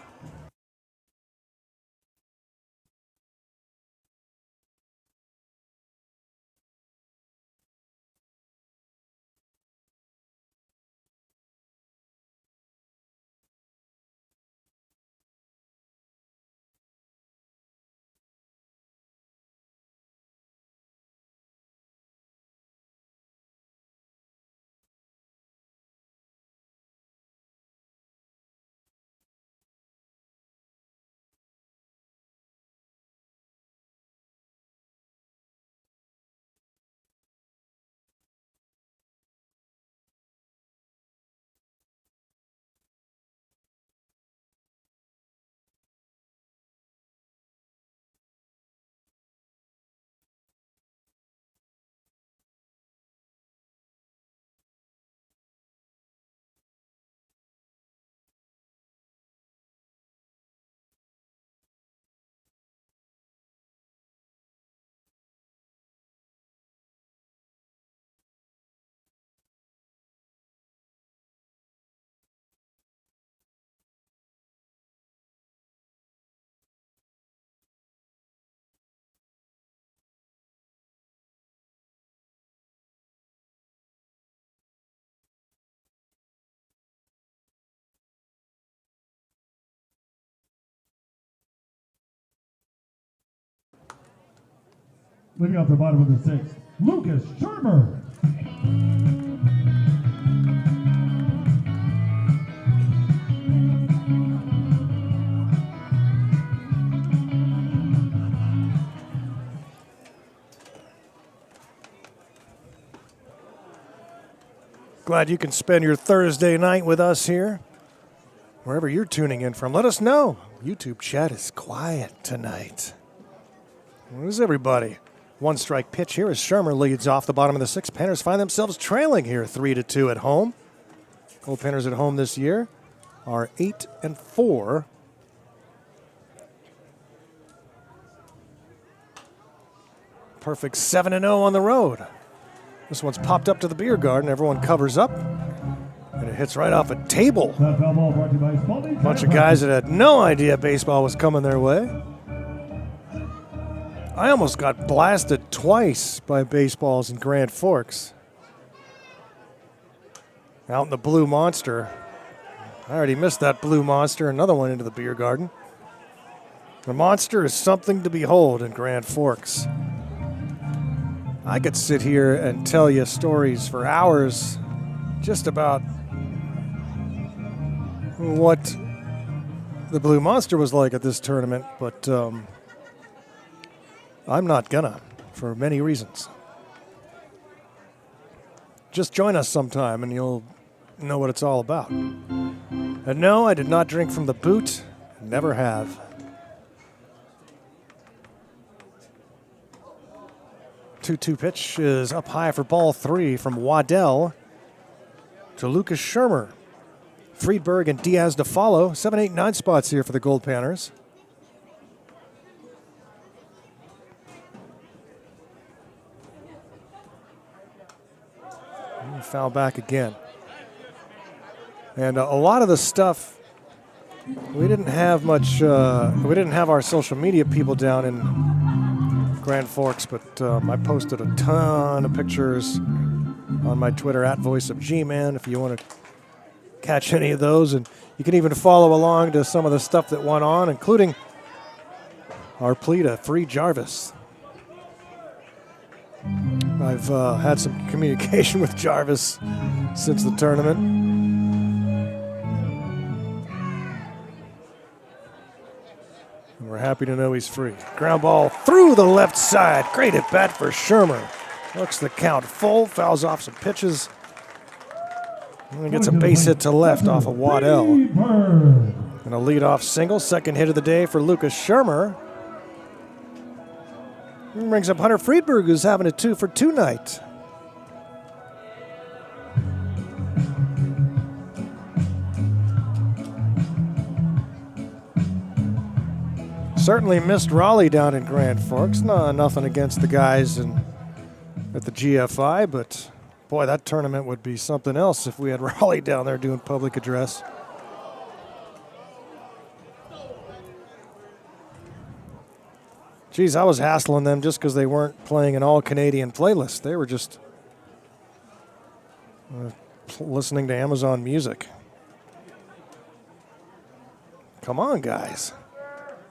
Leading off the bottom of the 6th, Lucas Shermer. Glad you can spend your Thursday night with us here. Wherever you're tuning in from, let us know. YouTube chat is quiet tonight. Where's everybody? One strike pitch here as Shermer leads off the bottom of the sixth. Panthers find themselves trailing here 3-2 at home. Goldpanners at home this year are 8-4. Perfect 7-0 on the road. This one's popped up to the beer garden. Everyone covers up. And it hits right off a table. That foul ball brought to you by Spalding. Bunch of guys that had no idea baseball was coming their way. I almost got blasted twice by baseballs in Grand Forks. Out in the Blue Monster. I already missed that Blue Monster. Another one into the beer garden. The Monster is something to behold in Grand Forks. I could sit here and tell you stories for hours just about what the Blue Monster was like at this tournament, but I'm not gonna, for many reasons. Just join us sometime and you'll know what it's all about. And no, I did not drink from the boot, never have. 2-2 pitch is up high for ball 3 from Waddell to Lucas Shermer. Friedberg and Diaz to follow. 7, 8, 9 spots here for the Goldpanners. Foul back again. And a lot of the stuff, we didn't have much, we didn't have our social media people down in Grand Forks, but I posted a ton of pictures on my Twitter at VoiceOfGman if you want to catch any of those. And you can even follow along to some of the stuff that went on, including our plea to free Jarvis. I've had some communication with Jarvis since the tournament. And we're happy to know he's free. Ground ball through the left side. Great at bat for Shermer. Looks the count full, fouls off some pitches. And gets a base hit to left off of Waddell. And a leadoff single, second hit of the day for Lucas Shermer. And brings up Hunter Friedberg, who's having a 2-for-2 night. Certainly missed Raleigh down in Grand Forks. No, nothing against the guys at the GFI, but boy, that tournament would be something else if we had Raleigh down there doing public address. Geez, I was hassling them just because they weren't playing an all-Canadian playlist. They were just listening to Amazon Music. Come on, guys.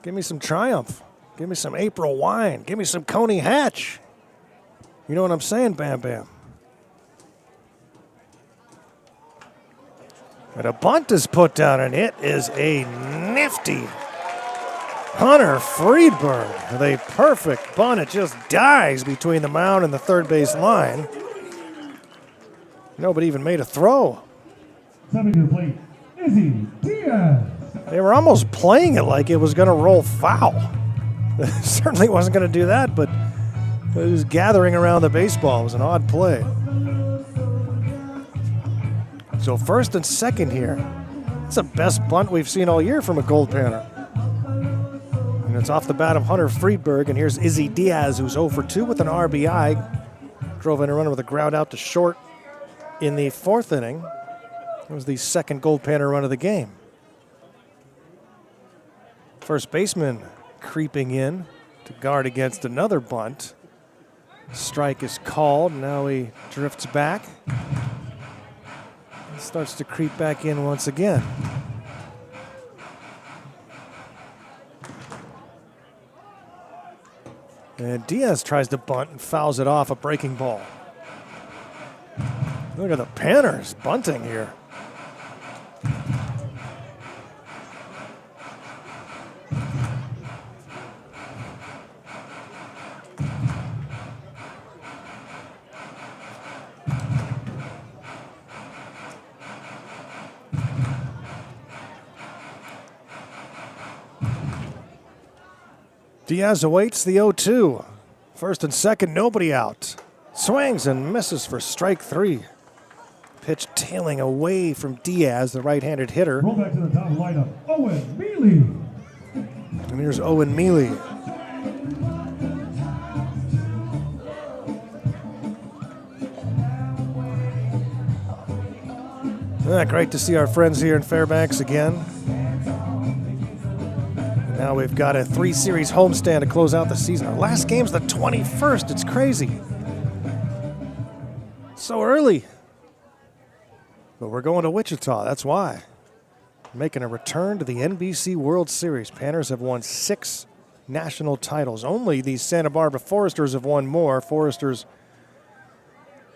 Give me some Triumph. Give me some April Wine. Give me some Coney Hatch. You know what I'm saying, Bam Bam? And a bunt is put down, and it is a nifty Hunter Friedberg with a perfect bunt. It just dies between the mound and the third base line. Nobody even made a throw. Stepping to the plate, Izzy Diaz. They were almost playing it like it was going to roll foul. Certainly wasn't going to do that, but it was gathering around the baseball. It was an odd play. So first and second here. It's the best bunt we've seen all year from a Goldpanner. And it's off the bat of Hunter Friedberg, and here's Izzy Diaz, who's 0-for-2 with an RBI. Drove in a runner with a ground out to short in the fourth inning. It was the second Goldpanner run of the game. First baseman creeping in to guard against another bunt. Strike is called. Now he drifts back. He starts to creep back in once again. And Diaz tries to bunt and fouls it off a breaking ball. Look at the Panthers bunting here. Diaz awaits the 0-2. First and second, nobody out. Swings and misses for strike 3. Pitch tailing away from Diaz, the right-handed hitter. Roll back to the top of the lineup. Owen Mealy. And here's Owen Mealy. Great to see our friends here in Fairbanks again. And now we've got a 3-series homestand to close out the season. Our last game's the 21st. It's crazy. So early. But we're going to Wichita. That's why. Making a return to the NBC World Series. Panthers have won 6 national titles. Only the Santa Barbara Foresters have won more. Foresters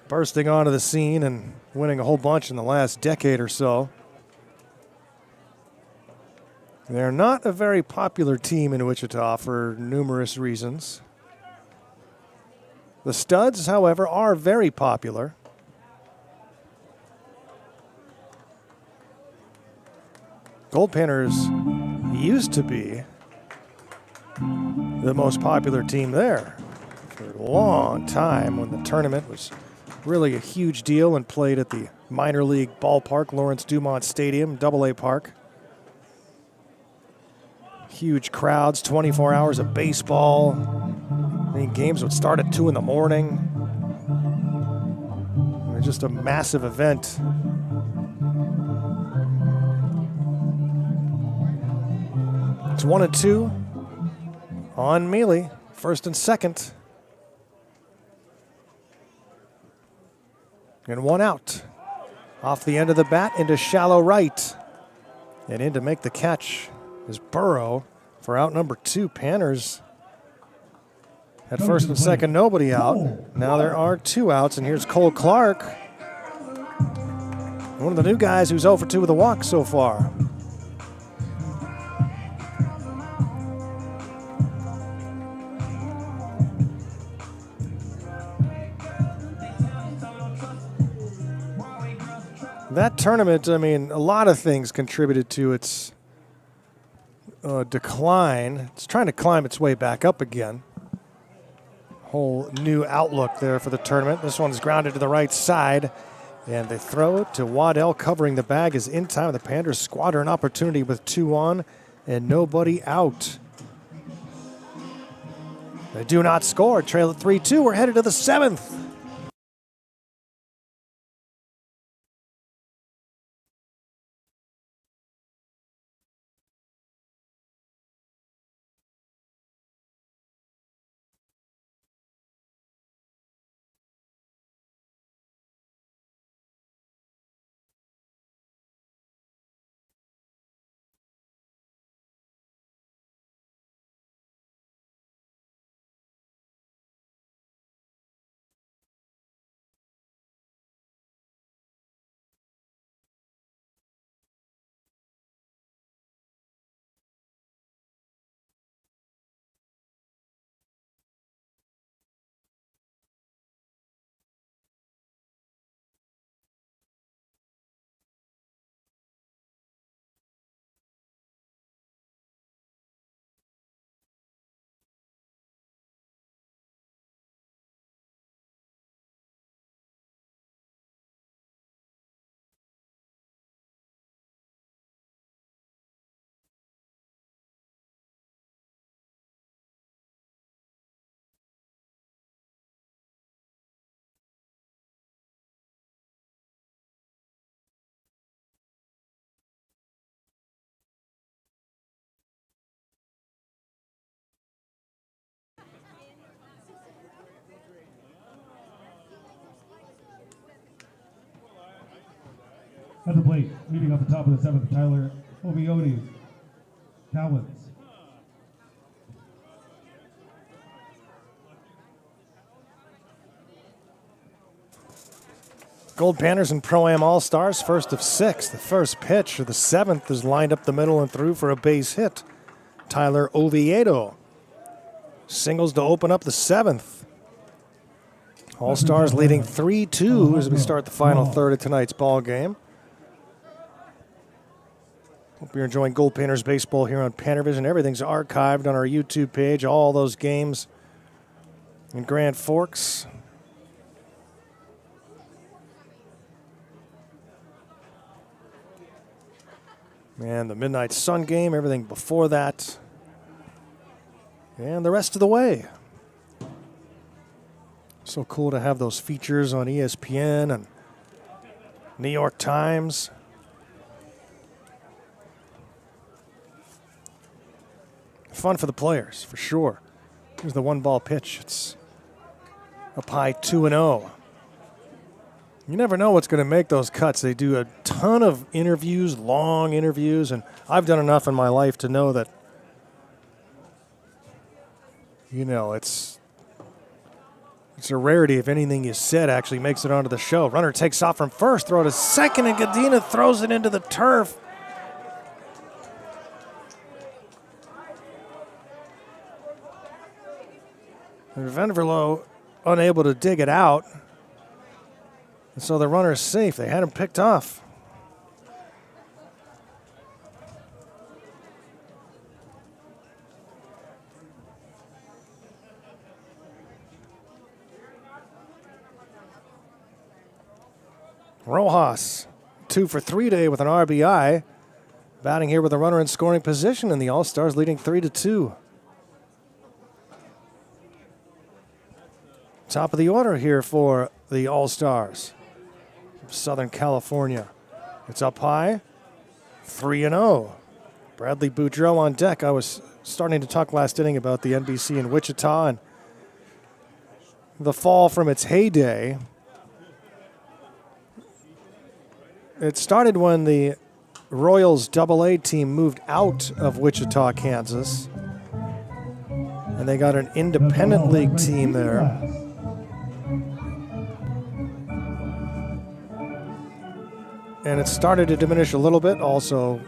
bursting onto the scene and winning a whole bunch in the last decade or so. They're not a very popular team in Wichita for numerous reasons. The Studs, however, are very popular. Goldpanners used to be the most popular team there for a long time when the tournament was really a huge deal and played at the minor league ballpark, Lawrence Dumont Stadium, AA Park. Huge crowds, 24 hours of baseball. I mean, games would start at 2 in the morning. It was just a massive event. It's 1-2 on Mealy, first and second. And 1 out. Off the end of the bat into shallow right. And in to make the catch is Burrow for out number 2. Panthers at first and second, nobody out. Now there are 2 outs, and here's Cole Clark. One of the new guys who's 0 for 2 with a walk so far. That tournament, I mean, a lot of things contributed to its decline. It's trying to climb its way back up again. Whole new outlook there for the tournament. This one's grounded to the right side, and they throw it to Waddell covering the bag is in time. The Panthers squander an opportunity with 2 on and nobody out. They do not score. Trail at 3-2. We're headed to the 7th. At the plate, leading off the top of the 7th, Tyler Oviotti, Cowens. Goldpanners and Pro-Am All-Stars, first of 6. The first pitch of the 7th is lined up the middle and through for a base hit. Tyler Oviedo singles to open up the 7th. All-Stars leading 3-2 as we start the final third of tonight's ball game. Hope you're enjoying Goldpanners baseball here on PannerVision. Everything's archived on our YouTube page, all those games in Grand Forks. And the Midnight Sun game, everything before that. And the rest of the way. So cool to have those features on ESPN and New York Times. Fun for the players, for sure. Here's the 1-ball pitch. It's up high 2-0. You never know what's going to make those cuts. They do a ton of interviews, long interviews, and I've done enough in my life to know that, it's a rarity if anything you said actually makes it onto the show. Runner takes off from first, throw to second, and Godina throws it into the turf. And Venverlo unable to dig it out. And so the runner is safe. They had him picked off. Rojas, 2 for 3 today with an RBI. Batting here with a runner in scoring position, and the Allstars leading 3-2. Top of the order here for the Allstars. Southern California. It's up high, 3-0. Bradley Boudreau on deck. I was starting to talk last inning about the NBC in Wichita and the fall from its heyday. It started when the Royals AA team moved out of Wichita, Kansas, and they got an independent league team there. And it started to diminish a little bit. Also,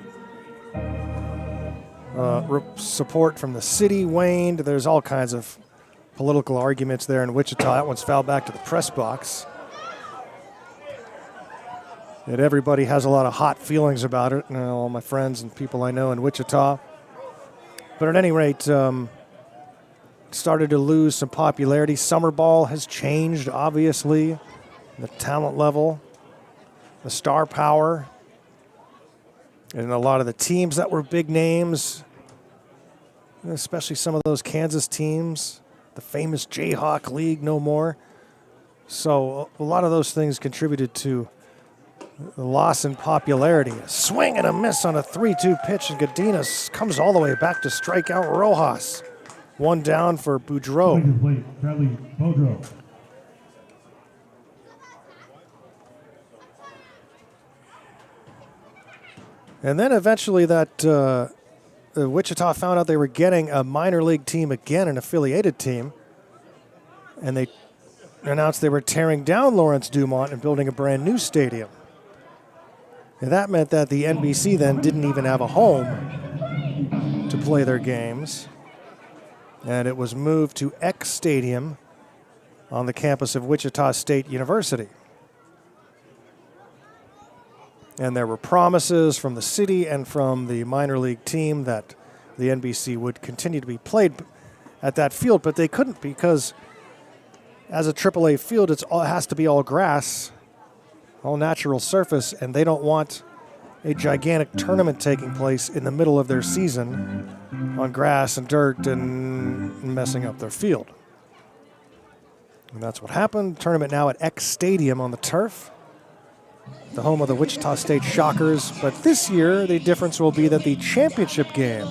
support from the city waned. There's all kinds of political arguments there in Wichita. That one's fouled back to the press box. And everybody has a lot of hot feelings about it. All my friends and people I know in Wichita. But at any rate, started to lose some popularity. Summer ball has changed, obviously. The talent level. The star power, and a lot of the teams that were big names, especially some of those Kansas teams, the famous Jayhawk League no more. So a lot of those things contributed to the loss in popularity. A swing and a miss on a 3-2 pitch, and Godinez comes all the way back to strike out Rojas. 1 down for Boudreau. Bradley Boudreau. And then eventually that Wichita found out they were getting a minor league team again, an affiliated team. And they announced they were tearing down Lawrence Dumont and building a brand new stadium. And that meant that the NBC then didn't even have a home to play their games. And it was moved to X Stadium on the campus of Wichita State University. And there were promises from the city and from the minor league team that the NBC would continue to be played at that field, but they couldn't because as a AAA field, it has to be all grass, all natural surface, and they don't want a gigantic tournament taking place in the middle of their season on grass and dirt and messing up their field. And that's what happened. Tournament now at X Stadium on the turf, the home of the Wichita State Shockers. But this year, the difference will be that the championship game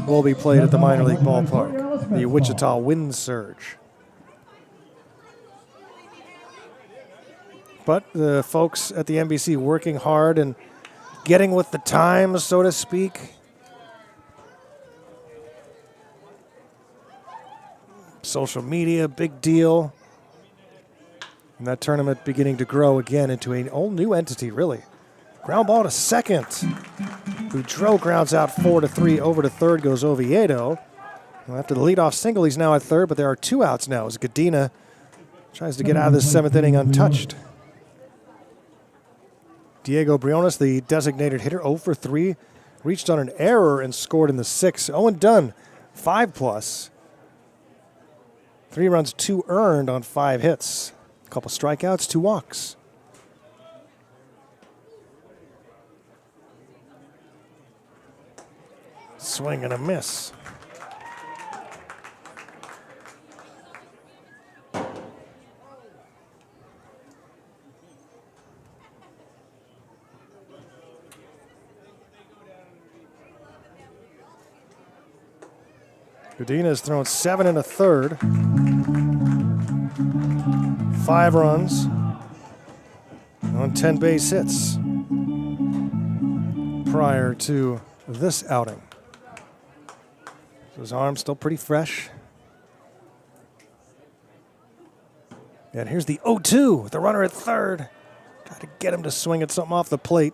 will be played at the minor league ballpark, the Wichita Wind Surge. But the folks at the NBC working hard and getting with the times, so to speak. Social media, big deal. And that tournament beginning to grow again into a whole new entity, really. Ground ball to second. Boudreau grounds out 4-3. Over to third goes Oviedo. Well, after the leadoff single, he's now at third, but there are 2 outs now as Godina tries to get out of the 7th inning untouched. Diego Briones, the designated hitter, 0 for 3. reached on an error and scored in the 6th. Owen Dunn, 5+. 3 runs, 2 earned on 5 hits. A couple strikeouts, 2 walks. Swing and a miss. Godina has thrown 7 1/3. 5 runs on 10 base hits prior to this outing. So his arm's still pretty fresh. And here's the 0-2 with the runner at third. Try to get him to swing at something off the plate.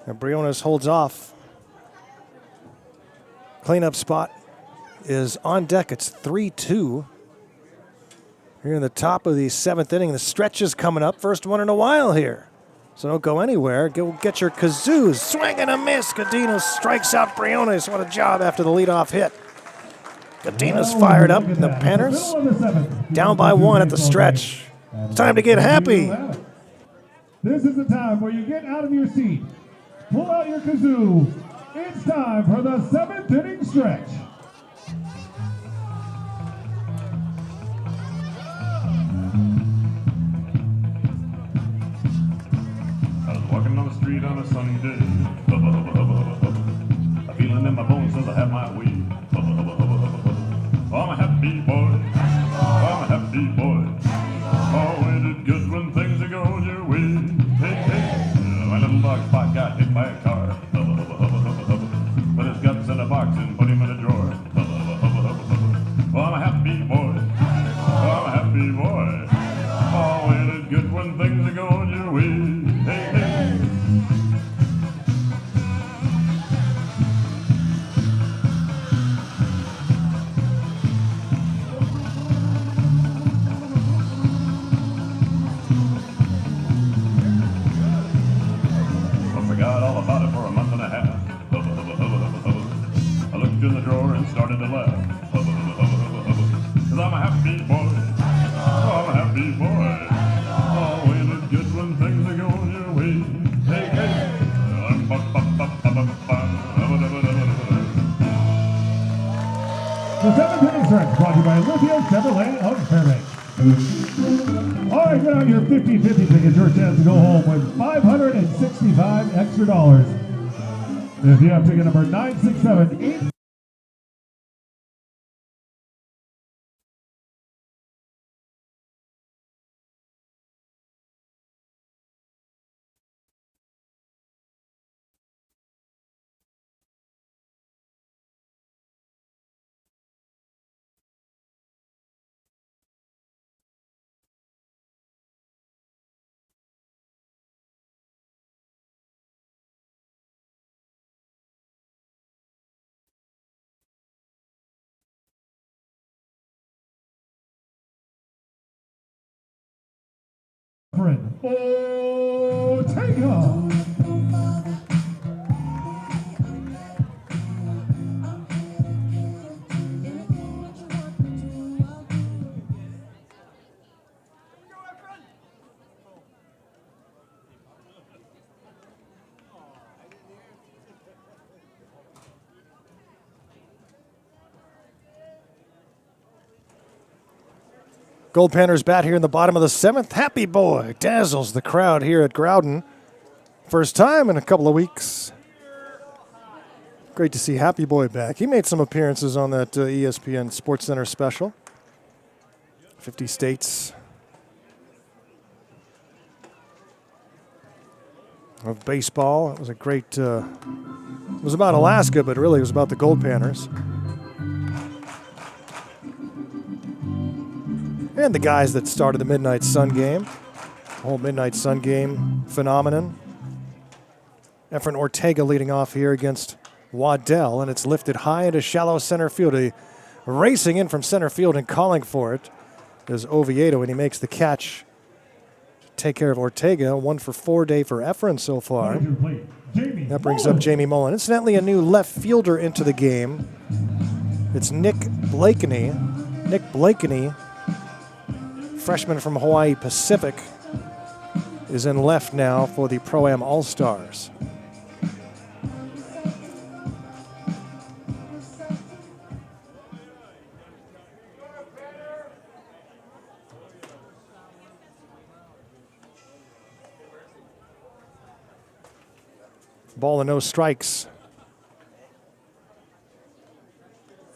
And Briones holds off. Cleanup spot is on deck. It's 3-2. Here in the top of the 7th inning. The stretch is coming up. First one in a while here. So don't go anywhere. Go get your kazoos. Swing and a miss. Godinez strikes out Briones. What a job after the leadoff hit. Godinez fired up. And the Panthers down by 1 at the stretch. It's time to get happy. This is the time where you get out of your seat, pull out your kazoo. It's time for the 7th inning stretch. Walking on the street on a sunny day, a feeling in my bones says I have my way. I'm a happy boy, I'm a happy boy. Oh, ain't it good when things are going your way? Hey, hey, my little dog Spot got hit by a car. Put his guts in a box and put him in a drawer. Oh, I'm a happy boy, I'm a happy boy. Oh, ain't it good when things are going your way? Hey, hey. Forgot all about it for a month and a half. I looked in the drawer and started to laugh. Cause I'm a happy boy. Oh, I'm a happy boy. Oh, ain't it good when things are going your way? Hey, hey. The 7th inning stretch brought to you by Lithia Chevrolet of Fairbanks. All right, get out your 50-50 tickets. Your chance to go home with $565 extra dollars. If you have ticket number 9678. Ortega. Goldpanners bat here in the bottom of the 7th. Happy boy dazzles the crowd here at Growden. First time in a couple of weeks. Great to see Happy Boy back. He made some appearances on that ESPN SportsCenter special. 50 states of baseball. It was a great, it was about Alaska, but really it was about the Goldpanners. And the guys that started the Midnight Sun game. The whole Midnight Sun game phenomenon. Efren Ortega leading off here against Waddell, and it's lifted high into shallow center field. Racing in from center field and calling for it is Oviedo, and he makes the catch take care of Ortega. 1 for 4 day for Efren so far. Coming to the plate, Jamie That brings Mullen. up Jamie Mullen. Incidentally, a new left fielder into the game. It's Nick Blakeney. Nick Blakeney, freshman from Hawaii Pacific, is in left now for the Pro-Am All-Stars. Ball and no strikes.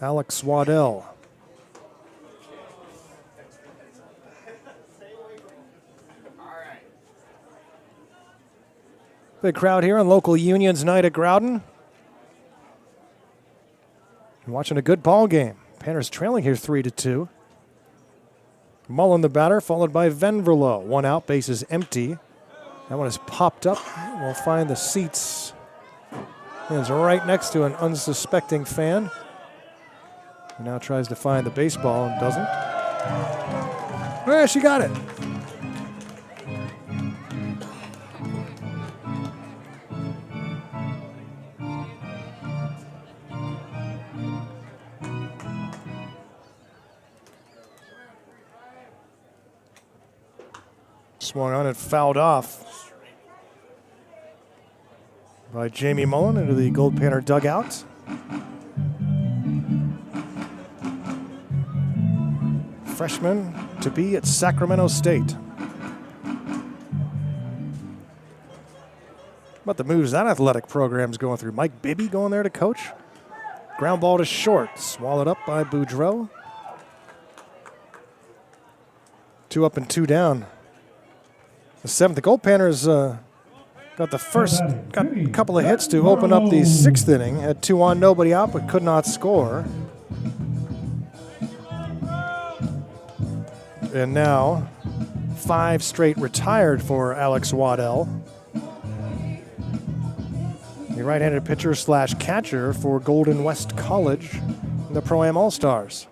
Alex Waddell. Big crowd here on local Unions night at Growden. You're watching a good ball game. Panthers trailing here 3-2. Mullen the batter, followed by Venverlo. 1 out, bases empty. That one has popped up. We'll find the seats. It's right next to an unsuspecting fan. He now tries to find the baseball and doesn't. She got it. Swung on and fouled off by Jamie Mullen into the Goldpanner dugout. Freshman to be at Sacramento State. What the moves that athletic program's going through. Mike Bibby going there to coach. Ground ball to short. Swallowed up by Boudreau. 2 up and 2 down. The 7th. The Goldpanners got a couple of hits to open up the 6th inning. Had 2 on, nobody out, but could not score. And now 5 straight retired for Alex Waddell. The right-handed pitcher / catcher for Golden West College in the Pro-Am All-Stars.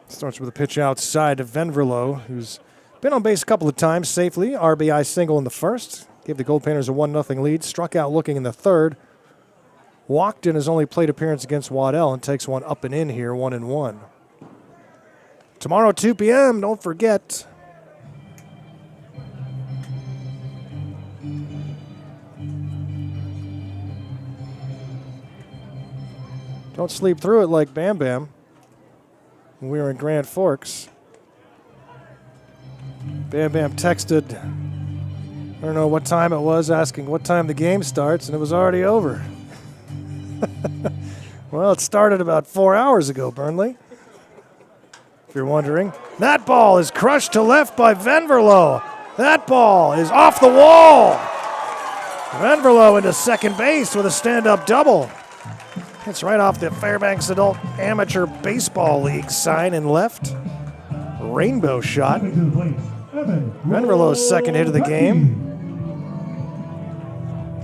Starts with a pitch outside to Venverlo, who's been on base a couple of times safely. RBI single in the first. Gave the Goldpanners a 1-0 lead. Struck out looking in the third. Walked in his only plate appearance against Waddell and takes one up and in here, 1-1. Tomorrow, 2 p.m., don't forget. Don't sleep through it like Bam Bam. When we were in Grand Forks, Bam Bam texted, I don't know what time it was, asking what time the game starts, and it was already over. Well, it started about 4 hours ago, Burnley, if you're wondering. That ball is crushed to left by Venverlo. That ball is off the wall. Venverlo into second base with a stand-up double. It's right off the Fairbanks Adult Amateur Baseball League sign in left. Rainbow shot. Venverlo's second hit of the game.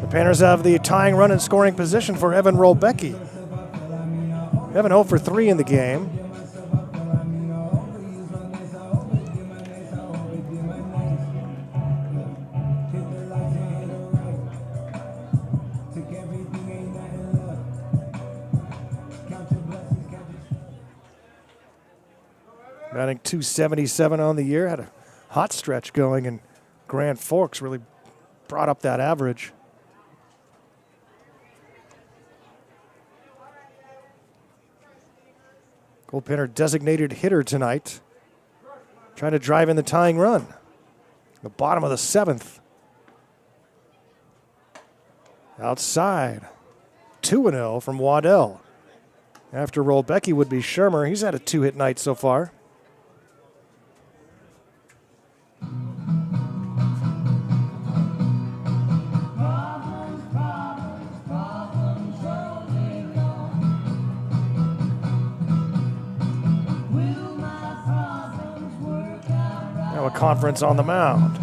The Panthers have the tying run in scoring position for Evan Rolbecki. Evan 0 for 3 in the game. Batting .277 on the year. Had a hot stretch going, and Grand Forks really brought up that average. Goldpanner designated hitter tonight. Trying to drive in the tying run. The bottom of the 7th. Outside. 2-0 from Waddell. After Rolbecki would be Shermer. He's had a 2-hit night so far. Now a conference on the mound.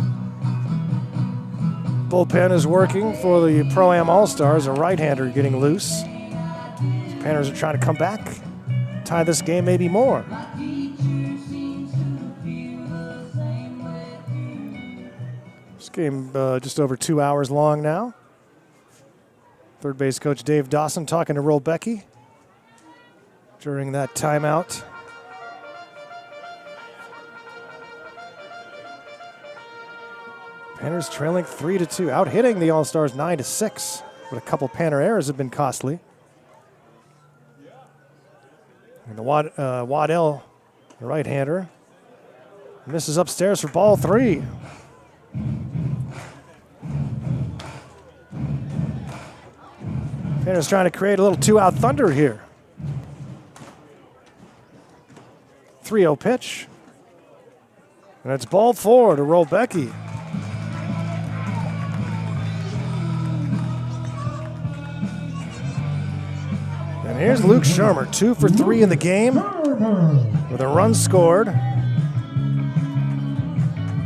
Bullpen is working for the Pro-Am All-Stars. A right-hander getting loose. Panthers are trying to come back, tie this game maybe more. Game just over 2 hours long now. Third base coach Dave Dawson talking to Roll Becky during that timeout. Panthers trailing 3-2, out hitting the Allstars 9-6, but a couple Panner errors have been costly. And the Waddell, the right-hander, misses upstairs for ball 3. Panthers trying to create a little 2-out thunder here. 3-0 pitch. And it's ball 4 to Roll Becky. And here's Luke Shermer, 2 for 3 in the game with a run scored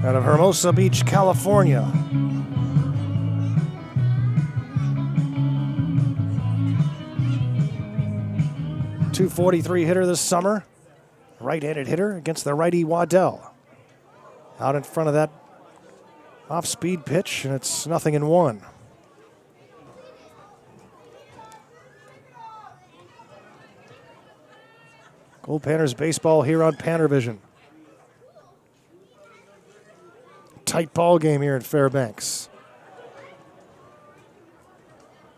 out of Hermosa Beach, California. .243 hitter this summer, right-handed hitter against the righty Waddell. Out in front of that off-speed pitch, and it's 0-1. Goldpanners baseball here on PannerVision. Tight ball game here in Fairbanks.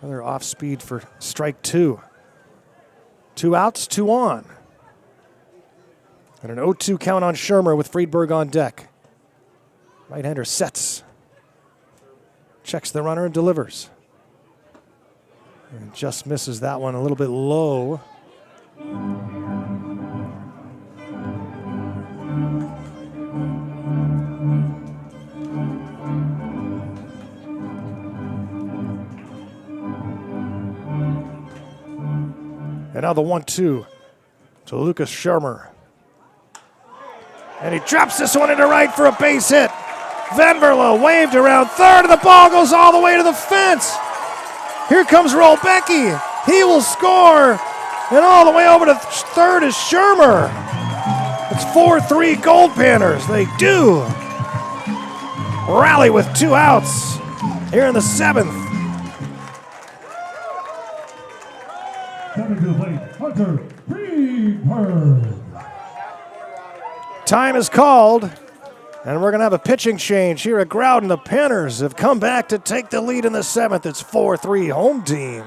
Another off-speed for strike 2. 2 outs, 2 on. And an 0-2 count on Shermer with Friedberg on deck. Right-hander sets. Checks the runner and delivers. And just misses that one a little bit low. And now the 1-2 to Lucas Shermer. And he drops this one into right for a base hit. Van Verlo waved around third, and the ball goes all the way to the fence. Here comes Roll Becky. He will score. And all the way over to third is Shermer. It's 4-3 Goldpanners. They do rally with 2 outs here in the 7th. Coming to the plate, Hunter Friedberg. Time is called, and we're going to have a pitching change here at Growden. The Panthers have come back to take the lead in the 7th. It's 4-3 home team.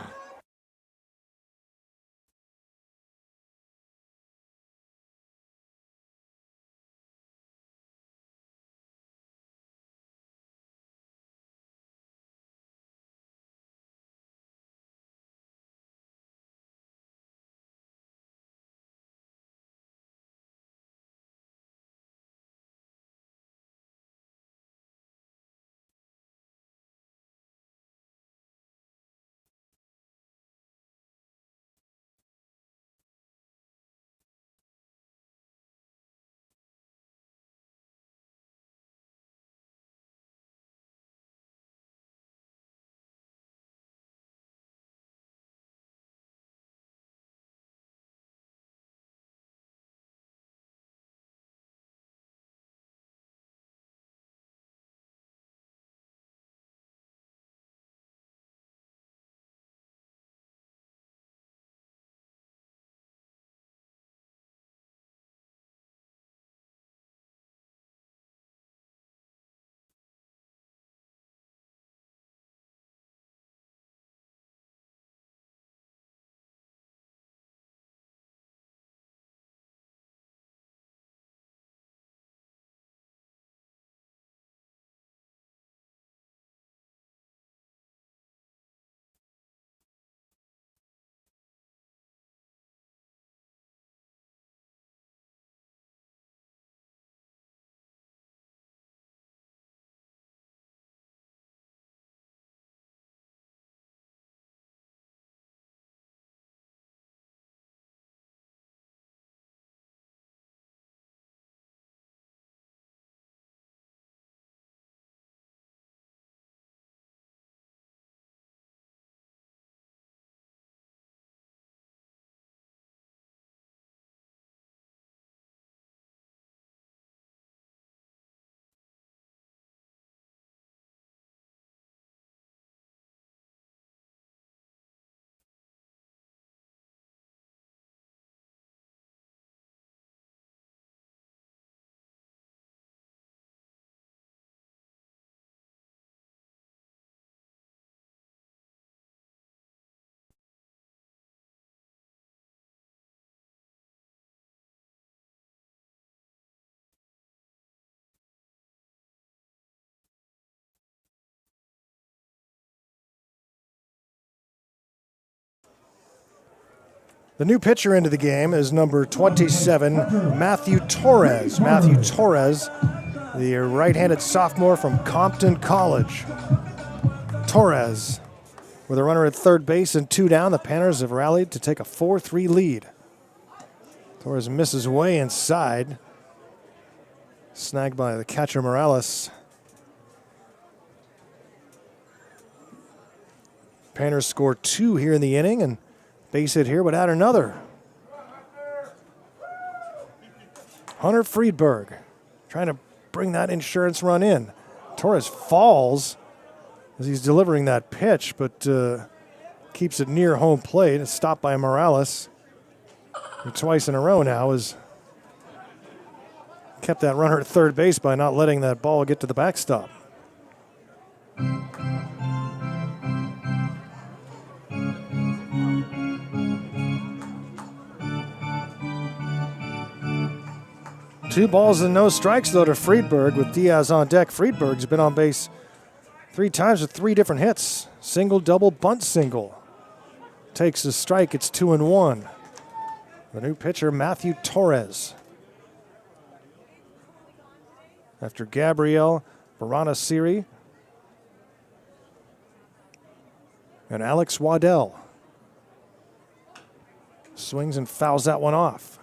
The new pitcher into the game is number 27, Matthew Torres. Matthew Torres, the right-handed sophomore from Compton College. Torres, with a runner at third base and 2 down, the Panthers have rallied to take a 4-3 lead. Torres misses way inside. Snagged by the catcher Morales. Panthers score 2 here in the inning, and base hit here would add another. Hunter Friedberg trying to bring that insurance run in. Torres falls as he's delivering that pitch, but keeps it near home plate. It's stopped by Morales. And twice in a row now has kept that runner at third base by not letting that ball get to the backstop. Two balls and no strikes, though, to Friedberg with Diaz on deck. Friedberg's been on base 3 times with 3 different hits. Single, double, bunt, single. Takes a strike, it's 2-1. The new pitcher, Matthew Torres. After Gabriel Baranasiri and Alex Waddell. Swings and fouls that one off.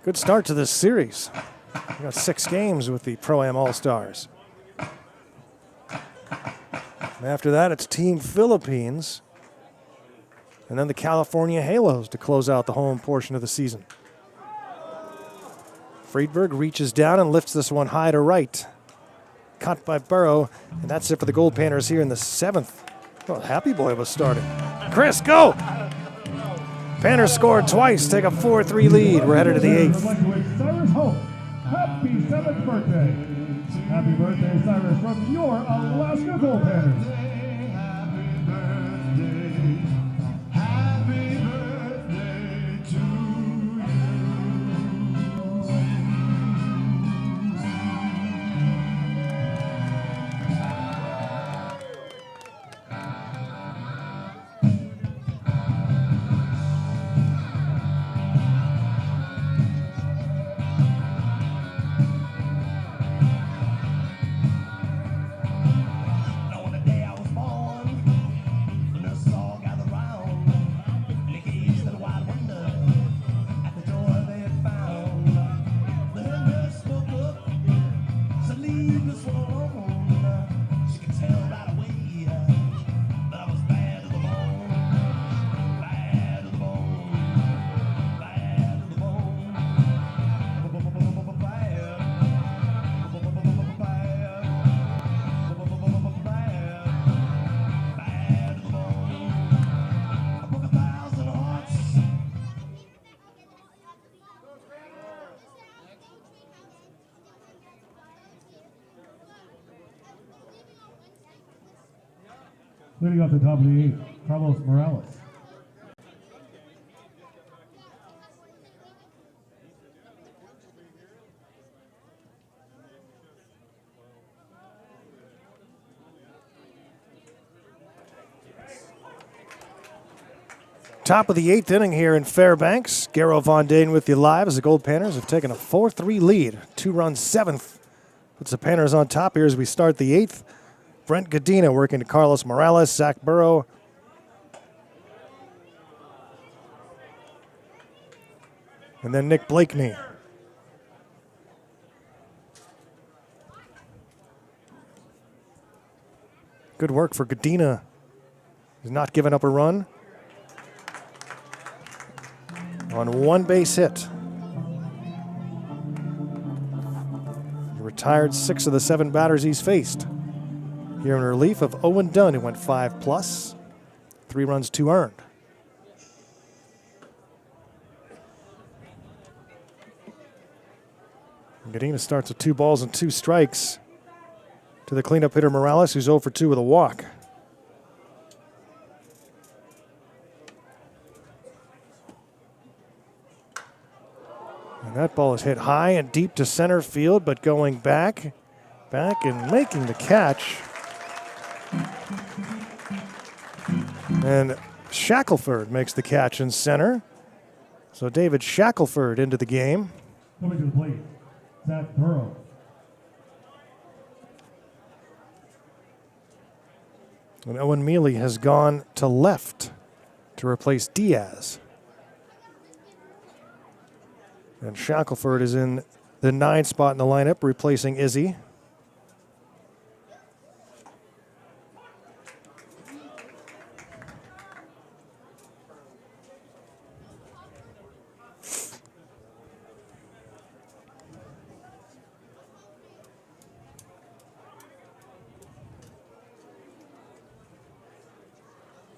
Good start to this series. We got 6 games with the Pro-Am All-Stars. And after that, it's Team Philippines. And then the California Halos to close out the home portion of the season. Friedberg reaches down and lifts this one high to right. Caught by Burrow, and that's it for the Goldpanners here in the 7th. Oh, Happy Boy was starting. Chris, go! Panthers scored twice, take a 4-3 lead. We're headed to the 8th. Cyrus Hope, happy 7th birthday. Happy birthday, Cyrus, from your Alaska Goldpanners. Leading off the top of the 8th, Carlos Morales. Top of the 8th inning here in Fairbanks. Garrow Von Dane with you live as the Goldpanners have taken a 4-3 lead. 2-run 7th. Puts the Panthers on top here as we start the 8th. Brent Godina working to Carlos Morales, Zach Burrow. And then Nick Blakeney. Good work for Godina. He's not giving up a run. On 1 base hit. He retired 6 of the 7 batters he's faced. Here in relief of Owen Dunn, who went 5+, 3 runs, 2 earned. Godina starts with 2 balls and 2 strikes to the cleanup hitter Morales, who's 0 for 2 with a walk. And that ball is hit high and deep to center field, but going back and making the catch And Shackelford makes the catch in center. So David Shackelford into the game. Coming to the plate, Zach Burrow. And Owen Mealy has gone to left to replace Diaz. And Shackelford is in the 9 spot in the lineup, replacing Izzy.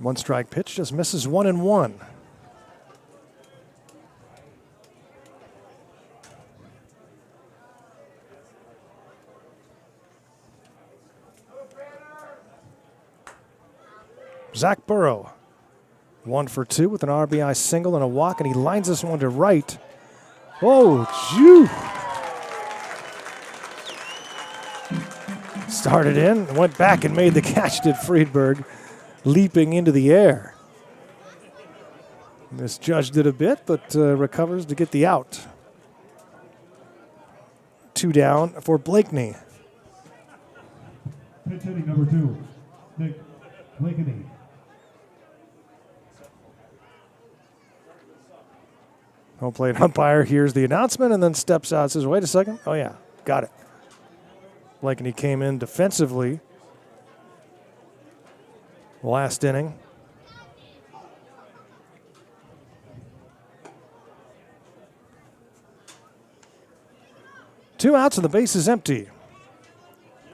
One strike pitch, just misses 1-1. Zach Burrow, 1 for 2 with an RBI single and a walk, and he lines this one to right. Oh, phew. Started in, went back and made the catch, did Friedberg, leaping into the air. Misjudged it a bit, but recovers to get the out. 2 down for Blakeney. Pitch hitting number 2, Nick Blakeney. Home plate umpire hears the announcement and then steps out and says, wait a second. Oh, yeah, got it. Blakeney came in defensively last inning. Two outs and the base is empty.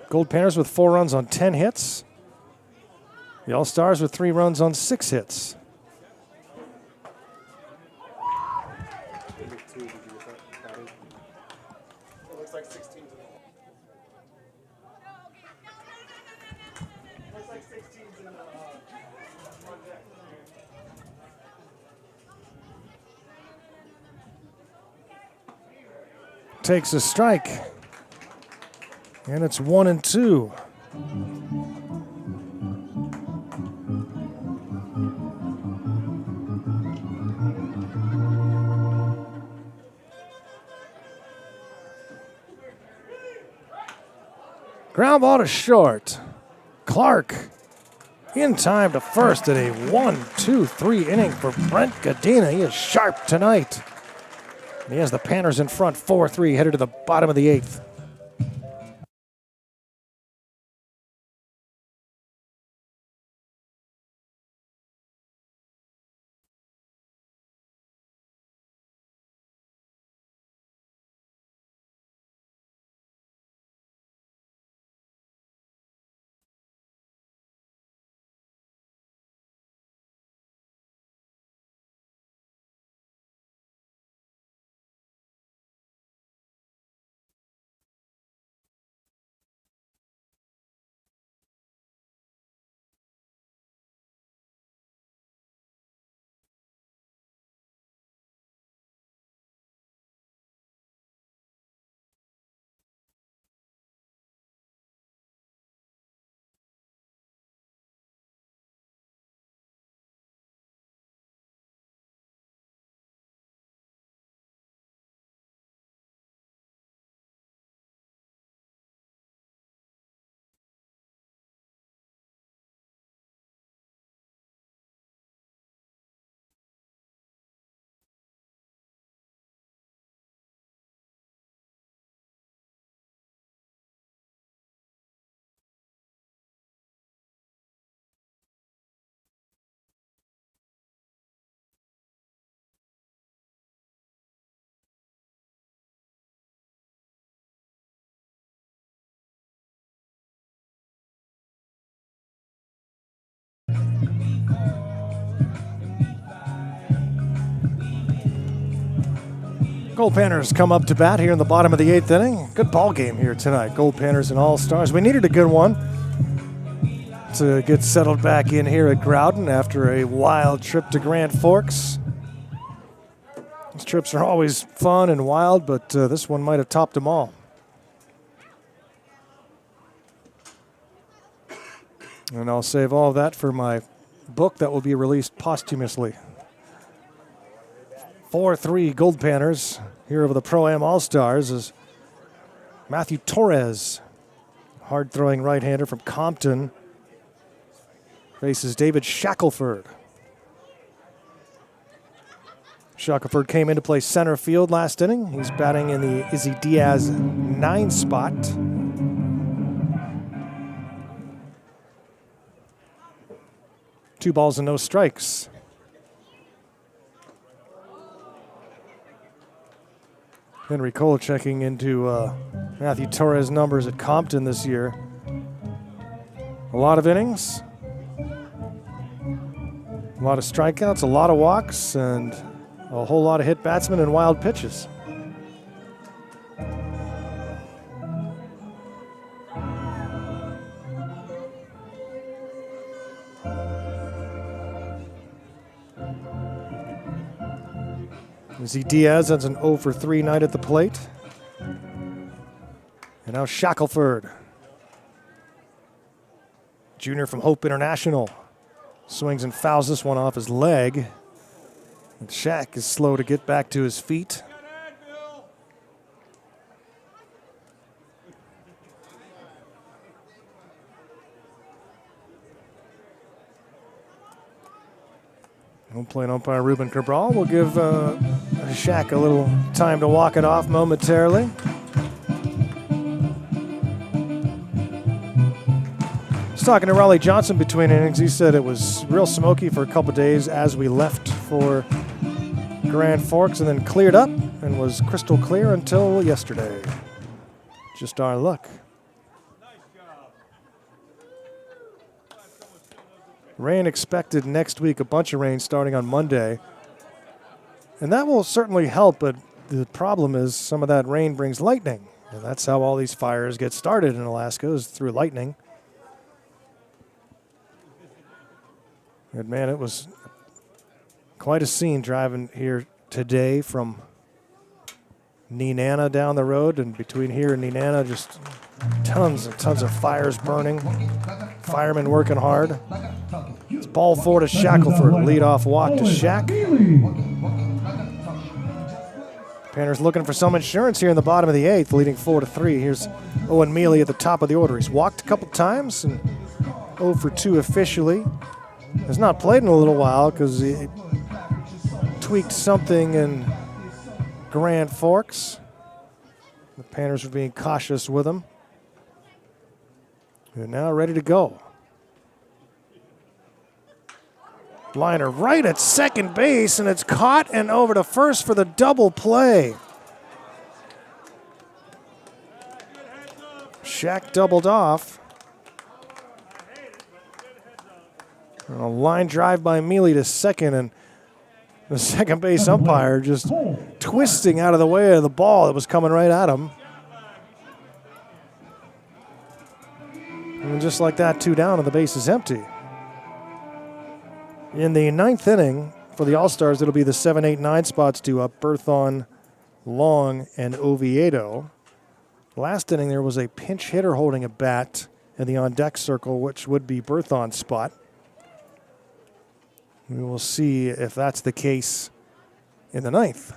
Goldpanners with 4 runs on 10 hits. The Allstars with 3 runs on 6 hits. It looks like 16's in the looks like 16's in the front deck. Takes a strike. And it's 1-2. Ground ball to short. Clark in time to first at a 1-2-3 inning for Brent Godina. He is sharp tonight. He has the Panthers in front 4-3 headed to the bottom of the 8th. Goldpanners come up to bat here in the bottom of the 8th inning. Good ball game here tonight. Goldpanners and Allstars. We needed a good one to get settled back in here at Growden after a wild trip to Grand Forks. These trips are always fun and wild, but this one might have topped them all. And I'll save all of that for my book that will be released posthumously. 4-3 Goldpanners here over the Pro-Am All-Stars is Matthew Torres, hard-throwing right-hander from Compton, faces David Shackelford. Shackelford came in to play center field last inning. He's batting in the Izzy Diaz 9 spot. Two balls and no strikes. Henry Cole checking into Matthew Torres' numbers at Compton this year. A lot of innings, a lot of strikeouts, a lot of walks, and a whole lot of hit batsmen and wild pitches. Izzy Diaz has an 0 for 3 night at the plate. And now Shackelford, junior from Hope International, swings and fouls this one off his leg. And Shaq is slow to get back to his feet. Home plate umpire Ruben Cabral will give Shaq a little time to walk it off momentarily. I was talking to Raleigh Johnson between innings. He said it was real smoky for a couple days as we left for Grand Forks, and then cleared up and was crystal clear until yesterday. Just our luck. Rain expected next week, a bunch of rain starting on Monday. And that will certainly help, but the problem is some of that rain brings lightning. And that's how all these fires get started in Alaska, is through lightning. And man, it was quite a scene driving here today from Nenana down the road, and between here and Nenana, just tons and tons of fires burning. Firemen working hard. It's ball 4 to Shackelford. Leadoff walk to Shack. Panthers looking for some insurance here in the bottom of the 8th, leading 4-3. Here's Owen Mealy at the top of the order. He's walked a couple times and 0 for 2 officially. Has not played in a little while because he tweaked something in Grand Forks. The Panthers were being cautious with him. They're now ready to go. Liner right at second base, and it's caught and over to first for the double play. Shack doubled off. And a line drive by Mealy to second, and the second base umpire just twisting out of the way of the ball that was coming right at him. And just like that, 2 down and the base is empty. In the 9th inning for the All-Stars, it'll be the 7, 8, 9 spots due up. Berthon, Long, and Oviedo. Last inning, there was a pinch hitter holding a bat in the on-deck circle, which would be Berthon's spot. We will see if that's the case in the 9th.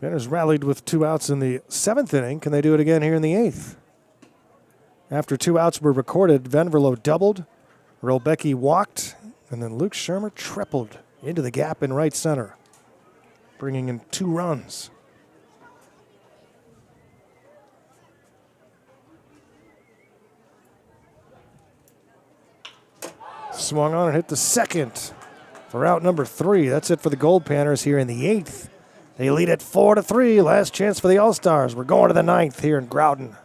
Panthers rallied with 2 outs in the 7th inning. Can they do it again here in the 8th? After 2 outs were recorded, Venverlo doubled, Rolbecki walked, and then Luke Shermer tripled into the gap in right center, bringing in 2 runs. Swung on and hit the second for out number 3. That's it for the Goldpanners here in the 8th. They lead at 4-3. Last chance for the All-Stars. We're going to the 9th here in Growden.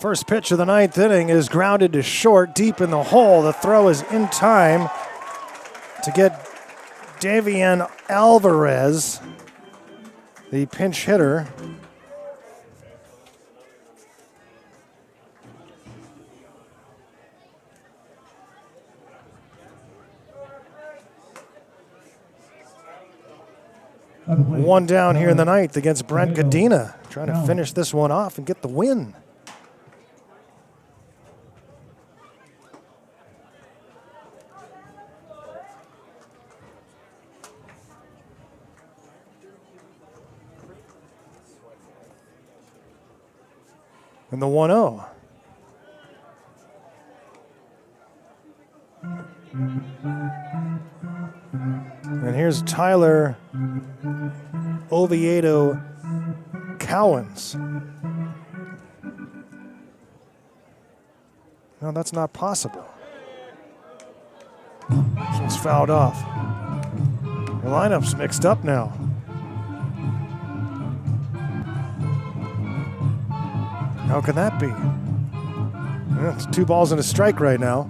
First pitch of the ninth inning is grounded to short, deep in the hole. The throw is in time to get Davian Alvarez, the pinch hitter. One down here in the ninth against Brent Godina, trying to finish this one off and get the win. And the 1-0. And here's Tyler Oviedo Cowens. No, that's not possible. This one's fouled off. The lineup's mixed up now. How can that be? Yeah, it's 2 balls and a strike right now.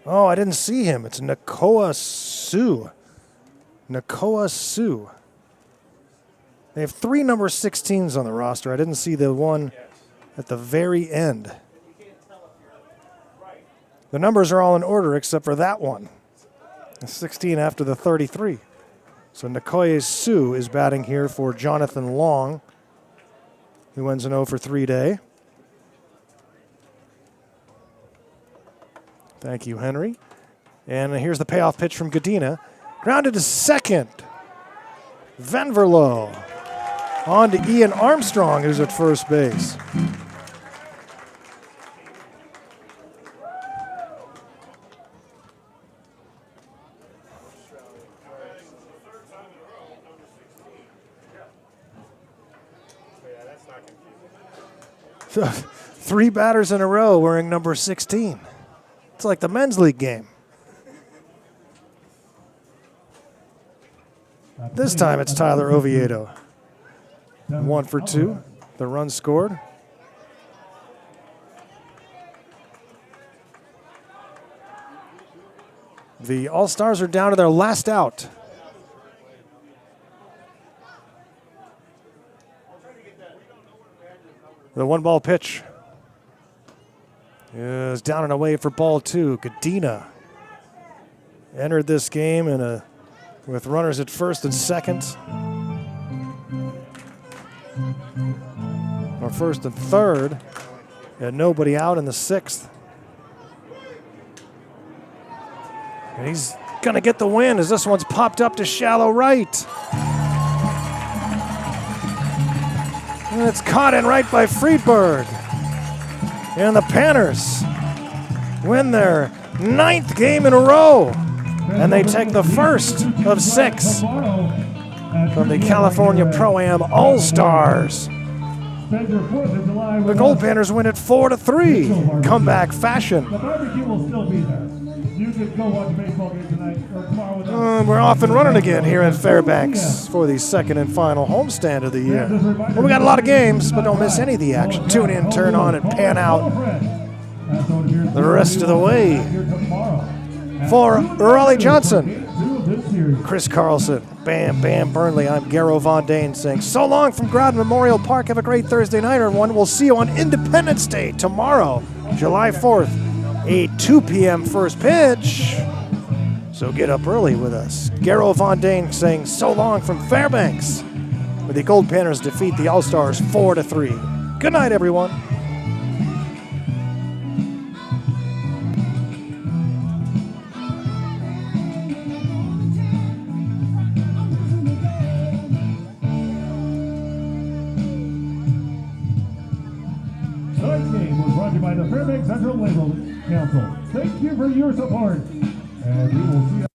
Oh, I didn't see him. It's Nakoa Sue. Nakoa Sue. They have 3 number 16s on the roster. I didn't see the one at the very end. The numbers are all in order except for that one. The 16 after the 33. So Nakoa Sue is batting here for Jonathan Long, who ends an 0 for 3 day. Thank you, Henry. And here's the payoff pitch from Godina. Grounded to second. Venverlo. On to Ian Armstrong, who's at first base. So, 3 batters in a row wearing number 16. It's like the men's league game. This time it's Tyler Oviedo. 1 for 2. The run scored. The Allstars are down to their last out. The 1-ball pitch is down and away for ball 2. Godina entered this game with runners at first and second, or first and third, and nobody out in the 6th. And he's going to get the win as this one's popped up to shallow right. And it's caught in right by Friedberg. And the Panthers win their 9th game in a row. And they take the first of 6 from the California Pro-Am All-Stars. The Goldpanners win it 4-3. Comeback fashion. The barbecue will still be there. You could go watch a baseball game tonight or tomorrow with us. We're off and running again here at Fairbanks for the 2nd and final homestand of the year. Well, we got a lot of games, but don't miss any of the action. Tune in, turn on, and pan out the rest of the way. For Raleigh Johnson, Chris Carlson, Bam Bam Burnley, I'm Garo Von Dane saying so long from Growden Memorial Park. Have a great Thursday night, everyone. We'll see you on Independence Day tomorrow, July 4th. A 2 p.m. first pitch, so get up early with us. Garo Von Dane saying so long from Fairbanks, where the Goldpanners defeat the Allstars 4-3. Good night, everyone. Tonight's game was brought to you by the Fairbanks Central Label Council. Thank you for your support, and we will see you.